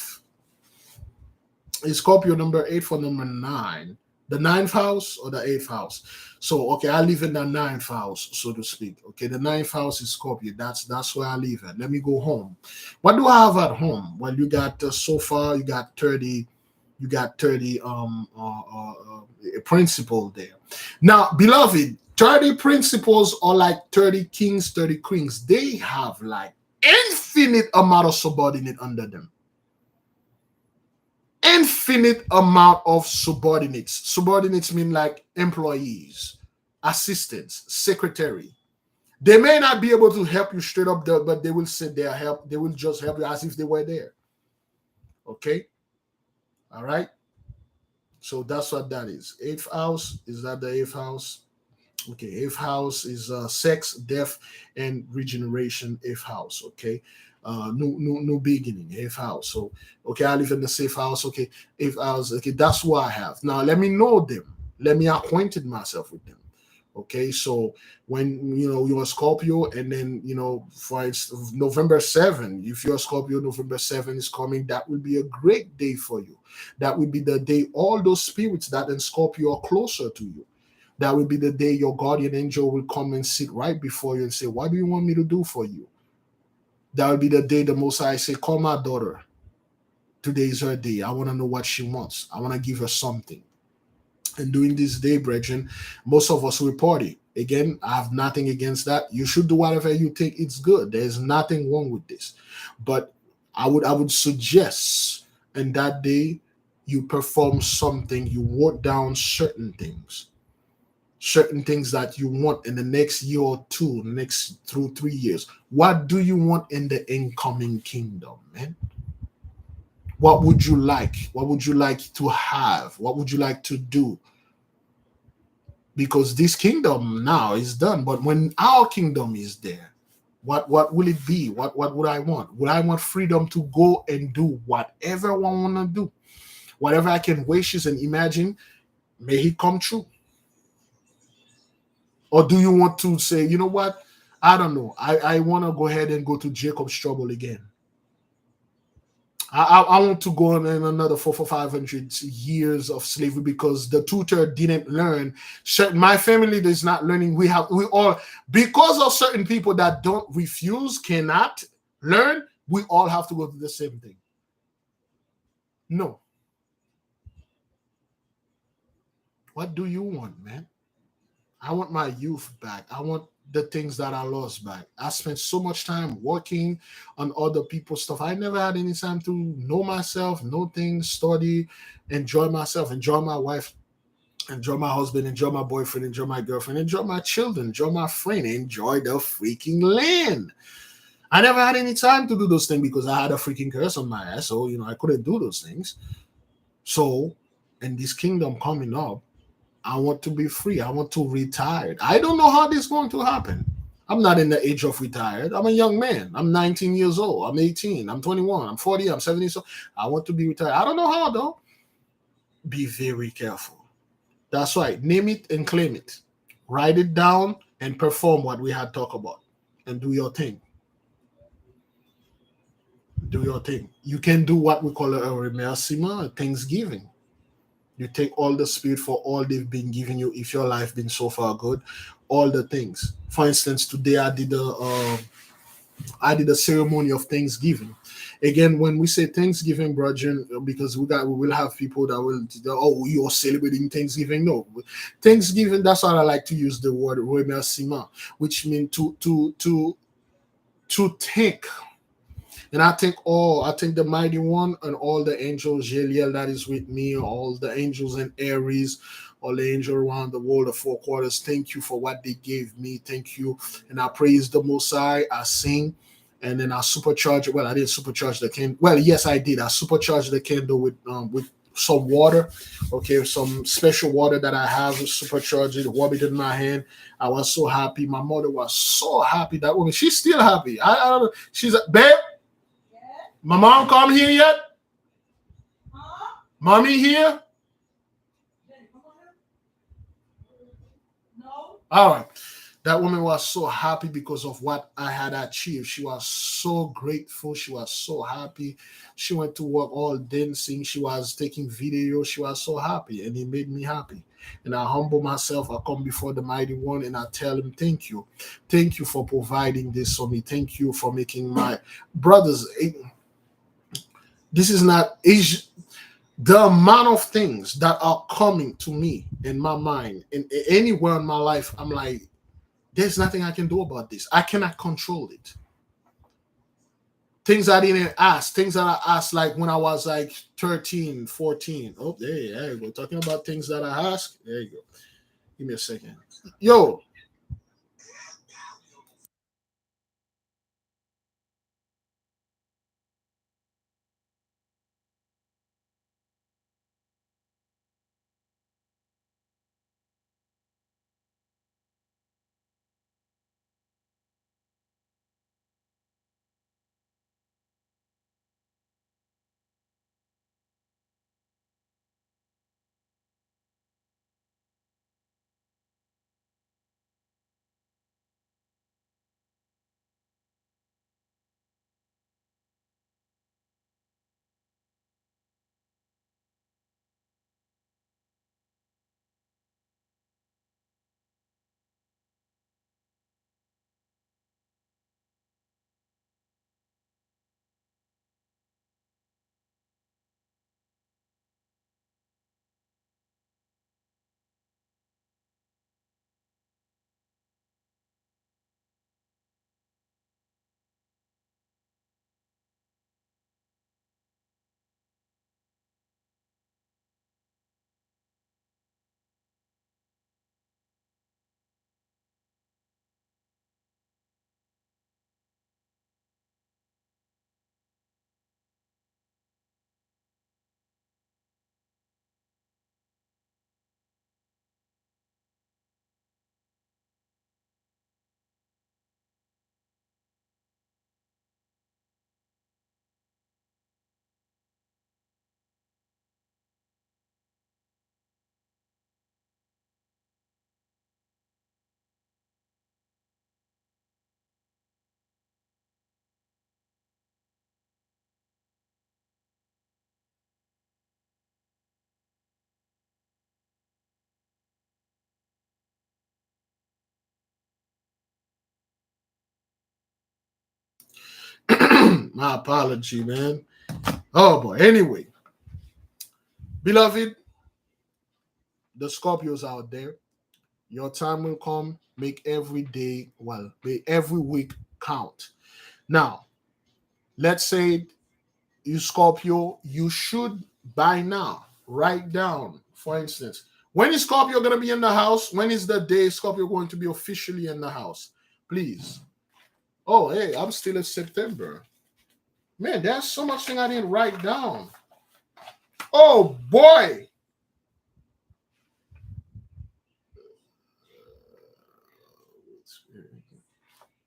Is Scorpio number 8 for number 9? The 9th house or the 8th house? So okay, I live in the 9th house, so to speak. Okay, the 9th house is Scorpio. That's where I live at. Let me go home. What do I have at home? Well, you got so far you got 30. You got 30 principle there. Now, beloved, 30 principles are like 30 kings, 30 queens. They have like infinite amount of subordinate under them. Infinite amount of subordinates. Subordinates mean like employees, assistants, secretary. They may not be able to help you straight up, but they will sit there, help. They will just help you as if they were there. Okay. All right. So that's what that is. 8th house, is that the 8th house? Okay, 8th house is sex, death, and regeneration. 8th house. Okay. new beginning, eighth house. So okay, I live in the safe house. Okay, eighth house. Okay, that's what I have. Now let me know them. Let me acquainted myself with them. Okay, so when you're a Scorpio, and then for instance, November 7, if you're a Scorpio, November 7 is coming. That will be a great day for you. That will be the day all those spirits that in Scorpio are closer to you. That will be the day your guardian angel will come and sit right before you and say, "What do you want me to do for you?" That will be the day the Most High say, "Call my daughter. Today is her day. I want to know what she wants. I want to give her something." And during this day, brethren, most of us will party. Again, I have nothing against that. You should do whatever you think it's good. There's nothing wrong with this. But I would suggest in that day you perform something, you wrote down certain things that you want in the next year or two, next through 3 years. What do you want in the incoming kingdom, man? What would you like? What would you like to have? What would you like to do? Because this kingdom now is done, but when our kingdom is there, what will it be? What would I want? Would I want freedom to go and do whatever I want to do? Whatever I can wishes and imagine, may it come true. Or do you want to say, you know what? I don't know. I want to go ahead and go to Jacob's trouble again. I want to go on in another 400 500 years of slavery because the tutor didn't learn. Certain my family is not learning. We all, because of certain people that don't refuse, cannot learn. We all have to go through the same thing. No. What do you want, man? I want my youth back. I want the things that I lost back. I spent so much time working on other people's stuff. I never had any time to know myself, know things, study, enjoy myself, enjoy my wife, enjoy my husband, enjoy my boyfriend, enjoy my girlfriend, enjoy my children, enjoy my friend, enjoy the freaking land. I never had any time to do those things because I had a freaking curse on my ass. So, I couldn't do those things. So, in this kingdom coming up, I want to be free. I want to retire. I don't know how this is going to happen. I'm not in the age of retired. I'm a young man. I'm 19 years old. I'm 18. I'm 21. I'm 40. I'm 70. So I want to be retired. I don't know how though. Be very careful. That's right. Name it and claim it. Write it down and perform what we had talked about. And do your thing. Do your thing. You can do what we call a remerciement, a thanksgiving. You take all the spirit for all they've been giving you. If your life been so far good, all the things. For instance, today I did a ceremony of Thanksgiving. Again, when we say Thanksgiving, brethren, because we will have people that will, oh, you're celebrating Thanksgiving. No, Thanksgiving. That's how I like to use the word remerciement, which means to thank. And I think the mighty one and all the angels, Jeliel that is with me, all the angels in Aries, all the angels around the world, the four quarters. Thank you for what they gave me. Thank you. And I praise the Most High. I sing. And then I supercharge it. Well, I didn't supercharge the candle. Well, yes, I did. I supercharged the candle with some water. Okay, some special water that I have, supercharged it, rub it in my hand. I was so happy. My mother was so happy. That woman, she's still happy. I don't know. She's a babe. My mom come here yet? Mommy here? All right. That woman was so happy because of what I had achieved. She was so grateful. She was so happy. She went to work all dancing. She was taking video. She was so happy, and it made me happy. And I humble myself. I come before the mighty one and I tell him, thank you. Thank you for providing this for me. Thank you for making my brothers. This is not the amount of things that are coming to me in my mind in anywhere in my life. I'm like, there's nothing I can do about this. I cannot control it. Things I didn't ask, things that I asked like when I was like 13, 14. Oh, there you go. Talking about things that I asked. There you go. Give me a second. Yo, My apology, man. Oh boy. Anyway, beloved, the Scorpios out there, your time will come. Make every day, well, make every week count. Now, let's say you Scorpio, you should by now write down, for instance, when is Scorpio going to be in the house? When is the day Scorpio going to be officially in the house? Please. Oh, hey, I'm still in September. Man, there's so much thing I didn't write down. Oh boy.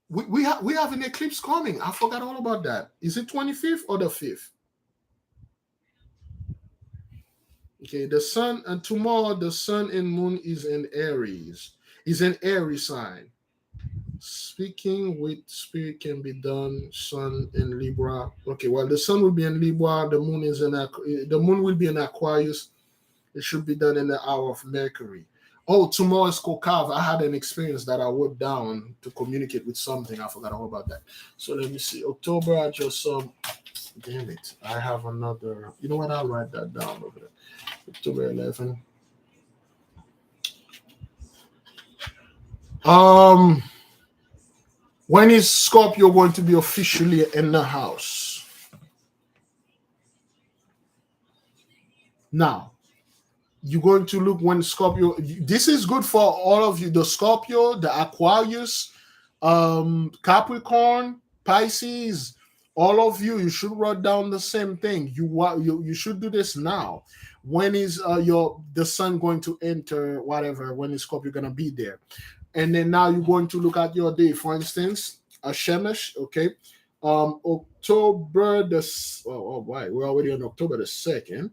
We have an eclipse coming. I forgot all about that. Is it 25th or the 5th? Okay, the sun and tomorrow the sun and moon is in Aries. Is an Aries sign. Speaking with spirit can be done. Sun in Libra. Okay, well the sun will be in Libra. The moon is in the moon will be in Aquarius. It should be done in the hour of Mercury. Oh, tomorrow is Kokav. I had an experience that I wrote down to communicate with something. I forgot all about that. So let me see. October, I just saw. Damn it. I have another. You know what? I'll write that down over there. October 11. When is Scorpio going to be officially in the house? Now, you're going to look when Scorpio. This is good for all of you. The Scorpio, the Aquarius, Capricorn, Pisces. All of you, you should write down the same thing. You should do this now. When is the sun going to enter? Whatever. When is Scorpio gonna be there? And then now you're going to look at your day. For instance, a Shemesh. Okay, October the. Oh, why? We're already on October the 2nd.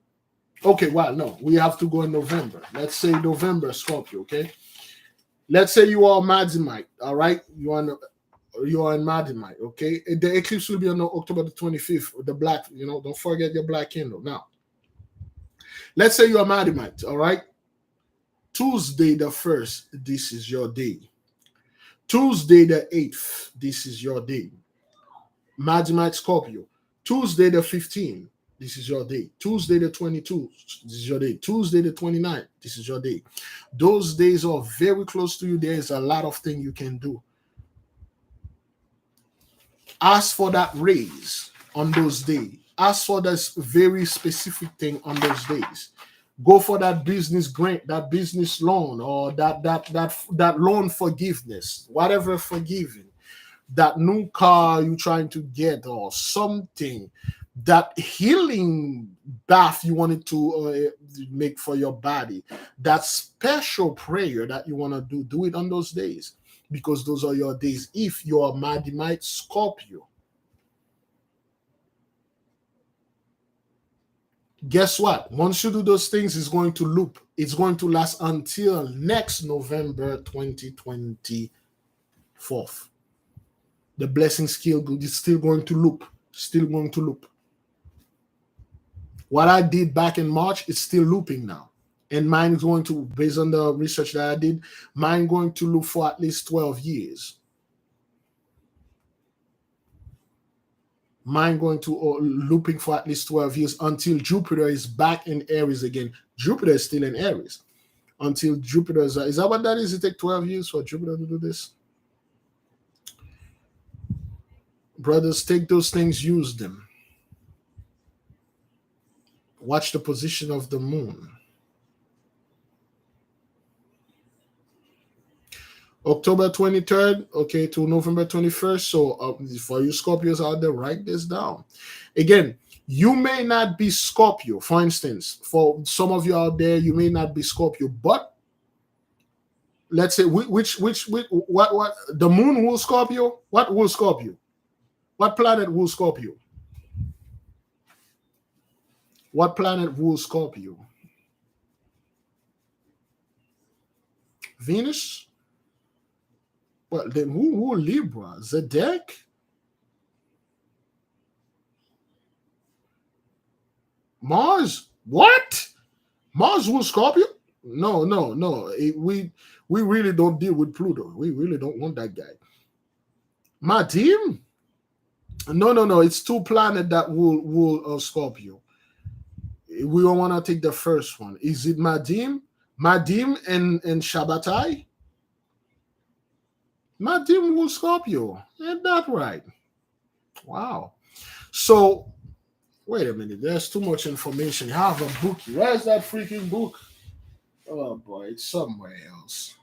Okay, well, no, we have to go in November. Let's say November, Scorpio, okay? Let's say you are Madimite, all right? You are in Madimite, okay? The eclipse will be on October the 25th, the black, don't forget your black candle. Now, let's say you are Madimite, all right? Tuesday the 1st, this is your day. Tuesday the 8th, this is your day. Madimite Scorpio. Tuesday the 15th, this is your day. Tuesday the 22nd, this is your day. Tuesday the 29th, this is your day. Those days are very close to you. There is a lot of things you can do. Ask for that raise on those days. Ask for this very specific thing on those days. Go for that business grant, that business loan, or that loan forgiveness, whatever forgiving, that new car you're trying to get or something, that healing bath you wanted to make for your body, that special prayer that you want to do it on those days, because those are your days if you're a Madimite Scorpio. Guess what? Once you do those things, it's going to loop. It's going to last until next November 2024. The blessing skill is still going to loop. Still going to loop. What I did back in March, it's still looping now. And mine is going to, based on the research that I did, mine going to loop for at least 12 years. Mine going to looping for at least 12 years until Jupiter is back in Aries again. Jupiter is still in Aries. Until Jupiter is that what that is? It take 12 years for Jupiter to do this? Brothers, take those things, use them. Watch the position of the moon. October 23rd, okay, to November 21st. So for you Scorpios out there, write this down. Again, you may not be Scorpio. For instance, for some of you out there, you may not be Scorpio, but let's say what the moon will Scorpio? What will Scorpio? What planet will Scorpio? What planet will Scorpio? Venus? Well, then who Libra? Zedek? Mars? What? Mars will Scorpio? No. We really don't deal with Pluto. We really don't want that guy. My team? No. It's two planets that will Scorpio. We don't want to take the first one. Is it Madim? Madim and Shabbatai? Madim will Scorpio. Ain't that right? Wow. So wait a minute. There's too much information. You have a book. Where's that freaking book? Oh boy, it's somewhere else.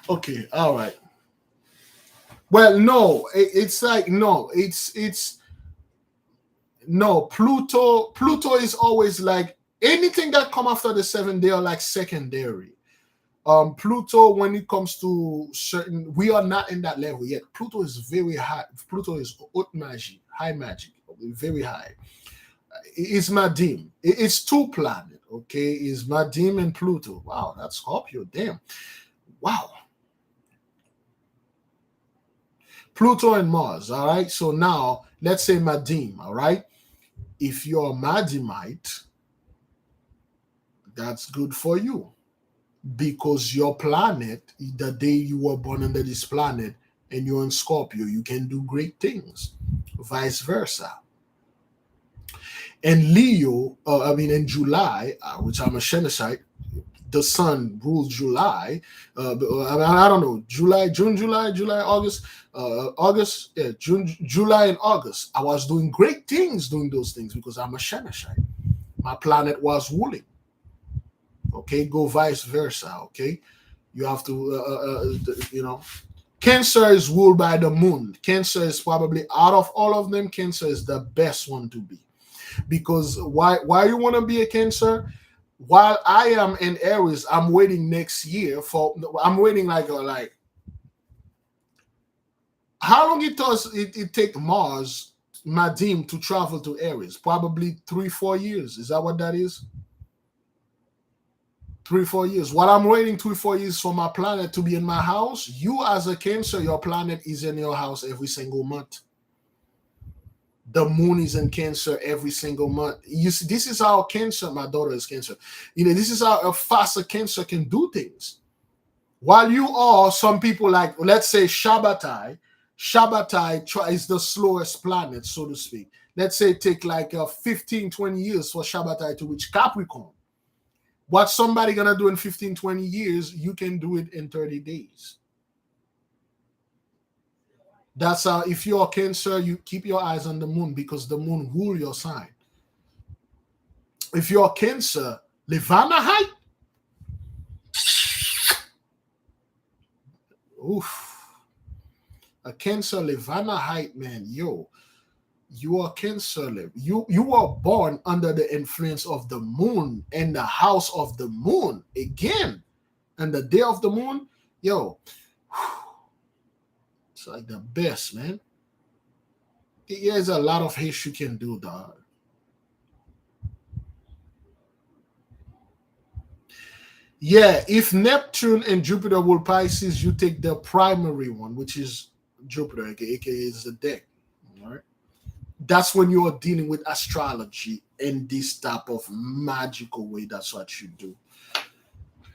Okay, all right. Well, no, it's like no, it's no. Pluto is always like anything that come after the seven. They are like secondary. Pluto, when it comes to certain, we are not in that level yet. Pluto is very high. Pluto is haute magic, high magic, very high. It's Madim. It's two planets. Okay, it's Madim and Pluto. Wow, that's Scorpio. Damn. Wow. Pluto and Mars. All right. So now let's say Madim. All right. If you're a Madimite, that's good for you because your planet, the day you were born under this planet, and you're in Scorpio, you can do great things. Vice versa. And Leo, in July, which I'm a Shemeshite, the sun rules July. I don't know, July, August, August, yeah, June, July, and August. I was doing great things doing those things because I'm a Shemeshite. My planet was ruling. Okay, go vice versa. Okay, you have to, Cancer is ruled by the moon. Cancer is probably out of all of them. Cancer is the best one to be because why you want to be a Cancer? While I am in Aries, I'm waiting next year for. I'm waiting like how long it take Mars Madim to travel to Aries? Probably 3-4 years. Is that what that is? 3-4 years. While I'm waiting 3-4 years for my planet to be in my house, you as a Cancer, your planet is in your house every single month. The moon is in Cancer every single month. You see, this is how Cancer, my daughter is Cancer. This is how a faster Cancer can do things. While you are, some people like, let's say Shabbatai is the slowest planet, so to speak. Let's say it take like 15-20 years for Shabbatai to reach Capricorn. What somebody gonna do in 15-20 years, you can do it in 30 days. That's how, if you're a Cancer, you keep your eyes on the moon because the moon rule your sign. If you're a Cancer, Levana height. Oof. A Cancer Levana height, man. Yo, you are Cancer. You are born under the influence of the moon and the house of the moon. Again, and the day of the moon, yo. It's like the best, man. There's a lot of hate you can do, dog. Yeah, if Neptune and Jupiter will Pisces, you take the primary one, which is Jupiter, aka is the deck. All right. That's when you're dealing with astrology in this type of magical way. That's what you do.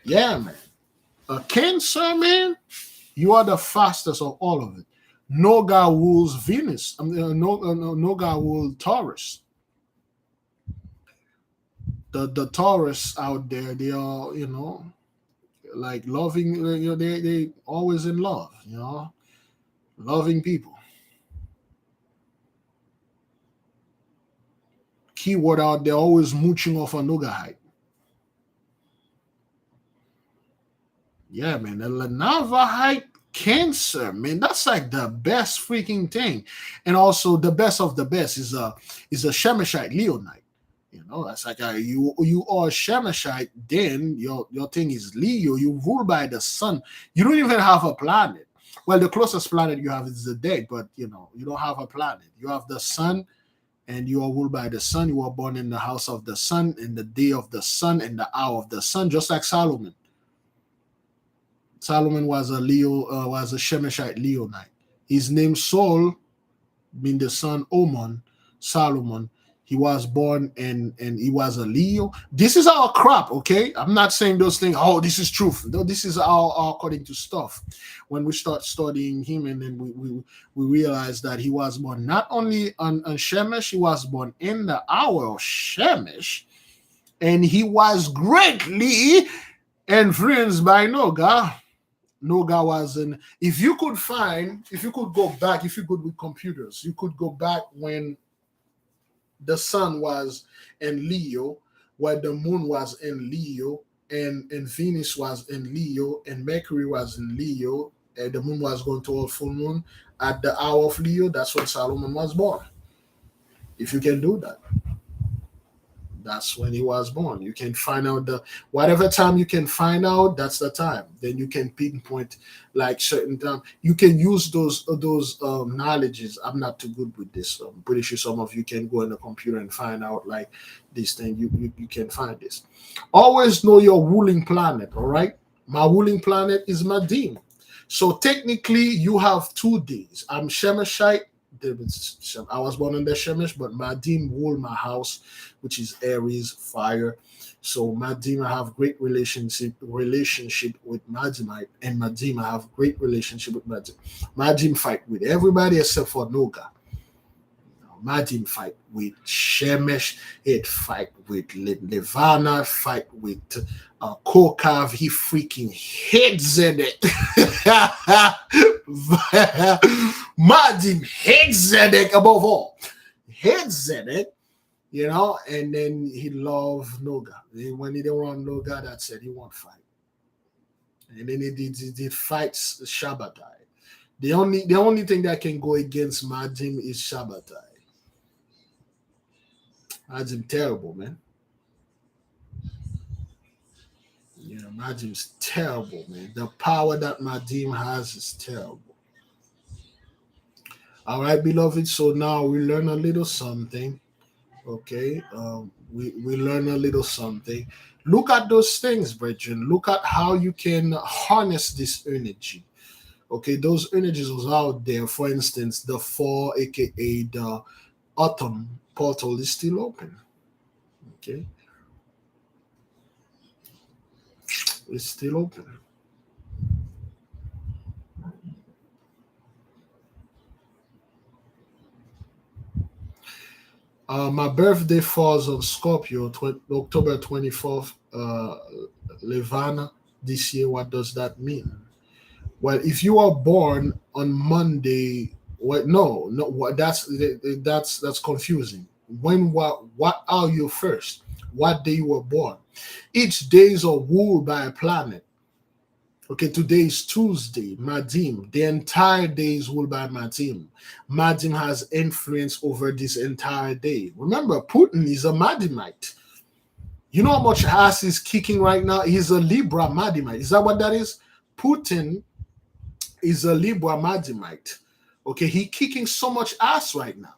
Yeah, man. A Cancer, man, you are the fastest of all of it. Noga rules Venus. Noga rules Taurus. The Taurus out there, they are, like loving, they always in love, loving people. Keyword out there, always mooching off a Noga height. Yeah, man, the Lanava height Cancer, man, that's like the best freaking thing. And also the best of the best is a Shemeshite Leonite. That's like you are Shemeshite, then your thing is Leo. You rule by the sun. You don't even have a planet. Well, the closest planet you have is the dead, but you don't have a planet. You have the sun, and you are ruled by the sun. You are born in the house of the sun, in the day of the sun, and the hour of the sun, just like Solomon. Solomon was a Leo, was a Shemeshite Leonite. His name Saul, mean the son Oman, Solomon. He was born and he was a Leo. This is our crap, okay? I'm not saying those things. Oh, this is truth. No, this is our according to stuff. When we start studying him, and then we realize that he was born not only on Shemesh, he was born in the hour of Shemesh, and he was greatly influenced by Noga. Noga was in. If you could go back, if you could with computers, you could go back when the sun was in Leo, where the moon was in Leo, and Venus was in Leo, and Mercury was in Leo, and the moon was going toward full moon at the hour of Leo. That's when Solomon was born. If you can do that, that's when he was born. You can find out the whatever time you can find out. That's the time. Then you can pinpoint like certain time. You can use those knowledges. I'm not too good with this. I'm pretty sure some of you can go in the computer and find out like this thing. You can find this. Always know your ruling planet. All right. My ruling planet is Madim. So technically, you have 2 days. I'm Shemeshite. I was born in the Shemesh, but Madim rule my house, which is Aries, fire. So Madim, I have great relationship with Madimite, and Madim, I have great relationship with Madim. Madim fight with everybody except for Noga. Madim fight with Shemesh, it fight with Levana, fight with Kokav. He freaking hates it. Madim hates Zedek above all. Hates Zedek, and then he loved Noga. When he don't want Noga, that's it. He won't fight. And then he did fights Shabbatai. The only thing that can go against Madim is Shabbatai. Madim terrible, man. Madim's terrible, man. The power that Madim has is terrible. All right, beloved. So now we learn a little something. Okay, we learn a little something. Look at those things, brethren. Look at how you can harness this energy. Okay, those energies was out there. For instance, the 4, aka the autumn portal, is still open. Okay, it's still open. My birthday falls on Scorpio, October 24th, Levana, this year. What does that mean? Well, if you are born on Monday, no, that's confusing. What are you first? What day you were born? Each days are ruled by a planet. Okay, today is Tuesday, Madim. The entire day is ruled by Madim. Madim has influence over this entire day. Remember, Putin is a Madimite. You know how much ass he's kicking right now? He's a Libra Madimite. Is that what that is? Putin is a Libra Madimite. Okay, he's kicking so much ass right now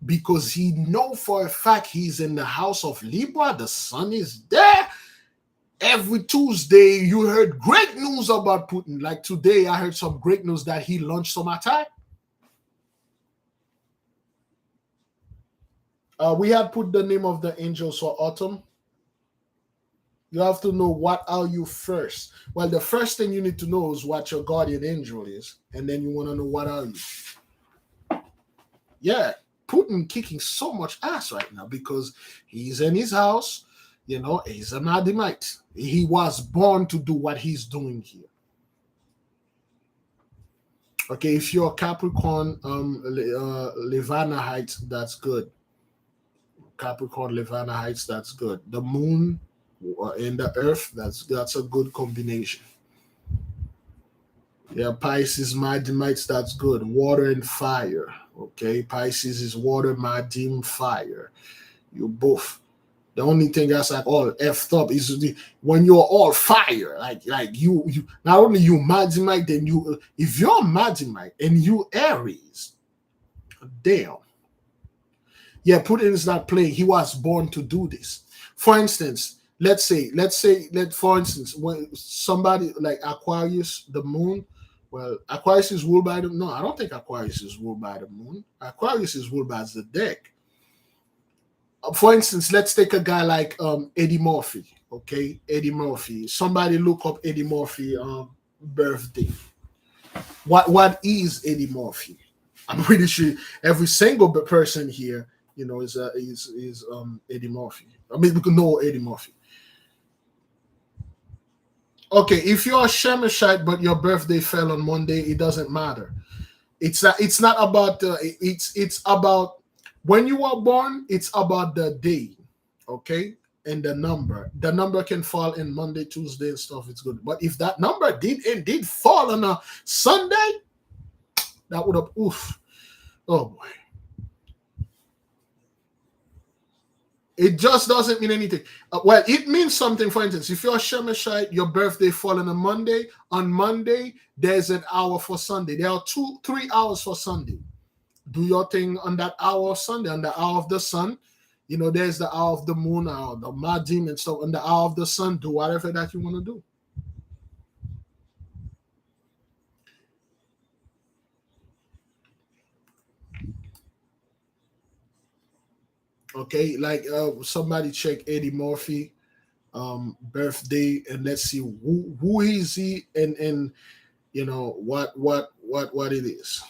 because he know for a fact he's in the house of Libra. The sun is there. Every Tuesday, you heard great news about Putin. Like today, I heard some great news that he launched some attack. We had put the name of the angels for autumn. You have to know what are you first. Well, the first thing you need to know is what your guardian angel is, and then you want to know what are you. Yeah, Putin kicking so much ass right now because he's in his house. He's an Adamite. He was born to do what he's doing here. Okay, if you're Capricorn, Levana Heights, that's good. Capricorn, Levana Heights, that's good. The moon and the earth, that's a good combination. Yeah, Pisces, Madimites, that's good. Water and fire. Okay, Pisces is water, Madim, fire. You both. The only thing that's like all effed up is when you're all fire, like you not only you Madimite, then you if you're Madimite and you Aries, damn. Yeah, Putin is not playing. He was born to do this. For instance, let's say for instance, when somebody like Aquarius, the moon, well, Aquarius is ruled by the no, I don't think Aquarius is ruled by the moon. Aquarius is ruled by the deck. For instance, let's take a guy like Eddie Murphy. Okay, Eddie Murphy. Somebody look up Eddie Murphy birthday. What is Eddie Murphy? I'm pretty sure every single person here, is Eddie Murphy. I mean, we can know Eddie Murphy. Okay, if you're a Shemeshite but your birthday fell on Monday, it doesn't matter. It's not about it's about when you were born. It's about the day, okay, and the number. The number can fall in Monday, Tuesday, and stuff. It's good, but if that number did indeed fall on a Sunday, that would have oof. Oh boy. It just doesn't mean anything. Well, it means something. For instance, if you're a Shemeshite, your birthday fall on a Monday. On Monday, there's an hour for Sunday. There are 3 hours for Sunday. Do your thing on that hour of Sunday, on the hour of the sun. There's the hour of the moon, or the Madim and stuff. On the hour of the sun, do whatever that you want to do. Okay, like somebody check Eddie Murphy birthday, and let's see who is he, and what it is.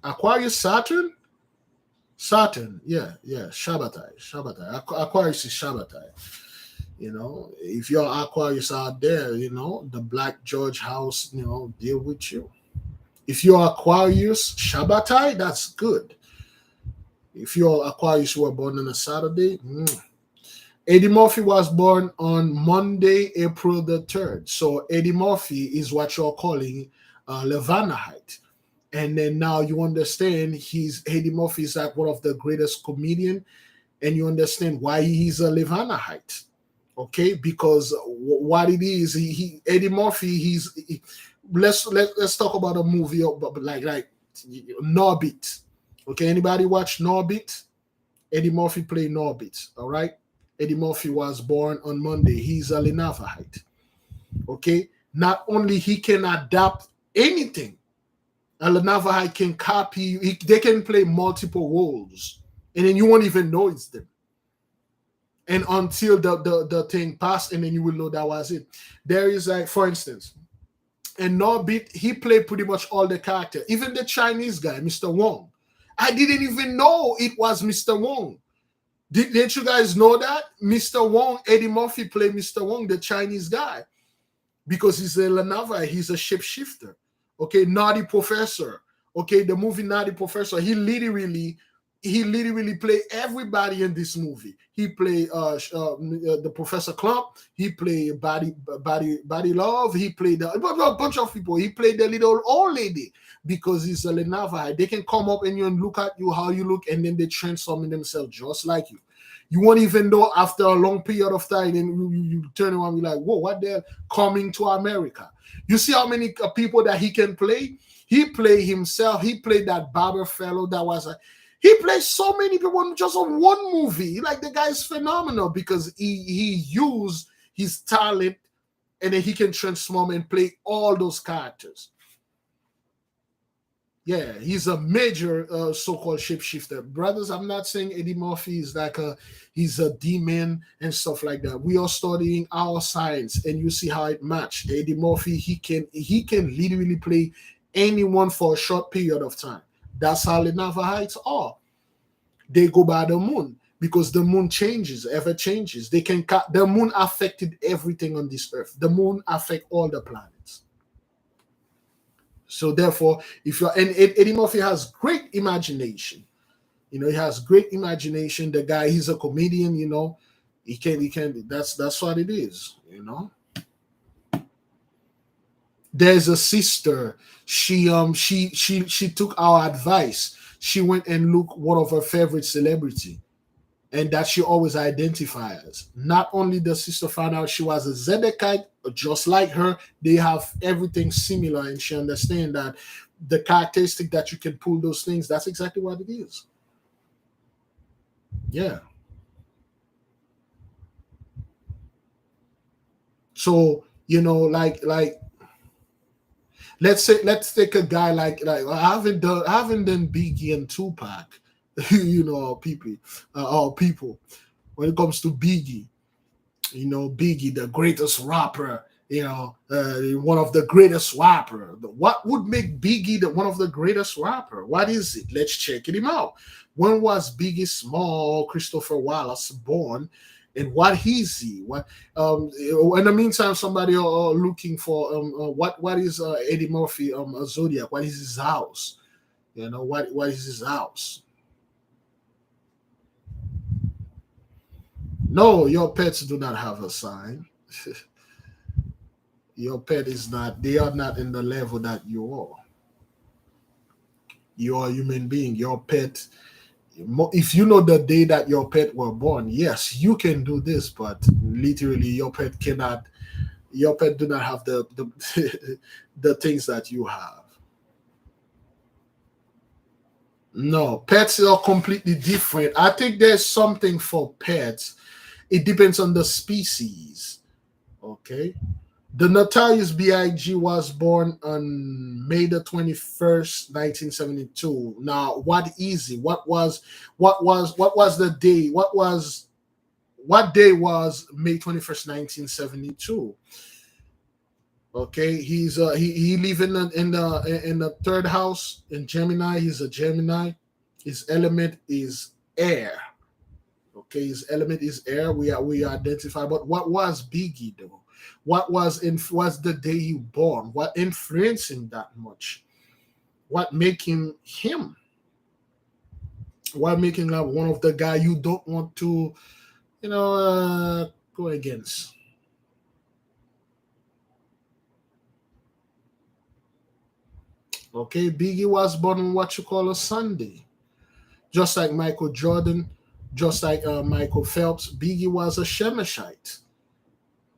Aquarius, Saturn, yeah, Shabbatai. Aquarius is Shabbatai. If you're Aquarius out there, the Black George house, deal with you. If you're Aquarius Shabbatai, that's good. If you're Aquarius who were born on a Saturday, Eddie Murphy was born on Monday, April the 3rd. So Eddie Murphy is what you're calling Levanahite. And then now you understand Eddie Murphy is like one of the greatest comedian, and you understand why he's a Levanahite. Okay, because what it is, Eddie Murphy, let's talk about a movie like Norbit. Okay, anybody watch Norbit? Eddie Murphy played Norbit. All right, Eddie Murphy was born on Monday. He's a Lenavahite. Okay, not only he can adapt anything, a Lenavahite can copy. They can play multiple roles, and then you won't even know it's them. And until the thing passed, and then you will know that was it. There is like, for instance, in Norbit, he played pretty much all the character, even the Chinese guy, Mr. Wong. I didn't even know it was Mr. Wong. Didn't you guys know that? Mr. Wong, Eddie Murphy played Mr. Wong, the Chinese guy, because he's a Lanava, he's a shapeshifter. Okay, Naughty Professor. Okay, the movie Naughty Professor, he literally played everybody in this movie. He played the Professor Clump. He played Body Love. He played a bunch of people. He played the little old lady because he's a Lenava. They can come up and look at you how you look, and then they transform themselves just like you. You won't even know after a long period of time, and you turn around and be like, whoa, what they're coming to America. You see how many people that he can play? He played himself. He played that barber fellow that was he plays so many people just on one movie. Like, the guy is phenomenal because he used his talent, and then he can transform and play all those characters. Yeah, he's a major so-called shapeshifter. Brothers, I'm not saying Eddie Murphy is like he's a demon and stuff like that. We are studying our science, and you see how it matched. Eddie Murphy, he can literally play anyone for a short period of time. That's how the Navajites are. They go by the moon because the moon ever changes. The moon affected everything on this earth. The moon affect all the planets. So therefore, Eddie Murphy has great imagination. He has great imagination. The guy, he's a comedian. He can. That's what it is. There's a sister. She took our advice. She went and looked one of her favorite celebrity, and that she always identifies. Not only the sister found out she was a Zedekite, just like her, they have everything similar, and she understands that the characteristic that you can pull those things, that's exactly what it is. Yeah. So, like let's take a guy like I haven't done Biggie and Tupac. our people. When it comes to Biggie, Biggie, the greatest rapper, one of the greatest rapper. What would make Biggie one of the greatest rapper? What is it? Let's check him out. When was Biggie Small Christopher Wallace born? And what is he? What in the meantime, somebody looking for what is Eddie Murphy Zodiac? What is his house? What is his house? No, your pets do not have a sign. Your pet is not, they are not in the level that you are. You are a human being. Your pet, if you know the day that your pet were born, yes, you can do this, but literally your pet cannot, your pet do not have the the things that you have. No, pets are completely different. I think there's something for pets. It depends on the species. Okay. The Notorious B.I.G. was born on May the 21st, 1972. Now, what is it? What was the day? What day was May 21st, 1972? Okay, he live in the third house in Gemini. He's a Gemini. His element is air. Okay, his element is air. We identify. But what was Biggie though? Was the day he born? What influenced him that much? What make him him? What making him one of the guy you don't want to, go against? Okay, Biggie was born on what you call a Sunday, just like Michael Jordan, just like Michael Phelps. Biggie was a Shemeshite.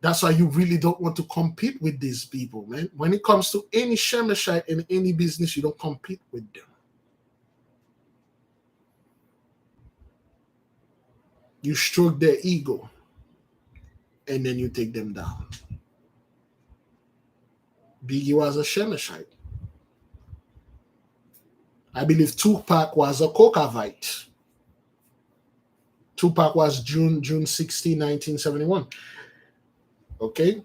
That's why you really don't want to compete with these people, man. When it comes to any Shemeshite in any business, you don't compete with them. You stroke their ego and then you take them down. Biggie was a Shemeshite. I believe Tupac was a Kokavite. Tupac was June 16, 1971. Okay?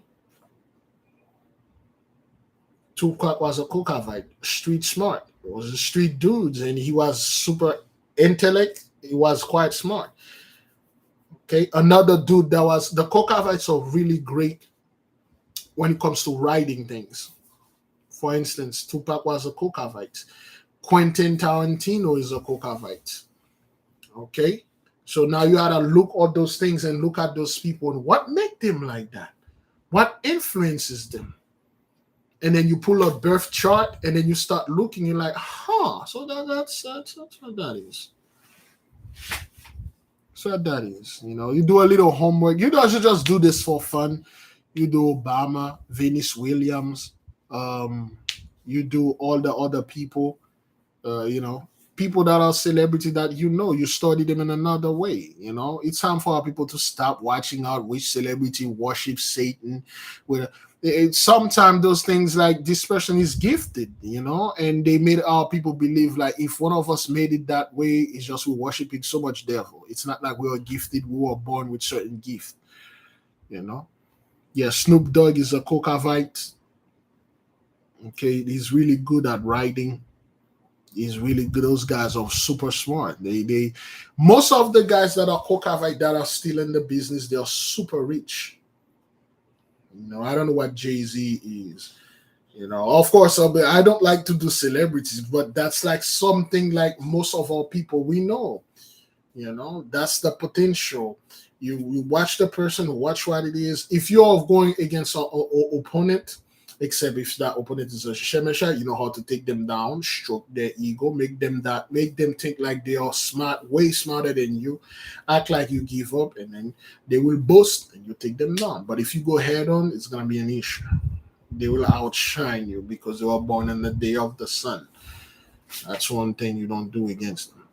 Tupac was a Kokavite, street smart. He was a street dude, and he was super intellect. He was quite smart. Okay, another dude that was the Kokavites are really great when it comes to writing things. For instance, Tupac was a Kokavite. Quentin Tarantino is a Kokavite. Okay, so now you gotta look at those things and look at those people and what make them like that. What influences them? And then you pull a birth chart and then you start looking, you're like, so that's what that is. So what that is. You do a little homework. You don't just do this for fun. You do Obama, Venus Williams, you do all the other people, people that are celebrity that you study them in another way. It's time for our people to stop watching out which celebrity worships Satan. Sometimes those things like this person is gifted, and they made our people believe like if one of us made it that way, it's just we're worshiping so much devil. It's not like we were gifted, we were born with certain gift. Yeah, Snoop Dogg is a Kokavite. Okay, he's really good at writing. He's really good. Those guys are super smart. They most of the guys that are Kokavite that are still in the business, they are super rich. I don't know what Jay-Z is. Of course, I don't like to do celebrities, but that's like something like most of our people we know. That's the potential. You watch the person, watch what it is. If you're going against an opponent, except if that opponent is a Shemesha, you know how to take them down, stroke their ego, make them think like they are smart, way smarter than you, act like you give up, and then they will boast and you take them down. But if you go head on, it's gonna be an issue. They will outshine you because they were born on the day of the sun. That's one thing you don't do against them.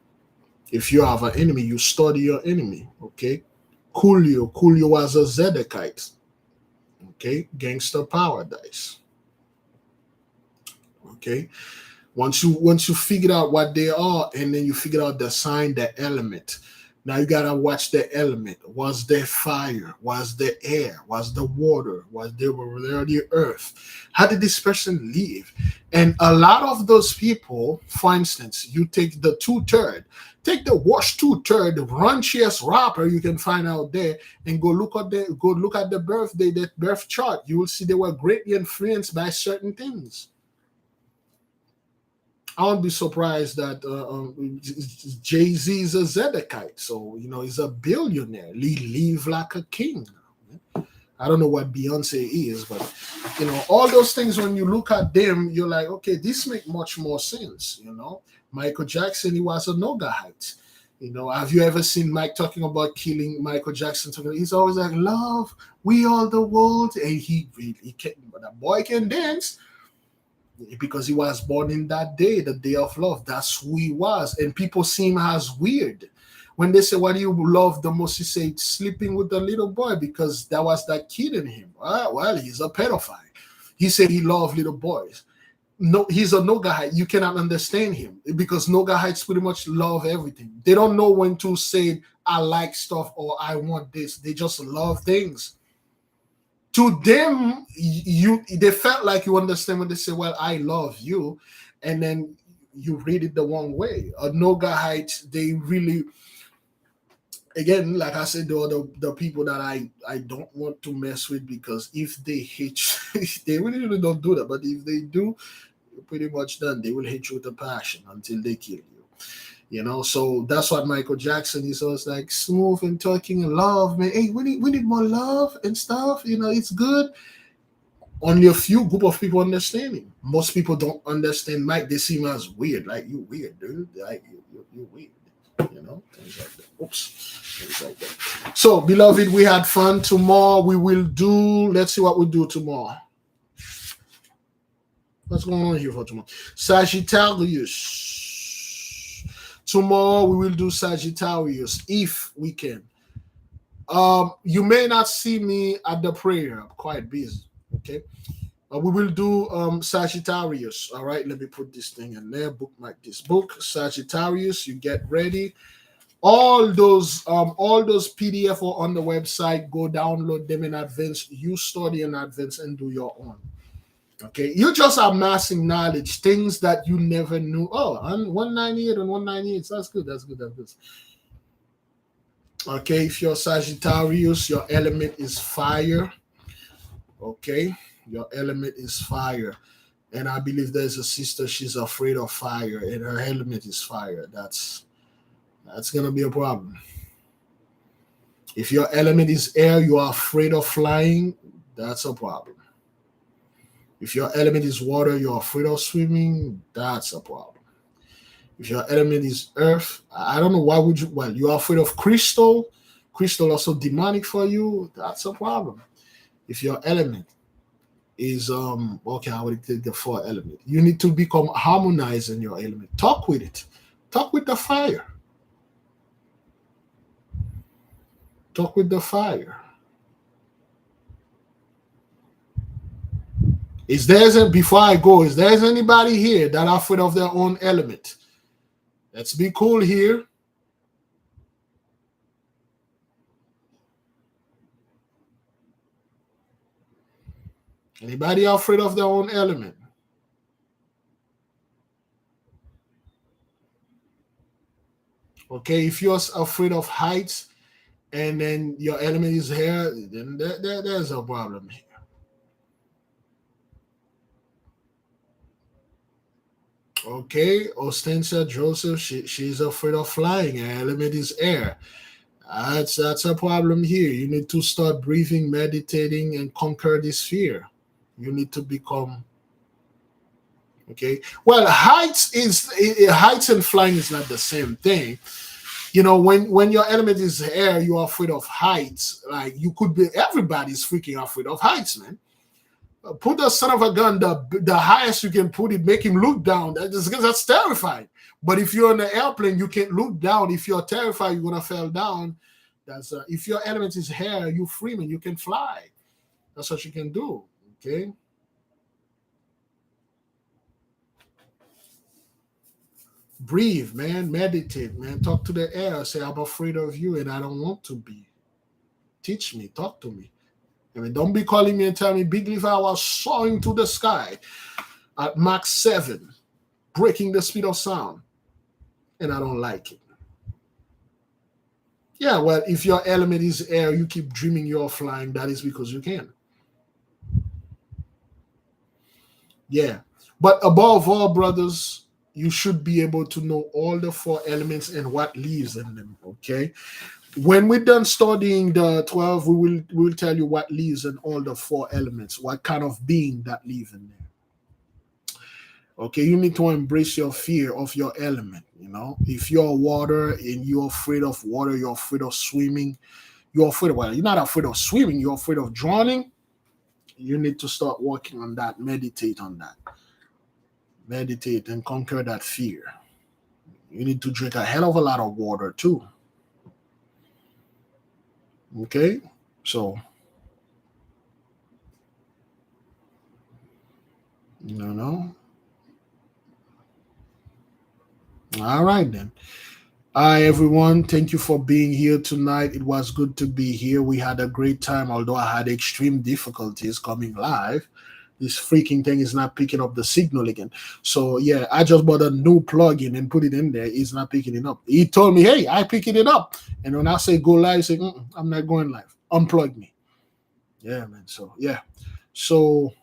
If you have an enemy, you study your enemy. Okay. Coolio was a Zedekite. Okay, Gangster Paradise. Okay, Once you figure out what they are, and then you figure out the sign, the element. Now you gotta watch the element. Was there fire? Was there air? Was there water? Was there the earth? How did this person live? And a lot of those people, for instance, you take the 2/3, take the wash 2/3, the raunchiest rapper you can find out there, and go look at the birth chart. You will see they were greatly influenced by certain things. I won't be surprised that Jay-Z is a Zedekite, so he's a billionaire. He live like a king. I don't know what Beyonce is, but all those things. When you look at them, you're like, okay, this make much more sense. Michael Jackson, he was a Nogahite. Have you ever seen Mike talking about killing Michael Jackson? He's always like, "Love, we are the world," and he can. But that boy can dance. Because he was born in that day, the day of love. That's who he was. And people see him as weird. When they say, "What do you love the most?" He say, "Sleeping with the little boy," because that was that kid in him. Well, he's a pedophile. He said he loved little boys. No, he's a Nogahite. You cannot understand him because Nogahites pretty much love everything. They don't know when to say, "I like stuff" or "I want this." They just love things. To them, they felt like you understand when they say, "Well, I love you," and then you read it the wrong way. A Nogahite, they really, again, like I said, the people that I don't want to mess with, because if they hate you, they really don't do that. But if they do, you're pretty much done. They will hate you with a passion until they kill you. So that's what Michael Jackson is. Always like smooth and talking and love, man. Hey, we need more love and stuff. It's good. Only a few group of people understand him. Most people don't understand Mike. They see him as weird. Like, you weird, dude. Like, you weird. Things like that. Oops. Things like that. So, beloved, we had fun. Tomorrow we will do. Let's see what we do tomorrow. What's going on here for tomorrow? Sagittarius. Tomorrow we will do Sagittarius if we can. You may not see me at the prayer. I'm quite busy. Okay. We will do Sagittarius. All right. Let me put this thing in there. Bookmark this book. Sagittarius. You get ready. All those PDF are on the website. Go download them in advance. You study in advance and do your own. Okay, you're just amassing knowledge, things that you never knew. Oh, on 198 and 198. That's good. That's good. That's good. Okay, if you're Sagittarius, your element is fire. Okay, your element is fire. And I believe there's a sister, she's afraid of fire, and her element is fire. That's gonna be a problem. If your element is air, you are afraid of flying, that's a problem. If your element is water, you're afraid of swimming, that's a problem. If your element is earth, I don't know why would you, well, you're afraid of crystal also demonic for you, that's a problem. If your element is okay, I would take the 4 element. You need to become harmonized in your element. Talk with it. Talk with the fire. Talk with the fire. Before I go, is there anybody here that are afraid of their own element? Let's be cool here. Anybody afraid of their own element? Okay, if you're afraid of heights and then your element is hair, then there's a problem here. Okay, Ostensia Joseph, she's afraid of flying. Her element is air. That's a problem here. You need to start breathing, meditating, and conquer this fear. You need to become okay. Well, heights and flying is not the same thing. When your element is air, you are afraid of heights. Like everybody's freaking afraid of heights, man. Put the son of a gun the highest you can put it, make him look down. That's terrifying. But if you're in the airplane, you can't look down. If you're terrified, you're gonna fall down. That's if your element is air, you free man, you can fly. That's what you can do. Okay. Breathe, man. Meditate, man. Talk to the air. Say, I'm afraid of you and I don't want to be. Teach me. Talk to me. I mean, don't be calling me and telling me, Big Leaf, I was soaring to the sky at Mach 7, breaking the speed of sound, and I don't like it. Yeah, well, if your element is air, you keep dreaming you're flying, that is because you can. Yeah. But above all, brothers, you should be able to know all the 4 elements and what lives in them, okay? When we're done studying the 12, we will tell you what lives in all the 4 elements, what kind of being that lives in there. Okay, you need to embrace your fear of your element. You know, if you're water and you're afraid of water, you're afraid of swimming, you're afraid of, well, you're not afraid of swimming, you're afraid of drowning. You need to start working on that, meditate on that. Meditate and conquer that fear. You need to drink a hell of a lot of water too. Okay, so no. All right then. Hi everyone, thank you for being here tonight. It was good to be here. We had a great time, although I had extreme difficulties coming live. This freaking thing is not picking up the signal again. So yeah, I just bought a new plugin and put it in there. It's not picking it up. He told me, hey, I picking it up. And when I say go live, he say, I'm not going live. Unplug me. Yeah, man. So yeah. So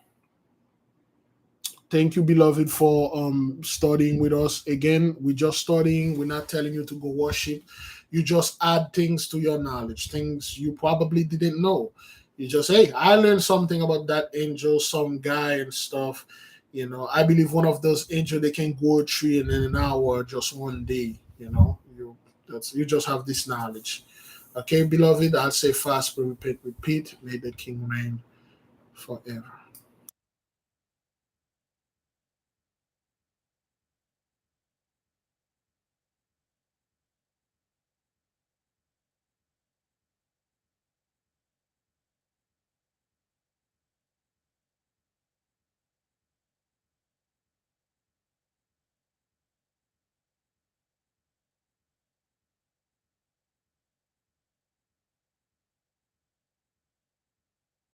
thank you, beloved, for studying with us. Again, we're just studying. We're not telling you to go worship. You just add things to your knowledge, things you probably didn't know. You just, hey, I learned something about that angel, some guy and stuff. You know, I believe one of those angels, they can go a tree in an hour, just one day. You know, you just have this knowledge. Okay, beloved, I'll say fast, but repeat. May the King reign forever.